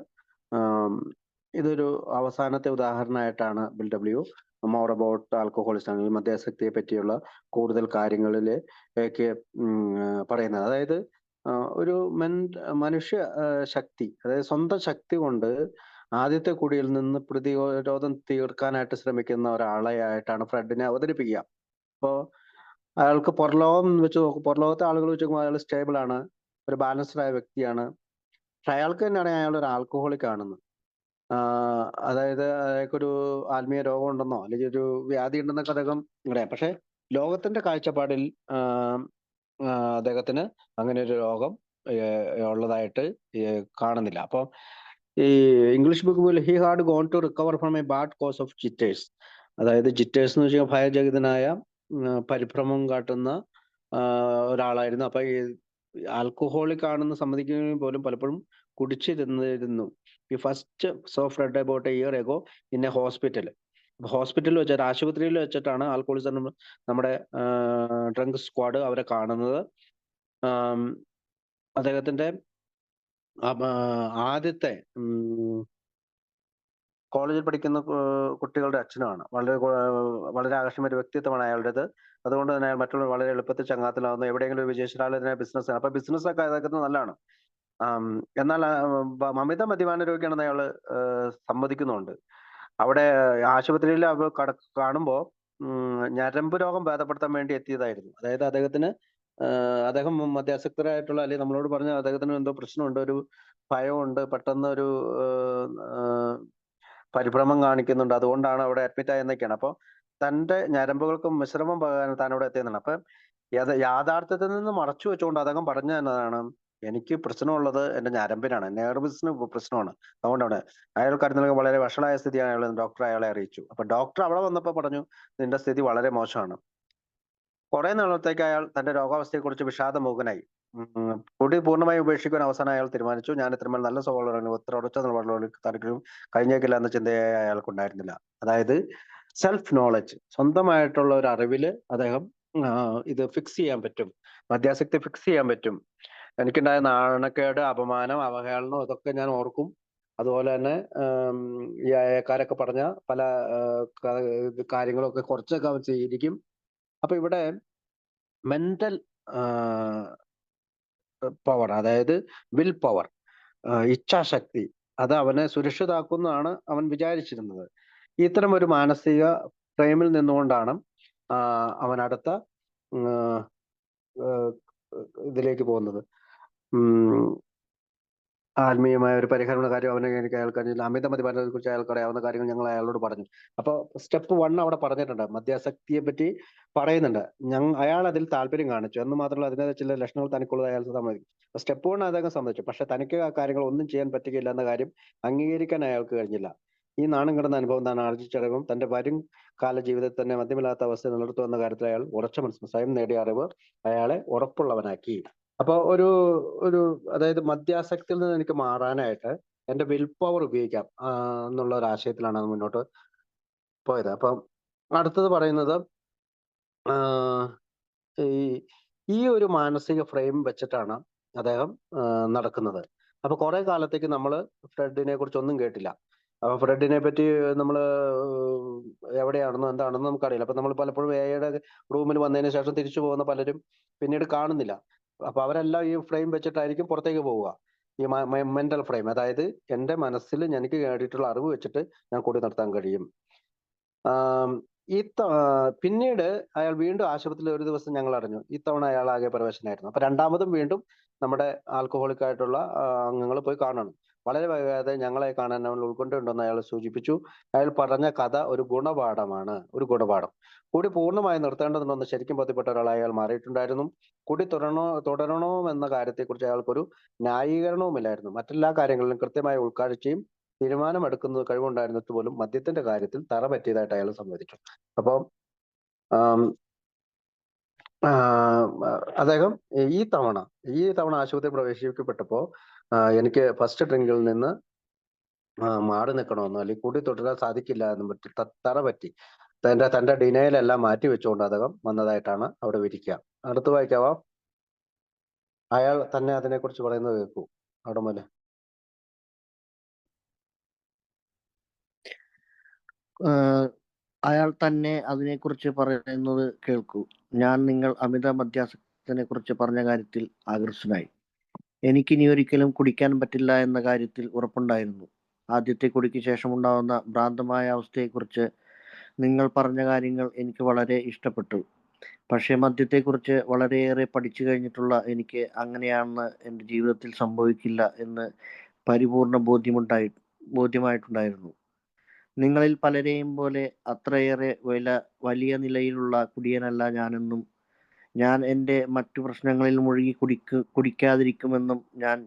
ഇതൊരു അവസാനത്തെ ഉദാഹരണമായിട്ടാണ് Bill W more about alcoholism, മദ്യാസക്തിയെ പറ്റിയുള്ള കൂടുതൽ കാര്യങ്ങളിലേക്ക് പറയുന്നത്. അതായത് ഒരു മനുഷ്യ ശക്തി, അതായത് സ്വന്തം ശക്തി കൊണ്ട് ആദ്യത്തെ കുടിയിൽ നിന്ന് പ്രതിരോധം തീർക്കാനായിട്ട് ശ്രമിക്കുന്ന ഒരാളെയായിട്ടാണ് ഫ്രെഡിനെ അവതരിപ്പിക്കുക. അപ്പോൾ അയാൾക്ക് പുറലോകം വെച്ച് നോക്കും, പുറലോകത്തെ ആളുകൾ വെച്ച് നോക്കുമ്പോൾ അയാൾ സ്റ്റേബിൾ ആണ്, ഒരു ബാലൻസ്ഡ് ആയ വ്യക്തിയാണ്. പക്ഷെ അയാൾക്ക് തന്നെയാണ് അയാൾ ഒരു ആൽക്കഹോളിക് ആണെന്ന്. അതായത് അയാൾക്കൊരു ആത്മീയ രോഗം ഉണ്ടെന്നോ അല്ലെങ്കിൽ ഒരു വ്യാധി ഉണ്ടെന്നൊക്കെ അദ്ദേഹം പറയാം. പക്ഷെ ലോകത്തിന്റെ കാഴ്ചപ്പാടിൽ അദ്ദേഹത്തിന് അങ്ങനെ ഒരു രോഗം ഉള്ളതായിട്ട് കാണുന്നില്ല. അപ്പൊ ഈ English book he had gone to recover from a bad cause of jitters. അതായത് ജിറ്റേഴ്സ് എന്ന് വെച്ചാൽ ഭയജഗതനായ പരിഭ്രമം കാട്ടുന്ന ഒരാളായിരുന്നു. അപ്പൊ ഈ ആൽക്കഹോളിക് ആണെന്ന് സമ്മതിക്കുന്നതിന് പോലും പലപ്പോഴും കുടിച്ചിരുന്നിരുന്നു. ഈ first so Fred about A year ago in A ഹോസ്പിറ്റലിൽ വെച്ചിട്ട്, ആശുപത്രിയിൽ വെച്ചിട്ടാണ് ആൽക്കഹോളിസം നമ്മുടെ ഡ്രങ്ക് സ്ക്വാഡ് അവരെ കാണുന്നത്. അദ്ദേഹത്തിന്റെ ആദ്യത്തെ കോളേജിൽ പഠിക്കുന്ന കുട്ടികളുടെ അച്ഛനുമാണ്. വളരെ ആകർഷമായ ഒരു വ്യക്തിത്വമാണ് അയാളുടേത്. അതുകൊണ്ട് തന്നെ അയാൾ മറ്റുള്ളവർ വളരെ എളുപ്പത്തിൽ ചങ്ങാത്തിലാവുന്നു. എവിടെയെങ്കിലും ഒരു വിജയശാല ബിസിനസ്, അപ്പൊ ബിസിനസ്സൊക്കെ അദ്ദേഹത്തിന് നല്ലതാണ്. എന്നാൽ അമിത മദ്യപാന രോഗിയാണെന്ന് അയാൾ സമ്മതിക്കുന്നുണ്ട്. അവിടെ ആശുപത്രിയിൽ കാണുമ്പോൾ ഞരമ്പ് രോഗം ഭേദപ്പെടുത്താൻ വേണ്ടി എത്തിയതായിരുന്നു. അതായത് അദ്ദേഹം മദ്യാസക്തരായിട്ടുള്ള, അല്ലെങ്കിൽ നമ്മളോട് പറഞ്ഞ അദ്ദേഹത്തിന് എന്തോ പ്രശ്നമുണ്ട്, ഒരു ഭയമുണ്ട്, പെട്ടെന്ന് ഒരു പരിഭ്രമം കാണിക്കുന്നുണ്ട്, അതുകൊണ്ടാണ് അവിടെ അഡ്മിറ്റ് ആയെന്നൊക്കെയാണ്. അപ്പോൾ തന്റെ ഞരമ്പുകൾക്കും വിശ്രമം പകരാൻ താൻ അവിടെ എത്തിയെന്നാണ്. അപ്പൊ യാഥാർത്ഥ്യത്തിൽ നിന്ന് മറച്ചു വെച്ചുകൊണ്ട് അദ്ദേഹം പറഞ്ഞു എന്നതാണ്, എനിക്ക് പ്രശ്നമുള്ളത് എന്റെ ഞരമ്പിനാണ്, നെർവസിന് പ്രശ്നമാണ്, അതുകൊണ്ടാണ്. അയാൾക്കാർക്ക് വളരെ വഷളായ സ്ഥിതിയാണ് ഡോക്ടർ അയാളെ അറിയിച്ചു. അപ്പൊ ഡോക്ടർ അവിടെ വന്നപ്പോൾ പറഞ്ഞു, നിന്റെ സ്ഥിതി വളരെ മോശമാണ്. കുറെ നാളത്തേക്ക് അയാൾ തന്റെ രോഗാവസ്ഥയെക്കുറിച്ച് വിഷാദമുഖനായി. കുടി പൂർണ്ണമായി ഉപേക്ഷിക്കാൻ അവസാനം അയാൾ തീരുമാനിച്ചു. ഞാൻ ഇത്രമേൽ നല്ല സ്വഭാവമുള്ള ഉറച്ച നിലപാടുള്ള താല്പര്യം കഴിഞ്ഞേക്കില്ല എന്ന ചിന്തയെ അയാൾക്കുണ്ടായിരുന്നില്ല. അതായത് സെൽഫ് നോളജ്, സ്വന്തമായിട്ടുള്ള ഒരു അറിവില് അദ്ദേഹം ഇത് ഫിക്സ് ചെയ്യാൻ പറ്റും, മദ്യാസക്തി ഫിക്സ് ചെയ്യാൻ പറ്റും. എനിക്കുണ്ടായ നാണക്കേട്, അപമാനം, അവഹേളനം ഇതൊക്കെ ഞാൻ ഓർക്കും. അതുപോലെ തന്നെ ഈ അയക്കാരൊക്കെ പറഞ്ഞ പല കാര്യങ്ങളൊക്കെ കുറച്ചൊക്കെ അവൻ ചെയ്തിരിക്കും. അപ്പൊ ഇവിടെ മെന്റൽ പവർ, അതായത് വിൽ പവർ, ഇച്ഛാശക്തി, അത് അവനെ സുരക്ഷിതാക്കുന്നതാണ് അവൻ വിചാരിച്ചിരുന്നത്. ഇത്തരം ഒരു മാനസിക ഫ്രെയിമിൽ നിന്നുകൊണ്ടാണ് അവൻ അടുത്ത ഇതിലേക്ക് പോകുന്നത്. ആത്മീയമായ ഒരു പരിഹരണ കാര്യം എനിക്ക് അയാൾക്കറിയില്ല. അമിത മദ്യപാനത്തെ കുറിച്ച് അയാൾക്കറിയാവുന്ന കാര്യങ്ങൾ ഞങ്ങൾ അയാളോട് പറഞ്ഞു. അപ്പൊ സ്റ്റെപ്പ് 1 അവിടെ പറഞ്ഞിട്ടുണ്ട്, മദ്യാസക്തിയെ പറ്റി പറയുന്നുണ്ട്. അയാൾ അതിൽ താല്പര്യം കാണിച്ചു എന്ന് മാത്രമല്ല, അതിനെ ചില ലക്ഷണങ്ങൾ തനിക്കുള്ളത് അയാൾ സമ്മതിക്കും. സ്റ്റെപ്പ് 1 അദ്ദേഹം സമ്മതിച്ചു. പക്ഷെ തനിക്ക് ആ കാര്യങ്ങൾ ഒന്നും ചെയ്യാൻ പറ്റുകയില്ല എന്ന കാര്യം അംഗീകരിക്കാൻ അയാൾക്ക് കഴിഞ്ഞില്ല. ഈ നാണം കിടന്ന അനുഭവം താൻ ആർജിച്ചറിവും തന്റെ വരും കാല ജീവിതത്തിൽ തന്നെ മദ്യമില്ലാത്ത അവസ്ഥ നിലനിർത്തുമെന്ന കാര്യത്തിൽ അയാൾ ഉറച്ച മനസ്സ്, സ്വയം നേടിയ അറിവ് അയാളെ ഉറപ്പുള്ളവനാക്കി. അപ്പൊ ഒരു അതായത് മദ്യാസക്തിയിൽ നിന്ന് എനിക്ക് മാറാനായിട്ട് എന്റെ വിൽ പവർ ഉപയോഗിക്കാം എന്നുള്ള ഒരു ആശയത്തിലാണ് അത് മുന്നോട്ട് പോയത്. അപ്പം അടുത്തത് പറയുന്നത്, ഈ ഒരു മാനസിക ഫ്രെയിം വെച്ചിട്ടാണ് അദ്ദേഹം നടക്കുന്നത്. അപ്പൊ കുറെ കാലത്തേക്ക് നമ്മൾ ഫ്രെഡിനെ കുറിച്ച് ഒന്നും കേട്ടില്ല. അപ്പൊ ഫ്രെഡിനെ പറ്റി നമ്മൾ എവിടെയാണെന്നോ എന്താണെന്നോ നമുക്കറിയില്ല. അപ്പൊ നമ്മൾ പലപ്പോഴും എയുടെ റൂമിൽ വന്നതിന് ശേഷം തിരിച്ചു പോകുന്ന പലരും പിന്നീട് കാണുന്നില്ല. അപ്പൊ അവരെല്ലാം ഈ ഫ്രെയിം വെച്ചിട്ടായിരിക്കും പുറത്തേക്ക് പോവുക. ഈ മെന്റൽ ഫ്രെയിം, അതായത് എന്റെ മനസ്സിൽ എനിക്ക് കേട്ടിട്ടുള്ള അറിവ് വെച്ചിട്ട് ഞാൻ കൂടി നടത്താൻ കഴിയും. പിന്നീട് അയാൾ വീണ്ടും ആശുപത്രിയിൽ ഒരു ദിവസം ഞങ്ങൾ അറിഞ്ഞു, ഇത്തവണ അയാൾ ആകെ പരവശനായിരുന്നു. അപ്പൊ രണ്ടാമതും വീണ്ടും നമ്മുടെ ആൽക്കഹോളിക് ആയിട്ടുള്ള അംഗങ്ങൾ പോയി കാണണം. വളരെ വൈകാതെ ഞങ്ങളെ കാണാൻ അവൻ ഉത്കണ്ഠയുണ്ടെന്ന് അയാൾ സൂചിപ്പിച്ചു. അയാൾ പറഞ്ഞ കഥ ഒരു ഗുണപാഠമാണ്, ഒരു ഗുണപാഠം. കുടി പൂർണ്ണമായി നിർത്തേണ്ടതുണ്ടെന്ന് ശരിക്കും ബോധ്യപ്പെട്ട ഒരാളായി അയാൾ മാറിയിട്ടുണ്ടായിരുന്നു. കുടി തുടരണോ എന്ന കാര്യത്തെക്കുറിച്ച് അയാൾക്കൊരു ന്യായീകരണവുമില്ലായിരുന്നു. മറ്റെല്ലാ കാര്യങ്ങളിലും കൃത്യമായ ഉൾക്കാഴ്ചയും തീരുമാനമെടുക്കുന്ന കഴിവുണ്ടായിരുന്നിട്ട് പോലും മദ്യത്തിന്റെ കാര്യത്തിൽ തറ പറ്റിയതായിട്ട് അയാൾ സമ്മതിച്ചു. അപ്പോൾ അദ്ദേഹം ഈ തവണ ആശുപത്രി പ്രവേശിപ്പിക്കപ്പെട്ടപ്പോ എനിക്ക് ഫസ്റ്റ് ഡ്രിങ്കിൽ നിന്ന് മാറി നിൽക്കണമെന്നോ അല്ലെങ്കിൽ കൂടി തുടരാൻ സാധിക്കില്ല എന്നും പറ്റി തറ പറ്റി തന്റെ ഡിനയിലെല്ലാം മാറ്റി വെച്ചുകൊണ്ട് അദ്ദേഹം വന്നതായിട്ടാണ് അവിടെ വിരിക്കുക. അടുത്ത് വായിക്കാവാ. അയാൾ തന്നെ അതിനെക്കുറിച്ച് പറയുന്നത് കേൾക്കൂ. അവിടെ മുതൽ അയാൾ തന്നെ അതിനെക്കുറിച്ച് പറയുന്നത് കേൾക്കൂ. ഞാൻ നിങ്ങൾ അമിത മദ്യാസക്തിനെ കുറിച്ച് പറഞ്ഞ കാര്യത്തിൽ ആകർഷനായി. എനിക്കിനി ഒരിക്കലും കുടിക്കാൻ പറ്റില്ല എന്ന കാര്യത്തിൽ ഉറപ്പുണ്ടായിരുന്നു. ആദ്യത്തെ കുടിക്ക് ശേഷമുണ്ടാകുന്ന ഭ്രാന്തമായ അവസ്ഥയെക്കുറിച്ച് നിങ്ങൾ പറഞ്ഞ കാര്യങ്ങൾ എനിക്ക് വളരെ ഇഷ്ടപ്പെട്ടു. പക്ഷേ മദ്യത്തെക്കുറിച്ച് വളരെയേറെ പഠിച്ചു കഴിഞ്ഞിട്ടുള്ള എനിക്ക് അങ്ങനെയാണെന്ന് എൻ്റെ ജീവിതത്തിൽ സംഭവിക്കില്ല എന്ന് പരിപൂർണ ബോധ്യമായിട്ടുണ്ടായിരുന്നു. നിങ്ങളിൽ പലരെയും പോലെ അത്രയേറെ വലിയ നിലയിലുള്ള കുടിയനല്ല ഞാനെന്നും ഞാൻ എൻ്റെ മറ്റു പ്രശ്നങ്ങളിൽ മുഴുകി കുടിക്കാതിരിക്കുമെന്നും ഞാൻ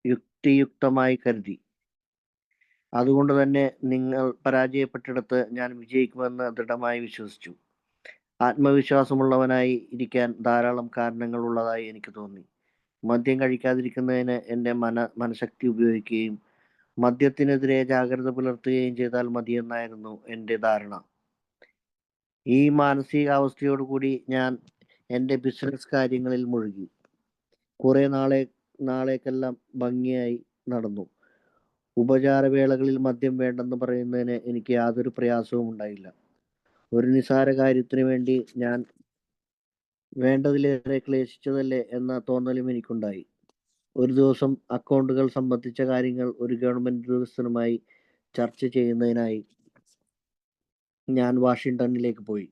യുക്തിയുക്തമായി കരുതി. അതുകൊണ്ട് തന്നെ നിങ്ങൾ പരാജയപ്പെട്ടിടത്ത് ഞാൻ വിജയിക്കുമെന്ന് ദൃഢമായി വിശ്വസിച്ചു. ആത്മവിശ്വാസമുള്ളവനായി ഇരിക്കാൻ ധാരാളം കാരണങ്ങൾ ഉള്ളതായി എനിക്ക് തോന്നി. മദ്യം കഴിക്കാതിരിക്കുന്നതിന് എൻ്റെ മനഃശക്തി ഉപയോഗിക്കുകയും മദ്യത്തിനെതിരെ ജാഗ്രത പുലർത്തുകയും ചെയ്താൽ മതിയെന്നായിരുന്നു എൻ്റെ ധാരണ. ഈ മാനസികാവസ്ഥയോടുകൂടി ഞാൻ എൻ്റെ ബിസിനസ് കാര്യങ്ങളിൽ മുഴുകി. കുറെ നാളേക്കെല്ലാം ഭംഗിയായി നടന്നു. ഉപചാരവേളകളിൽ മദ്യം വേണ്ടെന്ന് പറയുന്നതിന് എനിക്ക് യാതൊരു പ്രയാസവും ഉണ്ടായില്ല. ഒരു നിസാര കാര്യത്തിന് വേണ്ടി ഞാൻ വേണ്ടതിലേറെ ക്ലേശിച്ചതല്ലേ എന്ന തോന്നലും എനിക്കുണ്ടായി. ഒരു ദിവസം അക്കൗണ്ടുകൾ സംബന്ധിച്ച കാര്യങ്ങൾ ഒരു ഗവൺമെന്റ് ഉദ്യോഗസ്ഥനുമായി ചർച്ച ചെയ്യുന്നതിനായി ഞാൻ വാഷിംഗ്ടണിലേക്ക് പോയി.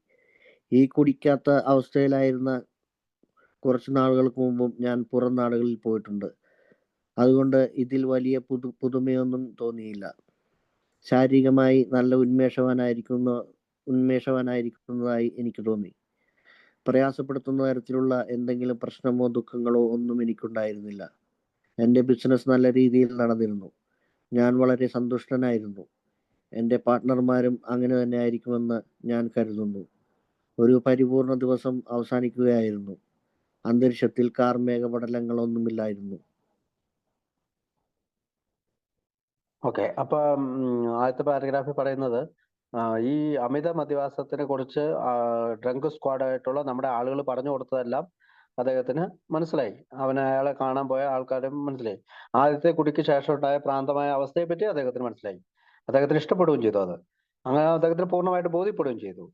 ഈ കുടിക്കാത്ത അവസ്ഥയിലായിരുന്ന കുറച്ച് നാളുകൾക്ക് മുമ്പും ഞാൻ പുറം നാടുകളിൽ പോയിട്ടുണ്ട്. അതുകൊണ്ട് ഇതിൽ വലിയ പുതുമയൊന്നും തോന്നിയില്ല. ശാരീരികമായി നല്ല ഉന്മേഷവാനായിരിക്കുന്നതായി എനിക്ക് തോന്നി. പ്രയാസപ്പെടുത്തുന്ന തരത്തിലുള്ള എന്തെങ്കിലും പ്രശ്നമോ ദുഃഖങ്ങളോ ഒന്നും എനിക്കുണ്ടായിരുന്നില്ല. എൻ്റെ ബിസിനസ് നല്ല രീതിയിൽ നടന്നിരുന്നു. ഞാൻ വളരെ സന്തുഷ്ടനായിരുന്നു. എൻ്റെ പാർട്ട്ണർമാരും അങ്ങനെ തന്നെ ആയിരിക്കുമെന്ന് ഞാൻ കരുതുന്നു. ഒരു പരിപൂർണ ദിവസം അവസാനിക്കുകയായിരുന്നു. അന്തരീക്ഷത്തിൽ കാർമേഘപടലങ്ങളൊന്നുമില്ലായിരുന്നു. ഓക്കെ. അപ്പൊ ആദ്യത്തെ പാരഗ്രാഫിൽ പറയുന്നത് ഈ അമിത മദ്യപാസത്തിനെ കുറിച്ച് ഡ്രങ്ക് സ്ക്വാഡായിട്ടുള്ള നമ്മുടെ ആളുകൾ പറഞ്ഞു കൊടുത്തതെല്ലാം അദ്ദേഹത്തിന് മനസ്സിലായി. അയാളെ കാണാൻ പോയ ആൾക്കാരും മനസ്സിലായി. ആദ്യത്തെ കുടിക്ക് ശേഷം ഉണ്ടായ ഭ്രാന്തമായ അവസ്ഥയെ പറ്റി അദ്ദേഹത്തിന് മനസ്സിലായി. അദ്ദേഹത്തിന് ഇഷ്ടപ്പെടുകയും ചെയ്തു. അത് അങ്ങനെ അദ്ദേഹത്തിന് പൂർണ്ണമായിട്ട് ബോധ്യപ്പെടുകയും ചെയ്തു.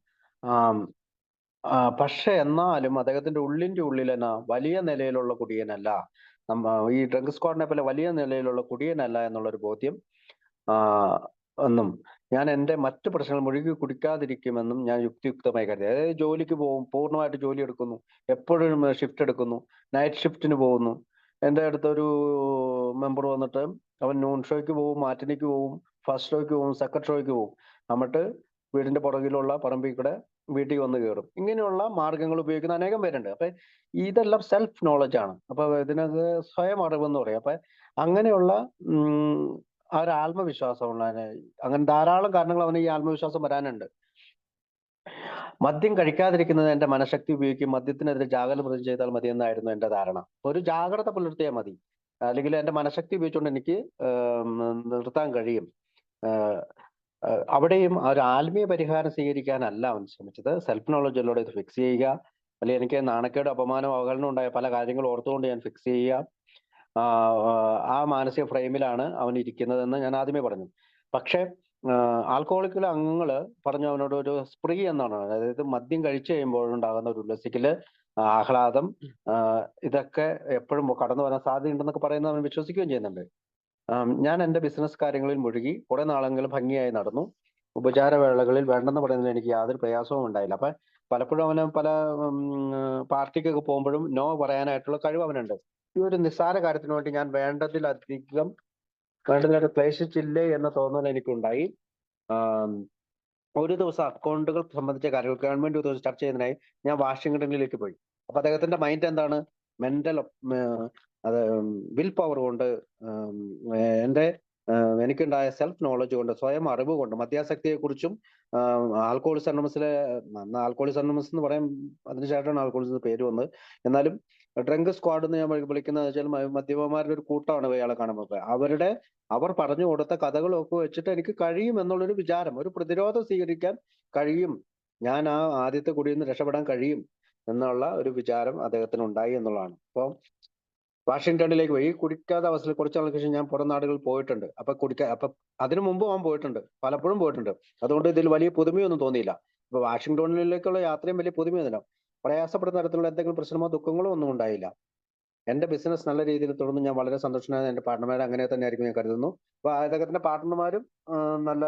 പക്ഷെ എന്നാലും അദ്ദേഹത്തിന്റെ ഉള്ളിൽ തന്നെ വലിയ നിലയിലുള്ള കുടിയനല്ല, ഈ ഡ്രങ്ക് സ്ക്വാഡിനെ പോലെ വലിയ നിലയിലുള്ള കുടിയനല്ല എന്നുള്ളൊരു ബോധ്യം എന്നും ഞാൻ എൻ്റെ മറ്റു പ്രശ്നങ്ങൾ മുഴുകി കുടിക്കാതിരിക്കുമെന്നും ഞാൻ യുക്തിയുക്തമായി കരുതി. അതായത് ജോലിക്ക് പോകും, പൂർണ്ണമായിട്ട് ജോലി എടുക്കുന്നു, എപ്പോഴും ഷിഫ്റ്റ് എടുക്കുന്നു, നൈറ്റ് ഷിഫ്റ്റിന് പോകുന്നു. എൻ്റെ അടുത്തൊരു മെമ്പർ വന്നിട്ട് അവൻ നൂൺ ഷോയ്ക്ക് പോകും, മാറ്റിനിക്ക് പോകും, ഫസ്റ്റ് ഷോയ്ക്ക് പോകും, സെക്കൻഡ് ഷോയ്ക്ക് പോകും. എന്നിട്ട് വീടിന്റെ പുറകിലുള്ള പറമ്പിൽ കൂടെ വീട്ടിൽ വന്ന് കയറും. ഇങ്ങനെയുള്ള മാർഗങ്ങൾ ഉപയോഗിക്കുന്ന അനേകം പേരുണ്ട്. അപ്പൊ ഇതെല്ലാം സെൽഫ് നോളജ് ആണ്. അപ്പൊ ഇതിനകത്ത് സ്വയം അറിവെന്ന് പറയും. അപ്പൊ അങ്ങനെയുള്ള ആ ഒരു ആത്മവിശ്വാസമുള്ള, അങ്ങനെ ധാരാളം കാരണങ്ങൾ അവന് ഈ ആത്മവിശ്വാസം വരാനുണ്ട്. മദ്യം കഴിക്കാതിരിക്കുന്നത് എന്റെ മനഃശക്തി ഉപയോഗിക്കും, മദ്യത്തിനെതിരെ ജാഗ്രത ചെയ്താൽ മതി എന്നായിരുന്നു എന്റെ ധാരണ. ഒരു ജാഗ്രത പുലർത്തിയാൽ മതി, അല്ലെങ്കിൽ എന്റെ മനഃശക്തി ഉപയോഗിച്ചുകൊണ്ട് എനിക്ക് നിർത്താൻ കഴിയും. അവിടെയും ഒരു ആത്മീയ പരിഹാരം സ്വീകരിക്കാനല്ല അവൻ ശ്രമിച്ചത്. സെൽഫ് നോളജിലൂടെ ഇത് ഫിക്സ് ചെയ്യുക, അല്ലെങ്കിൽ എനിക്ക് നാണക്കേട്, അപമാനം, അവഹേളനം ഉണ്ടായ പല കാര്യങ്ങൾ ഓർത്തുകൊണ്ട് ഞാൻ ഫിക്സ് ചെയ്യുക. ആ മാനസിക ഫ്രെയിമിലാണ് അവൻ ഇരിക്കുന്നതെന്ന് ഞാൻ ആദ്യമേ പറഞ്ഞു. പക്ഷെ ആൽക്കഹോളിക്കിലെ അംഗങ്ങൾ പറഞ്ഞു അവനോട് ഒരു സ്പ്രീ എന്നാണ്, അതായത് മദ്യം കഴിച്ചു കഴിയുമ്പോഴുണ്ടാകുന്ന ഒരു ഉല്ലസിക്കല്, ആഹ്ലാദം, ഇതൊക്കെ എപ്പോഴും കടന്നു വരാൻ സാധ്യതയുണ്ടെന്നൊക്കെ പറയുന്നത് അവൻ വിശ്വസിക്കുകയും ചെയ്യുന്നുണ്ട്. ഞാൻ എൻ്റെ ബിസിനസ് കാര്യങ്ങളിൽ മുഴുകി കുറെ നാളെങ്കിലും ഭംഗിയായി നടന്നു. ഉപചാരവേളകളിൽ വേണ്ടെന്ന് പറയുന്നതിൽ എനിക്ക് യാതൊരു പ്രയാസവും ഉണ്ടായില്ല. അപ്പൊ പലപ്പോഴും അവന് പല പാർട്ടിക്കൊക്കെ പോകുമ്പോഴും നോ പറയാനായിട്ടുള്ള കഴിവ് അവനുണ്ട്. ഈ ഒരു നിസ്സാര കാര്യത്തിന് വേണ്ടി ഞാൻ വേണ്ടതിലധികം ക്ലേശിച്ചില്ലേ എന്ന തോന്നൽ എനിക്കുണ്ടായി. ആം, ഒരു ദിവസം അക്കൗണ്ടുകൾ സംബന്ധിച്ച കാര്യങ്ങൾ ഗവൺമെന്റ് ഒരു ദിവസം ചർച്ച ചെയ്യുന്നതിനായി ഞാൻ വാഷിംഗ്ടണിലേക്ക് പോയി. അപ്പൊ അദ്ദേഹത്തിന്റെ മൈൻഡ് എന്താണ്? മെന്റൽ അത് വിൽ പവർ കൊണ്ട്, ഉം, എന്റെ എനിക്കുണ്ടായ സെൽഫ് നോളജ് കൊണ്ട്, സ്വയം അറിവ് കൊണ്ട്, മദ്യാസക്തിയെ കുറിച്ചും ആൽക്കോളിസ് അനോമസിലെ, അന്ന് ആൽക്കോളിസ് അനോമസ് എന്ന് പറയാൻ, അതിനുശേഷമാണ് ആൽക്കോളിസ് പേര് വന്നത്. എന്നാലും ഡ്രങ്ക് സ്ക്വാഡ് എന്ന് ഞാൻ വിളിക്കുന്നത് വെച്ചാൽ മദ്യപന്മാരുടെ ഒരു കൂട്ടമാണ് ഇയാളെ കാണുമ്പോൾ. അവർ പറഞ്ഞു കൊടുത്ത കഥകളൊക്കെ വെച്ചിട്ട് എനിക്ക് കഴിയും എന്നുള്ളൊരു വിചാരം, ഒരു പ്രതിരോധം സ്വീകരിക്കാൻ കഴിയും, ഞാൻ ആ ആദ്യത്തെ കുടിയിൽ നിന്ന് രക്ഷപ്പെടാൻ കഴിയും എന്നുള്ള ഒരു വിചാരം അദ്ദേഹത്തിന് ഉണ്ടായി എന്നുള്ളതാണ്. അപ്പോൾ വാഷിംഗ്ടണിലേക്ക് പോയി. കുടിക്കാത്ത അവസ്ഥയിൽ കുറച്ച് നാൾക്ക് ശേഷം ഞാൻ പുറം നാടുകളിൽ പോയിട്ടുണ്ട്. അപ്പൊ അതിനു മുമ്പ് അവൻ പോയിട്ടുണ്ട്, പലപ്പോഴും പോയിട്ടുണ്ട്. അതുകൊണ്ട് ഇതിൽ വലിയ പുതുമയൊന്നും തോന്നിയില്ല. അപ്പൊ വാഷിംഗ്ടണിലേക്കുള്ള യാത്രയും വലിയ പുതുമയൊന്നുമില്ല. പ്രയാസപ്പെടുന്ന തരത്തിലുള്ള എന്തെങ്കിലും പ്രശ്നമോ ദുഃഖങ്ങളോ ഒന്നും ഉണ്ടായില്ല. എന്റെ ബിസിനസ് നല്ല രീതിയിൽ തുടർന്ന് ഞാൻ വളരെ സന്തോഷനായ, എന്റെ പാർട്ട്ണർമാർ അങ്ങനെ തന്നെ ആയിരിക്കും ഞാൻ കരുതുന്നു. അപ്പൊ അദ്ദേഹത്തിന്റെ പാർട്ട്ണർമാരും നല്ല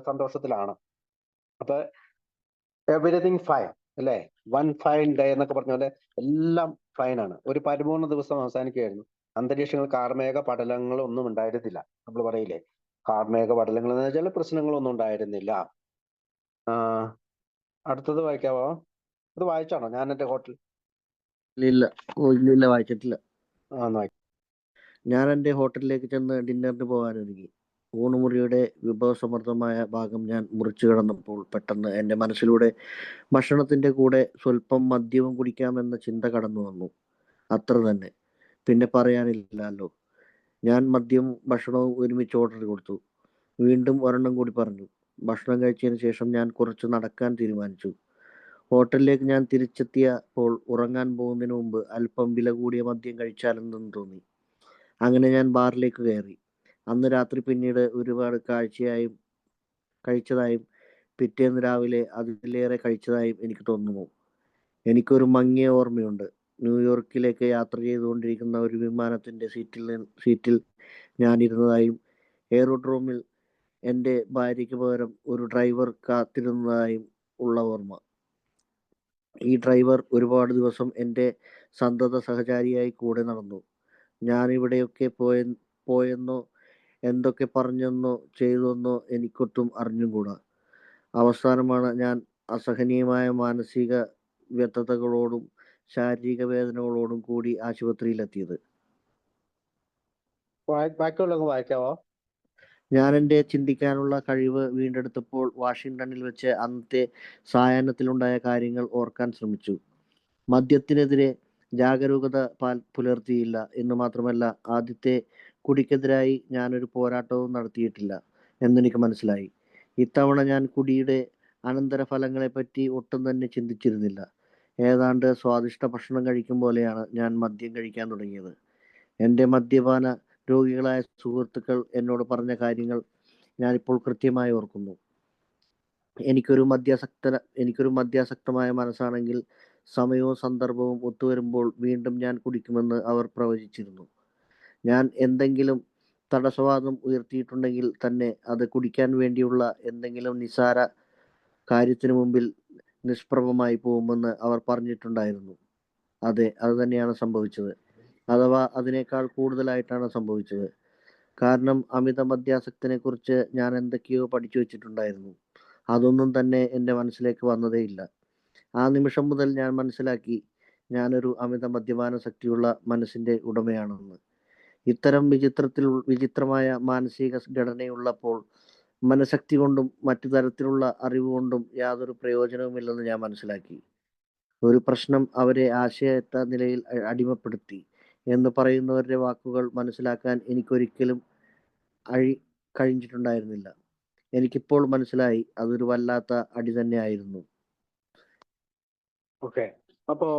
സന്തോഷത്തിലാണ്. അപ്പൊ എവരിതിങ് ഫൈൻ അല്ലേ, വൺ ഫൈൻ ഡേ എന്നൊക്കെ പറഞ്ഞ പോലെ എല്ലാം ഫൈനാണ്. ഒരു പരിപൂർണ ദിവസം അവസാനിക്കുകയായിരുന്നു. അന്തരീക്ഷങ്ങൾ കാർമേഘ പടലങ്ങൾ ഒന്നും ഉണ്ടായിരുന്നില്ല. നമ്മൾ പറയില്ലേ, കാർമേഘ പടലങ്ങൾ എന്ന് വെച്ചാൽ പ്രശ്നങ്ങളൊന്നും ഉണ്ടായിരുന്നില്ല. അടുത്തത് വായിക്കാവോ? ഇത് വായിച്ചാണോ? ഞാൻ എന്റെ ഹോട്ടൽ ഇല്ല, ഇല്ല, വായിച്ചിട്ടില്ല. വായിക്കാം. ഞാൻ എൻ്റെ ഹോട്ടലിലേക്ക് ചെന്ന് ഡിന്നറിന് പോകാനൊരുങ്ങി. ഊണുമുറിയുടെ വിഭവസമൃദ്ധമായ ഭാഗം ഞാൻ മുറിച്ചു കിടന്നപ്പോൾ പെട്ടെന്ന് എൻ്റെ മനസ്സിലൂടെ ഭക്ഷണത്തിൻ്റെ കൂടെ സ്വല്പം മദ്യവും കുടിക്കാമെന്ന ചിന്ത കടന്നു വന്നു. അത്ര തന്നെ, പിന്നെ പറയാനില്ലല്ലോ. ഞാൻ മദ്യവും ഭക്ഷണവും ഒരുമിച്ച് ഓർഡർ കൊടുത്തു. വീണ്ടും ഒരെണ്ണം കൂടി പറഞ്ഞു. ഭക്ഷണം കഴിച്ചതിന് ശേഷം ഞാൻ കുറച്ച് നടക്കാൻ തീരുമാനിച്ചു. ഹോട്ടലിലേക്ക് ഞാൻ തിരിച്ചെത്തിയപ്പോൾ ഉറങ്ങാൻ പോകുന്നതിന് മുമ്പ് അല്പം വില കൂടിയ മദ്യം കഴിച്ചാലെന്ന് തോന്നി. അങ്ങനെ ഞാൻ ബാറിലേക്ക് കയറി. അന്ന് രാത്രി പിന്നീട് ഒരുപാട് കഴിച്ചതായും പിറ്റേന്ന് രാവിലെ അതിലേറെ കഴിച്ചതായും എനിക്ക് തോന്നുന്നു. എനിക്കൊരു മങ്ങിയ ഓർമ്മയുണ്ട്. ന്യൂയോർക്കിലേക്ക് യാത്ര ചെയ്തുകൊണ്ടിരിക്കുന്ന ഒരു വിമാനത്തിൻ്റെ സീറ്റിൽ ഞാൻ ഇരുന്നതായും എയറോഡ്രോമിൽ എൻ്റെ ഭാര്യയ്ക്ക് പകരം ഒരു ഡ്രൈവർ കാത്തിരുന്നതായും ഉള്ള ഓർമ്മ. ഈ ഡ്രൈവർ ഒരുപാട് ദിവസം എൻ്റെ സന്തത സഹചാരിയായി കൂടെ നടന്നു. ഞാൻ ഇവിടെയൊക്കെ പോയെന്നോ എന്തൊക്കെ പറഞ്ഞെന്നോ ചെയ്തെന്നോ എനിക്കൊട്ടും അറിഞ്ഞുകൂടാ. അവസാനമാണ് ഞാൻ അസഹനീയമായ മാനസിക വ്യഥതകളോടും ശാരീരിക വേദനകളോടും കൂടി ആശുപത്രിയിലെത്തിയത്. ബാക്കിയുള്ളവங்க വായിക്കാവോ? ഞാൻ എൻ്റെ ചിന്തിക്കാനുള്ള കഴിവ് വീണ്ടെടുത്തപ്പോൾ വാഷിംഗ്ടണിൽ വെച്ച് അന്നത്തെ സായാഹ്നത്തിലുണ്ടായ കാര്യങ്ങൾ ഓർക്കാൻ ശ്രമിച്ചു. മദ്യത്തിനെതിരെ ജാഗരൂകത പുലർത്തിയില്ല എന്ന് മാത്രമല്ല, ആദ്യത്തെ കുടിക്കെതിരായി ഞാനൊരു പോരാട്ടവും നടത്തിയിട്ടില്ല എന്നെനിക്ക് മനസ്സിലായി. ഇത്തവണ ഞാൻ കുടിയുടെ അനന്തരഫലങ്ങളെപ്പറ്റി ഒട്ടും തന്നെ ചിന്തിച്ചിരുന്നില്ല. ഏതാണ്ട് സ്വാദിഷ്ട ഭക്ഷണം കഴിക്കും പോലെയാണ് ഞാൻ മദ്യം കഴിക്കാൻ തുടങ്ങിയത്. എൻ്റെ മദ്യപാന രോഗികളായ സുഹൃത്തുക്കൾ എന്നോട് പറഞ്ഞ കാര്യങ്ങൾ ഞാനിപ്പോൾ കൃത്യമായി ഓർക്കുന്നു. എനിക്കൊരു മദ്യാസക്തമായ മനസ്സാണെങ്കിൽ സമയവും സന്ദർഭവും ഒത്തുവരുമ്പോൾ വീണ്ടും ഞാൻ കുടിക്കുമെന്ന് അവർ പ്രവചിച്ചിരുന്നു. ഞാൻ എന്തെങ്കിലും തടസ്സവാദം ഉയർത്തിയിട്ടുണ്ടെങ്കിൽ തന്നെ അത് കുടിക്കാൻ വേണ്ടിയുള്ള എന്തെങ്കിലും നിസ്സാര കാര്യത്തിനു മുമ്പിൽ നിഷ്പ്രഭമായി പോകുമെന്ന് അവർ പറഞ്ഞിട്ടുണ്ടായിരുന്നു. അതെ, അത് തന്നെയാണ് സംഭവിച്ചത്. അഥവാ അതിനേക്കാൾ കൂടുതലായിട്ടാണ് സംഭവിച്ചത്. കാരണം അമിത മദ്യാസക്തിനെ കുറിച്ച് ഞാൻ എന്തൊക്കെയോ പഠിച്ചു വെച്ചിട്ടുണ്ടായിരുന്നു. അതൊന്നും തന്നെ എൻ്റെ മനസ്സിലേക്ക് വന്നതേയില്ല. ആ നിമിഷം മുതൽ ഞാൻ മനസ്സിലാക്കി, ഞാനൊരു അമിത മദ്യപാന ശക്തിയുള്ള മനസ്സിൻ്റെ ഉടമയാണെന്ന്. ഇത്തരം വിചിത്രമായ മാനസിക ഘടനയുള്ളപ്പോൾ മനഃശക്തി കൊണ്ടും മറ്റു തരത്തിലുള്ള അറിവ് കൊണ്ടും യാതൊരു പ്രയോജനവുമില്ലെന്ന് ഞാൻ മനസ്സിലാക്കി. ഒരു പ്രശ്നം അവരെ ആശയത്ത നിലയിൽ അടിമപ്പെടുത്തി എന്ന് പറയുന്നവരുടെ വാക്കുകൾ മനസ്സിലാക്കാൻ എനിക്കൊരിക്കലും കഴിഞ്ഞിട്ടുണ്ടായിരുന്നില്ല. എനിക്കിപ്പോൾ മനസ്സിലായി, അതൊരു വല്ലാത്ത അടി തന്നെയായിരുന്നു. ഓക്കെ, അപ്പോ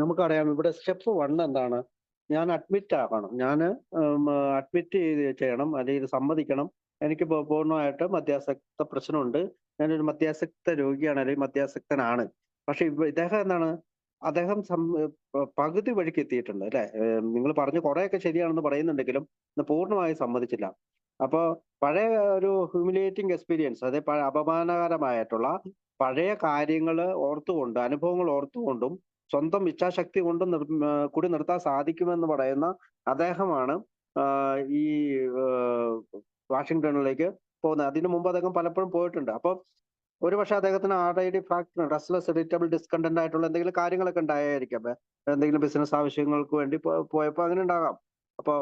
നമുക്കറിയാം ഇവിടെ സ്റ്റെപ്പ് 1 എന്താണ്? ഞാൻ അഡ്മിറ്റ് ആകണം, ഞാൻ അഡ്മിറ്റ് ചെയ്യണം, അല്ലെങ്കിൽ സമ്മതിക്കണം, എനിക്ക് പൂർണ്ണമായിട്ട് മദ്യാസക്ത പ്രശ്നമുണ്ട്, ഞാനൊരു മദ്യാസക്ത രോഗിയാണ് അല്ലെങ്കിൽ മദ്യാസക്തനാണ്. പക്ഷെ ഇദ്ദേഹം എന്താണ്, അദ്ദേഹം പകുതി വഴിക്ക് എത്തിയിട്ടുണ്ട് അല്ലെ. നിങ്ങൾ പറഞ്ഞു കുറെയൊക്കെ ശരിയാണെന്ന് പറയുന്നുണ്ടെങ്കിലും പൂർണ്ണമായി സമ്മതിച്ചില്ല. അപ്പോ പഴയ ഒരു ഹ്യൂമിലിയേറ്റിംഗ് എക്സ്പീരിയൻസ്, അതായത് അപമാനകരമായിട്ടുള്ള പഴയ കാര്യങ്ങൾ ഓർത്തുകൊണ്ട്, അനുഭവങ്ങൾ ഓർത്തുകൊണ്ടും സ്വന്തം ഇച്ഛാശക്തി കൊണ്ട് കുടി നിർത്താൻ സാധിക്കുമെന്ന് പറയുന്ന അദ്ദേഹമാണ് ഈ വാഷിങ്ടണിലേക്ക് പോകുന്നത്. അതിനു മുമ്പ് അദ്ദേഹം പലപ്പോഴും പോയിട്ടുണ്ട്. അപ്പോൾ ഒരുപക്ഷെ അദ്ദേഹത്തിന് RID factor, restless irritable discontent ആയിട്ടുള്ള എന്തെങ്കിലും കാര്യങ്ങളൊക്കെ ഉണ്ടായിരിക്കാം. എന്തെങ്കിലും ബിസിനസ് ആവശ്യങ്ങൾക്ക് വേണ്ടി പോയപ്പോൾ അങ്ങനെ ഉണ്ടാകാം. അപ്പോൾ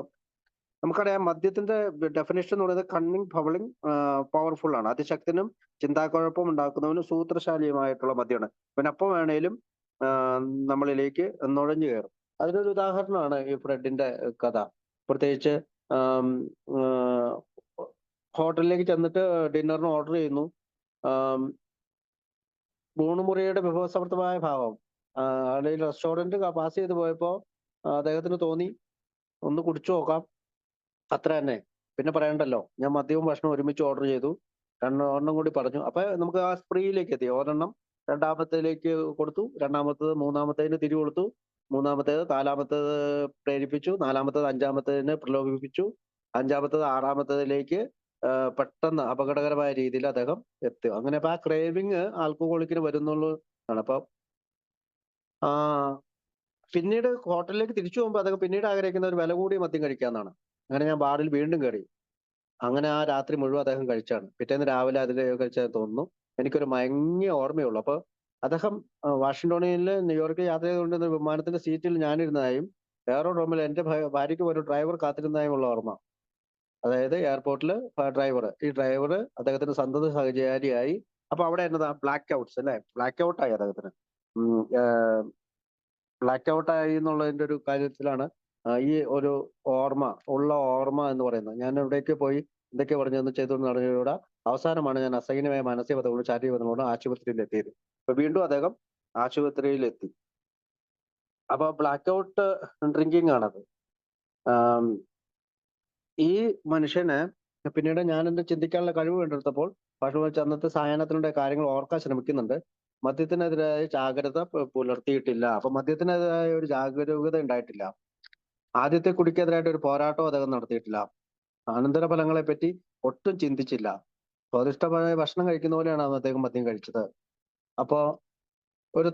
നമുക്കറിയാം, മദ്യത്തിന്റെ ഡെഫിനേഷൻ എന്ന് പറയുന്നത് കണ്ണിങ്, ഫവളിങ്, പവർഫുൾ ആണ്. അതിശക്തനും ചിന്താക്കുഴപ്പം ഉണ്ടാക്കുന്നവനും സൂത്രശാലിയുമായിട്ടുള്ള മദ്യമാണ്. പിന്നെ അപ്പം വേണേലും നമ്മളിലേക്ക് നുഴഞ്ഞു കയറും. അതിനൊരു ഉദാഹരണമാണ് ഈ ഫ്രെഡിന്റെ കഥ. പ്രത്യേകിച്ച് ഹോട്ടലിലേക്ക് ചെന്നിട്ട് ഡിന്നറിന് ഓർഡർ ചെയ്യുന്നു. ഊണുമുറിയുടെ വിഭവസമൃദ്ധമായ ഭാവം, അല്ലെങ്കിൽ റെസ്റ്റോറന്റ് പാസ് ചെയ്ത് പോയപ്പോ അദ്ദേഹത്തിന് തോന്നി ഒന്ന് കുടിച്ചു നോക്കാം, അത്ര തന്നെ. പിന്നെ പറയണ്ടല്ലോ, ഞാൻ മദ്യവും ഭക്ഷണവും ഒരുമിച്ച് ഓർഡർ ചെയ്തു, ഒരെണ്ണം കൂടി പറഞ്ഞു. അപ്പൊ നമുക്ക് ആ സ്പ്രീയിലേക്ക് എത്തി. ഒരെണ്ണം രണ്ടാമത്തേലേക്ക് കൊടുത്തു, രണ്ടാമത്തേത് മൂന്നാമത്തേതിന് തിരി കൊടുത്തു, മൂന്നാമത്തേത് നാലാമത്തേത് പ്രേരിപ്പിച്ചു, നാലാമത്തേത് അഞ്ചാമത്തേതിന് പ്രലോഭിപ്പിച്ചു, അഞ്ചാമത്തേത് ആറാമത്തേതിലേക്ക് പെട്ടെന്ന് അപകടകരമായ രീതിയിൽ അദ്ദേഹം എത്തുക. അങ്ങനെ അപ്പൊ ആ ക്രേവിങ് ആൽക്കഹോളിക്കിന് വരുന്നുള്ളൂ ആണ്. അപ്പൊ പിന്നീട് ഹോട്ടലിലേക്ക് തിരിച്ചു പോകുമ്പോൾ അദ്ദേഹം പിന്നീട് ആഗ്രഹിക്കുന്ന ഒരു വില കൂടിയ മദ്യം കഴിക്കാന്നാണ്. അങ്ങനെ ഞാൻ ബാറിൽ വീണ്ടും കയറി. അങ്ങനെ ആ രാത്രി മുഴുവൻ അദ്ദേഹം കഴിച്ചാണ്. പിറ്റേന്ന് രാവിലെ അതിൽ കഴിച്ചാൽ തോന്നുന്നു. എനിക്കൊരു മയങ്ങിയ ഓർമ്മയുള്ളൂ. അപ്പൊ അദ്ദേഹം വാഷിങ്ടണിൽ ന്യൂയോർക്ക് യാത്ര ചെയ്തുകൊണ്ടിരുന്ന വിമാനത്തിന്റെ സീറ്റിൽ ഞാനിരുന്നതായും എയറോ റൂമിൽ എന്റെ ഭാര്യയ്ക്ക് ഒരു ഡ്രൈവർ കാത്തിരുന്നതായുമുള്ള ഓർമ്മ. അതായത് എയർപോർട്ടിൽ ഡ്രൈവർ, ഈ ഡ്രൈവർ അദ്ദേഹത്തിന് സന്തത സഹചാരിയായി. അപ്പൊ അവിടെ എന്നതാ ബ്ലാക്ക് ഔട്ട്സ് അല്ലെ, ബ്ലാക്ക് ഔട്ടായി അദ്ദേഹത്തിന്. ബ്ലാക്ക് ഔട്ടായി എന്നുള്ളതിന്റെ ഒരു കാര്യത്തിലാണ് ഈ ഒരു ഓർമ്മ എന്ന് പറയുന്നത്. ഞാൻ എവിടേക്ക് പോയി എന്തൊക്കെ പറഞ്ഞതെന്ന് ചെയ്തു നടന്നതിലൂടെ അവസാനമാണ് ഞാൻ അസഹനീയമായ മാനസികതയോട് ശാരീരികതയോട് ആശുപത്രിയിൽ എത്തിയത്. അപ്പൊ വീണ്ടും അദ്ദേഹം ആശുപത്രിയിലെത്തി. അപ്പൊ ബ്ലാക്ക് ഔട്ട് ഡ്രിങ്കിങ് ആണത്. ഈ മനുഷ്യന് പിന്നീട് ഞാൻ എന്റെ ചിന്തിക്കാനുള്ള കഴിവ് കണ്ടെടുത്തപ്പോൾ പക്ഷെ അന്നത്തെ സായാഹ്നത്തിനുടെ കാര്യങ്ങൾ ഓർക്കാൻ ശ്രമിക്കുന്നുണ്ട്. മദ്യത്തിനെതിരായ ജാഗ്രത പുലർത്തിയിട്ടില്ല. അപ്പൊ മദ്യത്തിനെതിരായ ഒരു ജാഗരൂകത ഉണ്ടായിട്ടില്ല. ആദ്യത്തെ കുടിക്കെതിരായിട്ട് ഒരു പോരാട്ടവും അദ്ദേഹം നടത്തിയിട്ടില്ല. അനന്തര ഫലങ്ങളെ പറ്റി ഒട്ടും ചിന്തിച്ചില്ല. സ്വാദിഷ്ടമായ ഭക്ഷണം കഴിക്കുന്ന പോലെയാണ് അദ്ദേഹം മദ്യം കഴിച്ചത്. അപ്പോ ഒരു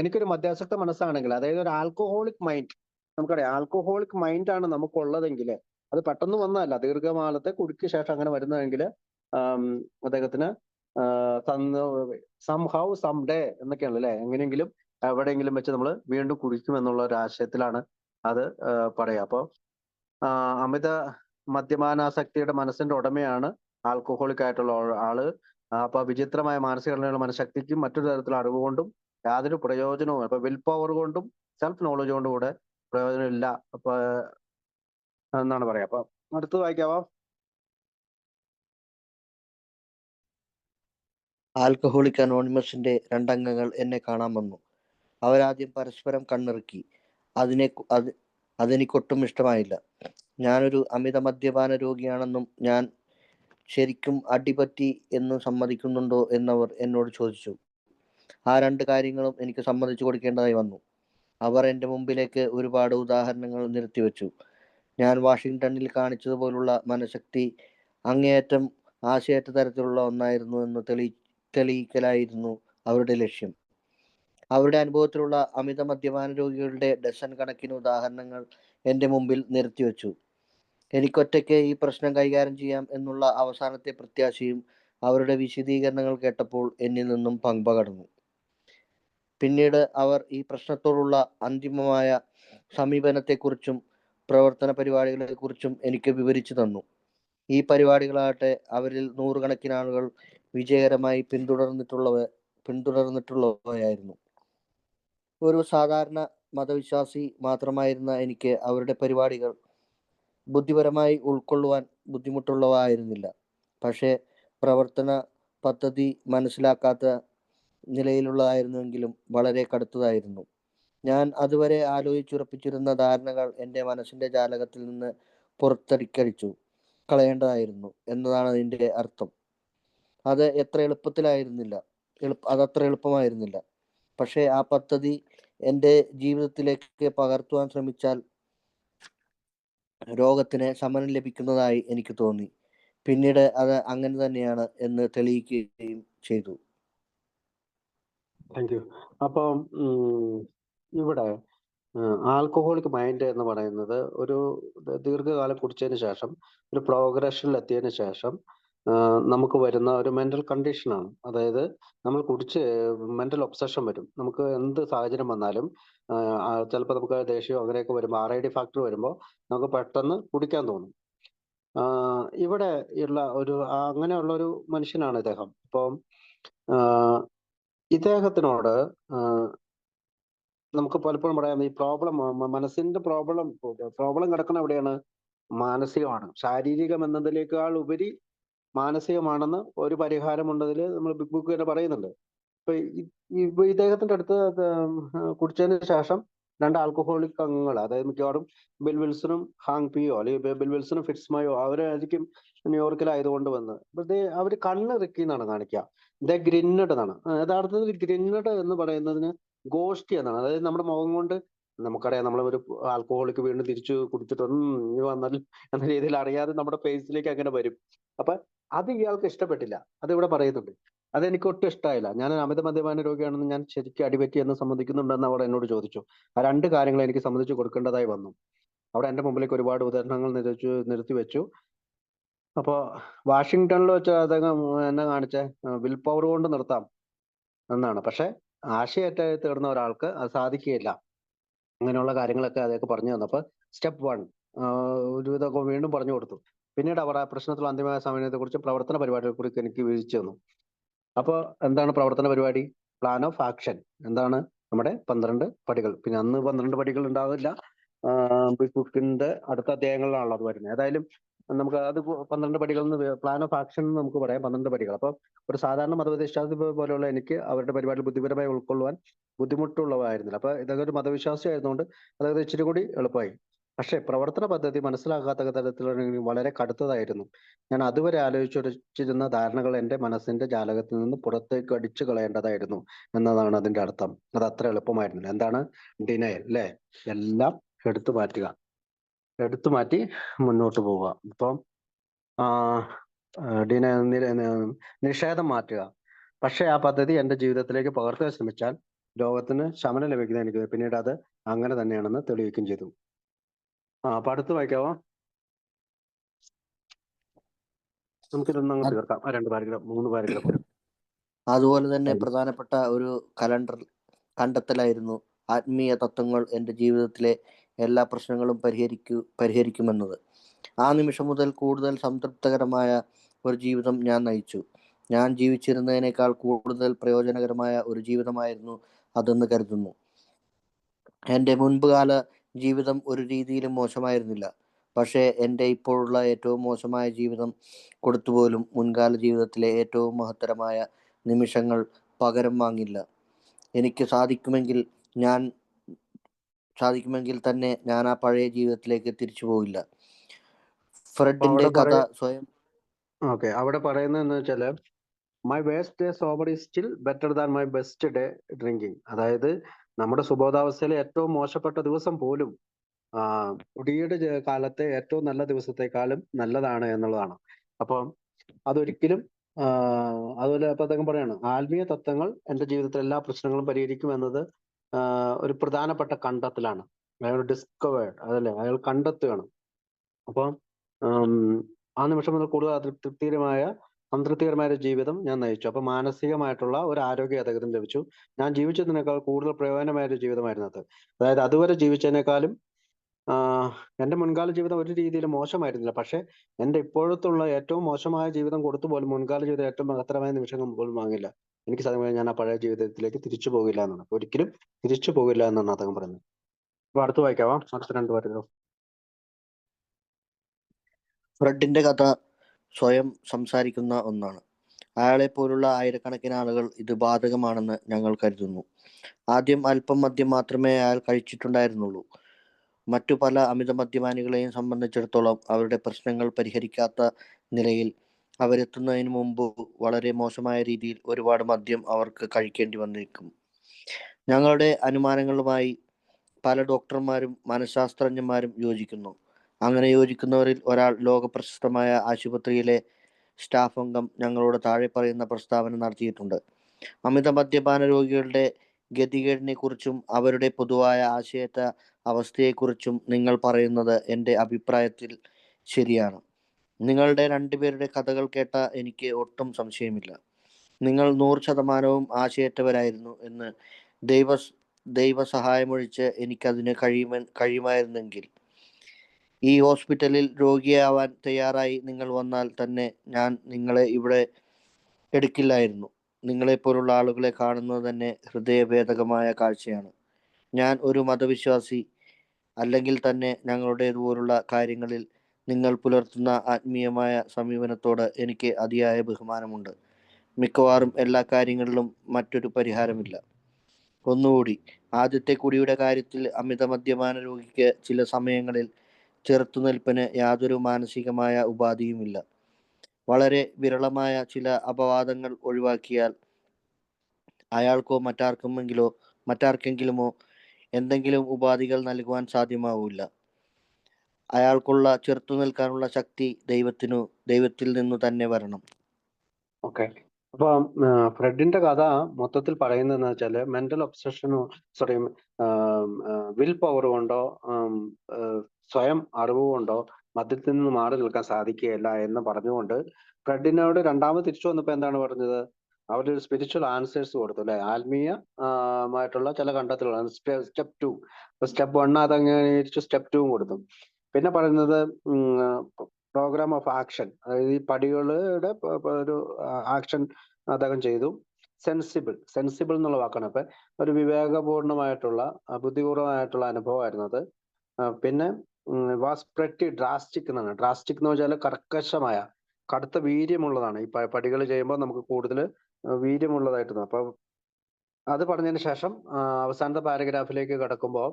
എനിക്കൊരു മദ്യാസക്ത മനസ്സാണെങ്കിൽ, അതായത് ഒരു ആൽക്കഹോളിക് മൈൻഡ്, നമുക്കറിയാം ആൽക്കഹോളിക് മൈൻഡാണ് നമുക്കുള്ളതെങ്കിൽ, അത് പെട്ടെന്ന് വന്നതല്ല, ദീർഘകാലത്തെ കുടിക്ക് ശേഷം അങ്ങനെ വരുന്നതെങ്കിൽ അദ്ദേഹത്തിന് സംഹൗ സം ഡേ എന്നൊക്കെയാണ് അല്ലെ, എങ്ങനെയെങ്കിലും എവിടെയെങ്കിലും വെച്ച് നമ്മൾ വീണ്ടും കുടിക്കും എന്നുള്ള ഒരു ആശയത്തിലാണ് അത് പറയാ. അപ്പൊ അമിത മദ്യപാനാസക്തിയുടെ മനസ്സിന്റെ ഉടമയാണ് ആൽക്കഹോളിക് ആയിട്ടുള്ള ആള്. അപ്പൊ വിചിത്രമായ മാനസികഘടനയുടെ മനഃശക്തിക്കും മറ്റൊരു തരത്തിലുള്ള അറിവ് കൊണ്ടും യാതൊരു പ്രയോജനവും, അപ്പൊ വിൽ പവർ കൊണ്ടും സെൽഫ് നോളജ് കൊണ്ടും കൂടെ പ്രയോജനമില്ല അപ്പൊ എന്നാണ് പറയാ. അപ്പൊ അടുത്ത് വായിക്കാവോ? ആൽക്കഹോളിക് അനോണിമസിന്റെ രണ്ടംഗങ്ങൾ എന്നെ കാണാൻ വന്നു. അവരാദ്യം പരസ്പരം കണ്ണിറുക്കി. അതെനിക്കൊട്ടും ഇഷ്ടമായില്ല. ഞാനൊരു അമിത മദ്യപാന രോഗിയാണെന്നും ഞാൻ ശരിക്കും അടിപറ്റി എന്നും സമ്മതിക്കുന്നുണ്ടോ എന്നവർ എന്നോട് ചോദിച്ചു. ആ രണ്ട് കാര്യങ്ങളും എനിക്ക് സമ്മതിച്ചു കൊടുക്കേണ്ടതായി വന്നു. അവർ എൻ്റെ മുമ്പിലേക്ക് ഒരുപാട് ഉദാഹരണങ്ങൾ നിരത്തിവെച്ചു. ഞാൻ വാഷിങ്ടണിൽ കാണിച്ചതുപോലുള്ള മനഃശക്തി അങ്ങേയറ്റം ആശയറ്റ തരത്തിലുള്ള ഒന്നായിരുന്നു എന്ന് തെളിയിക്കലായിരുന്നു അവരുടെ ലക്ഷ്യം. അവരുടെ അനുഭവത്തിലുള്ള അമിത മദ്യപാന രോഗികളുടെ ഡസൻ കണക്കിന് ഉദാഹരണങ്ങൾ എൻ്റെ മുമ്പിൽ നിരത്തിവെച്ചു. എനിക്കൊറ്റയ്ക്ക് ഈ പ്രശ്നം കൈകാര്യം ചെയ്യാം എന്നുള്ള അവസാനത്തെ പ്രത്യാശയും അവരുടെ വിശദീകരണങ്ങൾ കേട്ടപ്പോൾ എന്നിൽ നിന്നും പകർന്നു. പിന്നീട് അവർ ഈ പ്രശ്നത്തോടുള്ള അന്തിമമായ സമീപനത്തെക്കുറിച്ചും പ്രവർത്തന പരിപാടികളെക്കുറിച്ചും എനിക്ക് വിവരിച്ചു തന്നു. ഈ പരിപാടികളാകട്ടെ അവരിൽ നൂറുകണക്കിന് ആളുകൾ വിജയകരമായി പിന്തുടർന്നിട്ടുള്ളവയായിരുന്നു. ഒരു സാധാരണ മതവിശ്വാസി മാത്രമായിരുന്ന എനിക്ക് അവരുടെ പരിപാടികൾ ബുദ്ധിപരമായി ഉൾക്കൊള്ളുവാൻ ബുദ്ധിമുട്ടുള്ളവായിരുന്നില്ല. പക്ഷേ പ്രവർത്തന പദ്ധതി മനസ്സിലാക്കാത്ത നിലയിലുള്ളതായിരുന്നുവെങ്കിലും വളരെ കടുത്തതായിരുന്നു. ഞാൻ അതുവരെ ആലോചിച്ചുറപ്പിച്ചിരുന്ന ധാരണകൾ എൻ്റെ മനസ്സിൻ്റെ ജാലകത്തിൽ നിന്ന് പുറത്തടിക്കടിച്ചു കളയേണ്ടതായിരുന്നു എന്നതാണ് അതിൻ്റെ അർത്ഥം. അതത്ര എളുപ്പമായിരുന്നില്ല. പക്ഷേ ആ പദ്ധതി എൻ്റെ ജീവിതത്തിലേക്ക് പകർത്തുവാൻ ശ്രമിച്ചാൽ രോഗത്തിന് ശമനം ലഭിക്കുന്നതായി എനിക്ക് തോന്നി. പിന്നീട് അത് അങ്ങനെ തന്നെയാണ് എന്ന് തെളിയിക്കുകയും ചെയ്തു. Thank you. അപ്പം ഇവിടെ ആൽക്കഹോളിക് മൈൻഡ് എന്ന് പറയുന്നത് ഒരു ദീർഘകാലം കുടിച്ചതിന് ശേഷം ഒരു പ്രോഗ്രഷനിൽ എത്തിയതിന് ശേഷം നമുക്ക് വരുന്ന ഒരു മെന്റൽ കണ്ടീഷനാണ്. അതായത് നമ്മൾ കുടിച്ച് മെന്റൽ ഒബ്സഷൻ വരും. നമുക്ക് എന്ത് സാഹചര്യം വന്നാലും ചിലപ്പോൾ നമുക്ക് ദേഷ്യം അങ്ങനെയൊക്കെ വരുമ്പോൾ RID ഫാക്ടർ വരുമ്പോൾ നമുക്ക് പെട്ടെന്ന് കുടിക്കാൻ തോന്നും. ഇവിടെ ഉള്ള ഒരു അങ്ങനെയുള്ള ഒരു മനുഷ്യനാണ് ഇദ്ദേഹം. അപ്പം ഇദ്ദേഹത്തിനോട് നമുക്ക് പലപ്പോഴും പറയാം ഈ പ്രോബ്ലം മനസ്സിന്റെ പ്രോബ്ലം കിടക്കുന്ന എവിടെയാണ്? മാനസികമാണ്. ശാരീരികം എന്നതിനേക്കാൾ ഉപരി മാനസികമാണെന്ന് ഒരു പരിഹാരമുണ്ടതിൽ നമ്മൾ ബിഗ് ബുക്ക് തന്നെ പറയുന്നുണ്ട്. ഇപ്പൊ ഇദ്ദേഹത്തിന്റെ അടുത്ത് കുടിച്ചതിന് ശേഷം 2 ആൽക്കഹോളിക് അംഗങ്ങൾ, അതായത് മിക്കവാറും ബിൽ വിൽസണും ഹാങ് പിയോ അല്ലെങ്കിൽ ബിൽ വിൽസണും ഫിറ്റ്സ്മായോ അവരായിരിക്കും ന്യൂയോർക്കിലായതുകൊണ്ട് വന്ന്. അവര് കണ്ണിറുക്കി എന്നാണ് കാണിക്കുക. ഗ്രിന്നഡ് എന്നാണ്. യഥാർത്ഥത്തിൽ ഗ്രിന്നഡ് എന്ന് പറയുന്നതിന് ഗോഷ്ടി എന്നാണ്. അതായത് നമ്മുടെ മുഖം കൊണ്ട് നമുക്കറിയാം, നമ്മൾ ഒരു ആൽക്കഹോളിക്ക് വീണ്ടും തിരിച്ചു കുടിച്ചിട്ട് ഇനി വന്നാൽ എന്ന രീതിയിൽ അറിയാതെ നമ്മുടെ ഫേസിലേക്ക് അങ്ങനെ വരും. അപ്പൊ അത് ഇയാൾക്ക് ഇഷ്ടപ്പെട്ടില്ല. അത് ഇവിടെ പറയുന്നുണ്ട്. അതെനിക്ക് ഒട്ടും ഇഷ്ടമായില്ല. ഞാൻ അമിത മദ്യപാന രോഗിയാണെന്ന് ഞാൻ ശരിക്കും അടിപറ്റി എന്ന് സമ്മതിക്കുന്നുണ്ടെന്ന് അവിടെ എന്നോട് ചോദിച്ചു. ആ 2 കാര്യങ്ങൾ എനിക്ക് സമ്മതിച്ചു കൊടുക്കേണ്ടതായി വന്നു. അവിടെ എന്റെ മുമ്പിലേക്ക് ഒരുപാട് ഉദാഹരണങ്ങൾ നിർത്തി വെച്ചു. അപ്പോ വാഷിങ്ടണിൽ വെച്ച് അദ്ദേഹം എന്നെ കാണിച്ച വിൽ പവർ കൊണ്ട് നിർത്താം എന്നാണ്. പക്ഷെ ആശയറ്റ തീർന്ന ഒരാൾക്ക് അത് സാധിക്കുകയില്ല. അങ്ങനെയുള്ള കാര്യങ്ങളൊക്കെ അതൊക്കെ പറഞ്ഞു തന്നപ്പോൾ സ്റ്റെപ്പ് 1 ഒരു ഇതൊക്കെ വീണ്ടും പറഞ്ഞു കൊടുത്തു. പിന്നീട് അവർ ആ പ്രശ്നത്തിലുള്ള അന്തിമമായ സമയത്തെ കുറിച്ച് പ്രവർത്തന പരിപാടികളെ കുറിച്ച് എനിക്ക് വീഴ്ച തന്നു. അപ്പോൾ എന്താണ് പ്രവർത്തന പരിപാടി? Plan of action. എന്താണ്? നമ്മുടെ 12 പടികൾ. പിന്നെ അന്ന് 12 പടികൾ ഉണ്ടാവില്ല. ബിഗ് ബുക്കിന്റെ അടുത്ത അധ്യായങ്ങളിലാണല്ലോ അത് വരുന്നത്. ഏതായാലും നമുക്ക് അത് 12 പടികൾ പ്ലാൻ ഓഫ് ആക്ഷൻ എന്ന് നമുക്ക് പറയാം. 12 പടികൾ. അപ്പൊ ഒരു സാധാരണ മതവിശ്വാസി പോലെയുള്ള എനിക്ക് അവരുടെ പരിപാടി ബുദ്ധിപരമായി ഉൾക്കൊള്ളുവാൻ ബുദ്ധിമുട്ടുള്ളതായിരുന്നില്ല. അപ്പൊ ഇതൊക്കെ ഒരു മതവിശ്വാസി ആയതുകൊണ്ട് അതായത് ഇച്ചിരി കൂടി എളുപ്പമായി. പക്ഷെ പ്രവർത്തന പദ്ധതി മനസ്സിലാക്കാത്ത തരത്തിലുള്ള വളരെ കടുത്തതായിരുന്നു. ഞാൻ അതുവരെ ആലോചിച്ചുറച്ചിരുന്ന ധാരണകൾ എന്റെ മനസ്സിന്റെ ജാലകത്തിൽ നിന്ന് പുറത്തേക്ക് അടിച്ചു കളയേണ്ടതായിരുന്നു എന്നതാണ് അതിന്റെ അർത്ഥം. അത് അത്ര എളുപ്പമായിരുന്നില്ല. എന്താണ്? ഡിനയൽ, അല്ലെ? എല്ലാം എടുത്തു മാറ്റി മുന്നോട്ട് പോവുക. ഇപ്പം നിഷേധം മാറ്റുക. പക്ഷെ ആ പദ്ധതി എന്റെ ജീവിതത്തിലേക്ക് പകർത്താൻ ശ്രമിച്ചാൽ രോഗത്തിന് ശമനം ലഭിക്കുന്ന എനിക്ക് പിന്നീട് അത് അങ്ങനെ തന്നെയാണെന്ന് തെളിയിക്കുകയും ചെയ്തു. അപ്പൊ അടുത്ത് വായിക്കാവോ? നമുക്കിതൊന്നും അങ്ങ് തീർക്കാം. 2 പാരഗ്രാഫ് 3 പാരഗ്രാഫ്. അതുപോലെ തന്നെ പ്രധാനപ്പെട്ട ഒരു കണ്ടെത്തലായിരുന്നു ആത്മീയ തത്വങ്ങൾ എൻ്റെ ജീവിതത്തിലെ എല്ലാ പ്രശ്നങ്ങളും പരിഹരിക്കുമെന്നത്. ആ നിമിഷം മുതൽ കൂടുതൽ സംതൃപ്തകരമായ ഒരു ജീവിതം ഞാൻ നയിച്ചു. ഞാൻ ജീവിച്ചിരുന്നതിനേക്കാൾ കൂടുതൽ പ്രയോജനകരമായ ഒരു ജീവിതമായിരുന്നു അതെന്ന് കരുതുന്നു. എൻ്റെ മുൻപുകാല ജീവിതം ഒരു രീതിയിലും മോശമായിരുന്നില്ല. പക്ഷേ എൻ്റെ ഇപ്പോഴുള്ള ഏറ്റവും മോശമായ ജീവിതം കൊടുത്തുപോലും മുൻകാല ജീവിതത്തിലെ ഏറ്റവും മഹത്തരമായ നിമിഷങ്ങൾ പകരം വാങ്ങില്ല. എനിക്ക് സാധിക്കുമെങ്കിൽ തന്നെ ഞാൻ ആ പഴയ ജീവിതത്തിലേക്ക് തിരിച്ചു പോകില്ല. ഫ്രെഡിന്റെ കഥ സ്വയം അവിടെ പറയുന്നതെന്ന് വെച്ചാല് my waste day sober is still better than my best day drinking. അതായത് നമ്മുടെ സുബോധാവസ്ഥയിലെ ഏറ്റവും മോശപ്പെട്ട ദിവസം പോലും കുടിയുടെ കാലത്തെ ഏറ്റവും നല്ല ദിവസത്തെക്കാളും നല്ലതാണ് എന്നുള്ളതാണ്. അപ്പം അതൊരിക്കലും അതുപോലെ ഇപ്പൊ അദ്ദേഹം പറയാണ്, ആത്മീയ തത്വങ്ങൾ എന്റെ ജീവിതത്തിലെ എല്ലാ പ്രശ്നങ്ങളും പരിഹരിക്കും എന്നത് ഒരു പ്രധാനപ്പെട്ട കണ്ടെത്തലാണ്. അയാൾ ഡിസ്കവേർഡ്, അതല്ലേ, അയാൾ കണ്ടെത്തുകയാണ്. അപ്പം ആ നിമിഷം മുതൽ കൂടുതൽ സംതൃപ്തികരമായ ഒരു ജീവിതം ഞാൻ നയിച്ചു. അപ്പൊ മാനസികമായിട്ടുള്ള ഒരു ആരോഗ്യം അദ്ദേഹത്തിന് ലഭിച്ചു. ഞാൻ ജീവിച്ചതിനേക്കാൾ കൂടുതൽ പ്രയോജനമായ ഒരു ജീവിതമായിരുന്നു അത്. അതായത് അതുവരെ ജീവിച്ചതിനേക്കാളും എന്റെ മുൻകാല ജീവിതം ഒരു രീതിയിലും മോശമായിരുന്നില്ല. പക്ഷെ എന്റെ ഇപ്പോഴത്തുള്ള ഏറ്റവും മോശമായ ജീവിതം കൊടുത്തു പോലും മുൻകാല ജീവിതം ഏറ്റവും മഹത്തരമായ നിമിഷങ്ങൾ പോലും വാങ്ങില്ല. എനിക്ക് സാധ്യമായി ഞാൻ ആ പഴയ ജീവിതത്തിലേക്ക് തിരിച്ചു പോകില്ല എന്നാണ്. ഒരിക്കലും തിരിച്ചു പോകില്ല എന്നാണ് അദ്ദേഹം പറയുന്നത്. അപ്പൊ അടുത്ത് വായിക്കാവാം, അടുത്ത 2 പാരഗ്രാഫ്. ഫ്രെഡിന്റെ കഥ സ്വയം സംസാരിക്കുന്ന ഒന്നാണ്. അയാളെപ്പോലുള്ള ആയിരക്കണക്കിന് ആളുകൾ ഇത് ബാധകമാണെന്ന് ഞങ്ങൾ കരുതുന്നു. ആദ്യം അല്പം മദ്യം മാത്രമേ അയാൾ കഴിച്ചിട്ടുണ്ടായിരുന്നുള്ളൂ. മറ്റു പല അമിത മദ്യപാനികളെയും സംബന്ധിച്ചിടത്തോളം അവരുടെ പ്രശ്നങ്ങൾ പരിഹരിക്കാത്ത നിലയിൽ അവരെത്തുന്നതിന് മുമ്പ് വളരെ മോശമായ രീതിയിൽ ഒരുപാട് മദ്യം അവർക്ക് കഴിക്കേണ്ടി വന്നേക്കും. ഞങ്ങളുടെ അനുമാനങ്ങളുമായി പല ഡോക്ടർമാരും മനഃശാസ്ത്രജ്ഞന്മാരും യോജിക്കുന്നു. അങ്ങനെ യോജിക്കുന്നവരിൽ ഒരാൾ ലോകപ്രശസ്തമായ ആശുപത്രിയിലെ സ്റ്റാഫ് അംഗം ഞങ്ങളോട് താഴെ പറയുന്ന പ്രസ്താവന നടത്തിയിട്ടുണ്ട്. അമിത മദ്യപാന രോഗികളുടെ ഗതികേടിനെക്കുറിച്ചും അവരുടെ പൊതുവായ ആശയറ്റ അവസ്ഥയെക്കുറിച്ചും നിങ്ങൾ പറയുന്നത് എൻ്റെ അഭിപ്രായത്തിൽ ശരിയാണ്. നിങ്ങളുടെ രണ്ടുപേരുടെ കഥകൾ കേട്ട എനിക്ക് ഒട്ടും സംശയമില്ല. നിങ്ങൾ 100% ആശയറ്റവരായിരുന്നു എന്ന് ദൈവസഹായമൊഴിച്ച് എനിക്കതിന് കഴിയുമായിരുന്നെങ്കിൽ ഈ ഹോസ്പിറ്റലിൽ രോഗിയാവാൻ തയ്യാറായി നിങ്ങൾ വന്നാൽ തന്നെ ഞാൻ നിങ്ങളെ ഇവിടെ എടുക്കില്ലായിരുന്നു. നിങ്ങളെപ്പോലുള്ള ആളുകളെ കാണുന്നത് തന്നെ ഹൃദയഭേദകമായ കാഴ്ചയാണ്. ഞാൻ ഒരു മതവിശ്വാസി അല്ലെങ്കിൽ തന്നെ ഞങ്ങളുടേതുപോലുള്ള കാര്യങ്ങളിൽ നിങ്ങൾ പുലർത്തുന്ന ആത്മീയമായ സമീപനത്തോട് എനിക്ക് അതിയായ ബഹുമാനമുണ്ട്. മിക്കവാറും എല്ലാ കാര്യങ്ങളിലും മറ്റൊരു പരിഹാരമില്ല. ഒന്നുകൂടി, ആദ്യത്തെ കുടിയുടെ കാര്യത്തിൽ അമിത മദ്യപാന രോഗിക്ക് ചില സമയങ്ങളിൽ ചെറുത്തുനിൽപ്പിന് യാതൊരു മാനസികമായ ഉപാധിയുമില്ല. വളരെ വിരളമായ ചില അപവാദങ്ങൾ ഒഴിവാക്കിയാൽ അയാൾക്കോ മറ്റാർക്കെങ്കിലുമോ എന്തെങ്കിലും ഉപാധികൾ നൽകുവാൻ സാധ്യമാവില്ല. അയാൾക്കുള്ള ചെറുത്തു നിൽക്കാനുള്ള ശക്തി ദൈവത്തിൽ നിന്നു തന്നെ വരണം. ഓക്കെ. അപ്പൊ ഫ്രെഡിന്റെ കഥ മൊത്തത്തിൽ പറയുന്നതെന്ന് വെച്ചാല് മെന്റൽ ഒബ്സഷനോ വിൽ പവർ കൊണ്ടോ സ്വയം അറിവ് കൊണ്ടോ മദ്യത്തിൽ നിന്ന് മാറി നിൽക്കാൻ സാധിക്കുകയില്ല എന്ന് പറഞ്ഞുകൊണ്ട് ഫ്രെഡിനോട് രണ്ടാമത് തിരിച്ചു വന്നപ്പോ എന്താണ് പറഞ്ഞത്? അവരൊരു സ്പിരിച്വൽ ആൻസേഴ്സ് കൊടുത്തു അല്ലെ? ആത്മീയമായിട്ടുള്ള ചില കണ്ടെത്തലുകളാണ്. സ്റ്റെപ്പ് 2. സ്റ്റെപ്പ് 1 അതങ്ങനെ സ്റ്റെപ്പ് 2 കൊടുത്തു. പിന്നെ പറയുന്നത് പ്രോഗ്രാം ഓഫ് ആക്ഷൻ, അതായത് ഈ പടികളുടെ ഒരു ആക്ഷൻ അദ്ദേഹം ചെയ്തു. സെൻസിബിൾ എന്നുള്ള വാക്കാണ്. അപ്പൊ ഒരു വിവേകപൂർണമായിട്ടുള്ള ബുദ്ധിപൂർവമായിട്ടുള്ള അനുഭവമായിരുന്നു അത്. പിന്നെ വാസ് പ്രെറ്റി ഡ്രാസ്റ്റിക് എന്നാണ്. ഡ്രാസ്റ്റിക് എന്ന് വെച്ചാൽ കർക്കശമായ, കടുത്ത വീര്യമുള്ളതാണ്. ഈ പടികൾ ചെയ്യുമ്പോൾ നമുക്ക് കൂടുതൽ വീര്യമുള്ളതായിട്ട് തോന്നും. അപ്പൊ അത് പറഞ്ഞതിന് ശേഷം അവസാനത്തെ പാരഗ്രാഫിലേക്ക് കടക്കുമ്പോൾ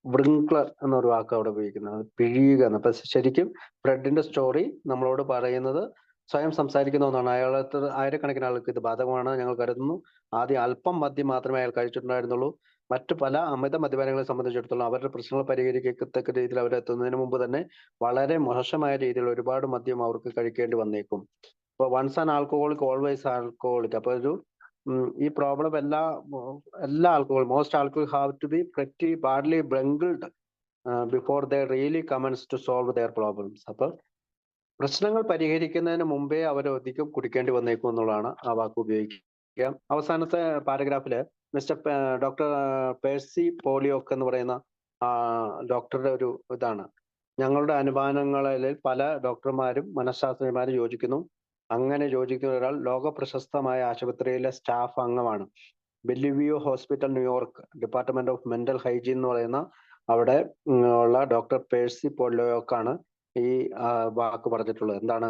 വ്രിങ്ക്ലർ എന്നൊരു വാക്ക് അവിടെ ഉപയോഗിക്കുന്നത്, പിഴിയുക എന്ന്. അപ്പൊ ശരിക്കും ഫ്രെഡിന്റെ സ്റ്റോറി നമ്മളോട് പറയുന്നത് സ്വയം സംസാരിക്കുന്ന ഒന്നാണ്. ആയിരക്കണക്കിന് ആൾക്ക് ഇത് ബാധകമാണ് ഞങ്ങൾ കരുതുന്നു. ആദ്യം അല്പം മദ്യം മാത്രമേ അയാൾ കഴിച്ചിട്ടുണ്ടായിരുന്നുള്ളൂ. മറ്റു പല അമിത മദ്യപാനികളെ സംബന്ധിച്ചിടത്തോളം അവരുടെ പ്രശ്നങ്ങൾ പരിഹരിക്കത്തക്ക രീതിയിൽ അവരെത്തുന്നതിന് മുമ്പ് തന്നെ വളരെ മോശമായ രീതിയിൽ ഒരുപാട് മദ്യം അവർക്ക് കഴിക്കേണ്ടി വന്നേക്കും. അപ്പൊ once an alcoholic always alcoholic. അപ്പൊ ഈ പ്രോബ്ലം എല്ലാ alcohol, most alcohol have to be pretty badly wrinkled before they really commence to solve their problems. അപ്പൊ പ്രശ്നങ്ങൾ പരിഹരിക്കുന്നതിന് മുമ്പേ അവർ അധികം കുടിക്കേണ്ടി വന്നേക്കും എന്നുള്ളതാണ് ആ വാക്ക് ഉപയോഗിക്കുക. അവസാനത്തെ പാരഗ്രാഫില് ഡോക്ടർ പേഴ്സി പോളിയോക്ക് എന്ന് പറയുന്ന ഡോക്ടറുടെ ഒരു ഇതാണ്. ഞങ്ങളുടെ അനുമാനങ്ങളിൽ പല ഡോക്ടർമാരും മനഃശാസ്ത്രജ്ഞന്മാരും യോജിക്കുന്നു. അങ്ങനെ യോജിക്കുന്ന ഒരാൾ ലോക പ്രശസ്തമായ ആശുപത്രിയിലെ സ്റ്റാഫ് അംഗമാണ്. Bellevue hospital, New York, department of mental hygiene എന്ന് പറയുന്ന അവിടെ ഉള്ള ഡോക്ടർ പേഴ്സി പോളിയോക്കാണ് ഈ വാക്ക് പറഞ്ഞിട്ടുള്ളത്. എന്താണ്?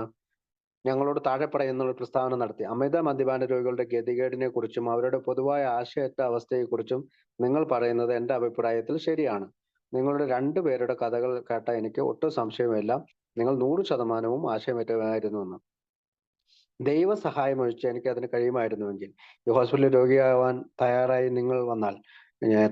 ഞങ്ങളോട് താഴെ പറയുന്ന പ്രസ്താവന നടത്തി. അമിത മദ്യപാന രോഗികളുടെ ഗതികേടിനെ കുറിച്ചും അവരുടെ പൊതുവായ ആശയറ്റ അവസ്ഥയെക്കുറിച്ചും നിങ്ങൾ പറയുന്നത് എൻ്റെ അഭിപ്രായത്തിൽ ശരിയാണ്. നിങ്ങളുടെ രണ്ടുപേരുടെ കഥകൾ കേട്ട എനിക്ക് ഒട്ടും സംശയമില്ല, നിങ്ങൾ 100% ആശയമറ്റമായിരുന്നു എന്ന്. ദൈവസഹായം ഒഴിച്ച് എനിക്ക് അതിന് കഴിയുമായിരുന്നുവെങ്കിൽ ഈ ഹോസ്പിറ്റലിൽ രോഗിയാവാൻ തയ്യാറായി നിങ്ങൾ വന്നാൽ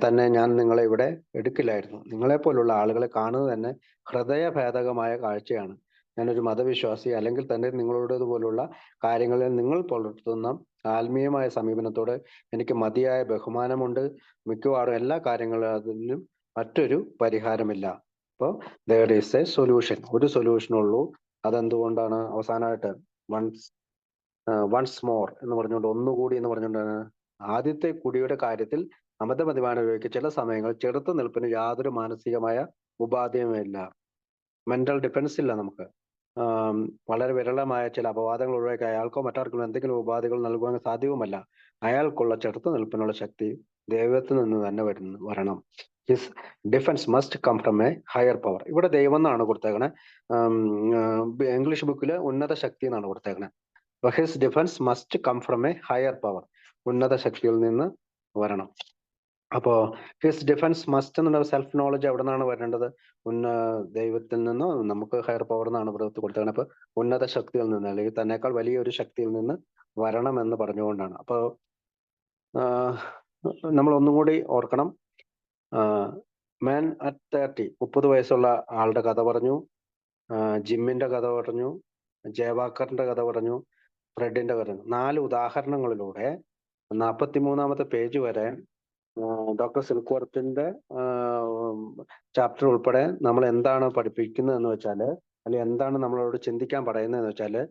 തന്നെ ഞാൻ നിങ്ങളെ ഇവിടെ എടുക്കില്ലായിരുന്നു. നിങ്ങളെപ്പോലുള്ള ആളുകളെ കാണുന്നത് തന്നെ ഹൃദയഭേദകമായ കാഴ്ചയാണ്. ഞാനൊരു മതവിശ്വാസി അല്ലെങ്കിൽ തന്നെ നിങ്ങളുടേതുപോലുള്ള കാര്യങ്ങളിൽ നിങ്ങൾ പുലർത്തുന്ന ആത്മീയമായ സമീപനത്തോട് എനിക്ക് മതിയായ ബഹുമാനമുണ്ട്. മിക്കവാറും എല്ലാ കാര്യങ്ങളിലും മറ്റൊരു പരിഹാരമില്ല. അപ്പോൾ there is a solution. ഒരു സൊല്യൂഷനുള്ളൂ. അതെന്തുകൊണ്ടാണ്? അവസാനമായിട്ട് വൺസ് മോർ എന്ന് പറഞ്ഞുകൊണ്ട്, ഒന്നുകൂടി എന്ന് പറഞ്ഞുകൊണ്ടാണ്. ആദ്യത്തെ കുടിയുടെ കാര്യത്തിൽ അമിത മദ്യപാന രോഗിക്ക് ചില സമയങ്ങളിൽ ചെറുത്തു നിൽപ്പിന് യാതൊരു മാനസികമായ ഉപാധിയുമില്ല. മെന്റൽ ഡിഫൻസ് ഇല്ല നമുക്ക്. വളരെ വിരളമായ ചില അപവാദങ്ങൾ ഒഴിവാക്കി അയാൾക്കോ മറ്റാർക്കും എന്തെങ്കിലും ഉപാധികൾ നൽകുവാൻ സാധ്യവുമല്ല. അയാൾക്കുള്ള ചെറുത്തു നിൽപ്പിനുള്ള ശക്തി ദൈവത്തിൽ നിന്ന് തന്നെ വരണം. His defence must come from a higher power. ഇവിടെ ദൈവം എന്നാണ് കൊടുത്തേക്കണേ. ഇംഗ്ലീഷ് ബുക്കിൽ ഉന്നത ശക്തി എന്നാണ് കൊടുത്തേക്കണേ. His defence must come from a higher power. ഉന്നത ശക്തിയിൽ നിന്ന് വരണം. അപ്പോ ഹിസ് ഡിഫൻസ് മസ്റ്റ് എന്നുള്ള സെൽഫ് നോളജ് എവിടെ നിന്നാണ് വരേണ്ടത്? ദൈവത്തിൽ നിന്നോ നമുക്ക് ഹയർ പവർ എന്നാണ് പ്രവൃത്തി കൊടുത്തേക്കണത്. അപ്പൊ ഉന്നത ശക്തിയിൽ നിന്ന്, അല്ലെങ്കിൽ തന്നെക്കാൾ വലിയൊരു ശക്തിയിൽ നിന്ന് വരണം എന്ന് പറഞ്ഞുകൊണ്ടാണ്. അപ്പോ നമ്മൾ ഒന്നും കൂടി ഓർക്കണം. മാൻ അറ്റ് 30, 30 വയസ്സുള്ള ആളുടെ കഥ പറഞ്ഞു. ജിമ്മിന്റെ കഥ പറഞ്ഞു. ജയവാക്കറിന്റെ കഥ പറഞ്ഞു. ഫ്രെഡിന്റെ വരുന്നത് 4 ഉദാഹരണങ്ങളിലൂടെ 43-ാമത്തെ പേജ് വരെ ഡോക്ടർ സിൽക്വർത്തിന്റെ ചാപ്റ്റർ ഉൾപ്പെടെ നമ്മൾ എന്താണ് പഠിപ്പിക്കുന്നത് എന്ന് വെച്ചാല്, അല്ലെങ്കിൽ എന്താണ് നമ്മളോട് ചിന്തിക്കാൻ പറയുന്നതെന്ന് വെച്ചാല്,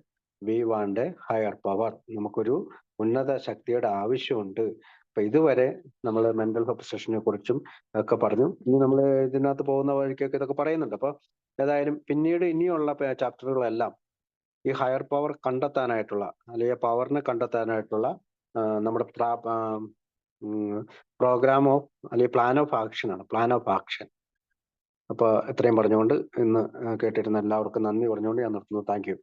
we want A higher power, നമുക്കൊരു ഉന്നത ശക്തിയുടെ ആവശ്യമുണ്ട്. അപ്പൊ ഇതുവരെ നമ്മൾ മെന്റൽ ഒബ്സഷനെ കുറിച്ചും ഒക്കെ പറഞ്ഞു. ഇനി നമ്മൾ ഇതിനകത്ത് പോകുന്ന വഴിക്കൊക്കെ ഇതൊക്കെ പറയുന്നുണ്ട്. അപ്പൊ ഏതായാലും പിന്നീട് ഇനിയുള്ള ചാപ്റ്ററുകളെല്ലാം ഈ ഹയർ പവർ കണ്ടെത്താനായിട്ടുള്ള, അല്ലെങ്കിൽ പവറിനെ കണ്ടെത്താനായിട്ടുള്ള നമ്മുടെ പ്രോഗ്രാം ഓഫ് അല്ലെങ്കിൽ പ്ലാൻ ഓഫ് ആക്ഷൻ ആണ്, പ്ലാൻ ഓഫ് ആക്ഷൻ. അപ്പൊ ഇത്രയും പറഞ്ഞുകൊണ്ട് ഇന്ന് കേട്ടിരുന്ന എല്ലാവർക്കും നന്ദി പറഞ്ഞുകൊണ്ട് ഞാൻ നിർത്തുന്നു. Thank you.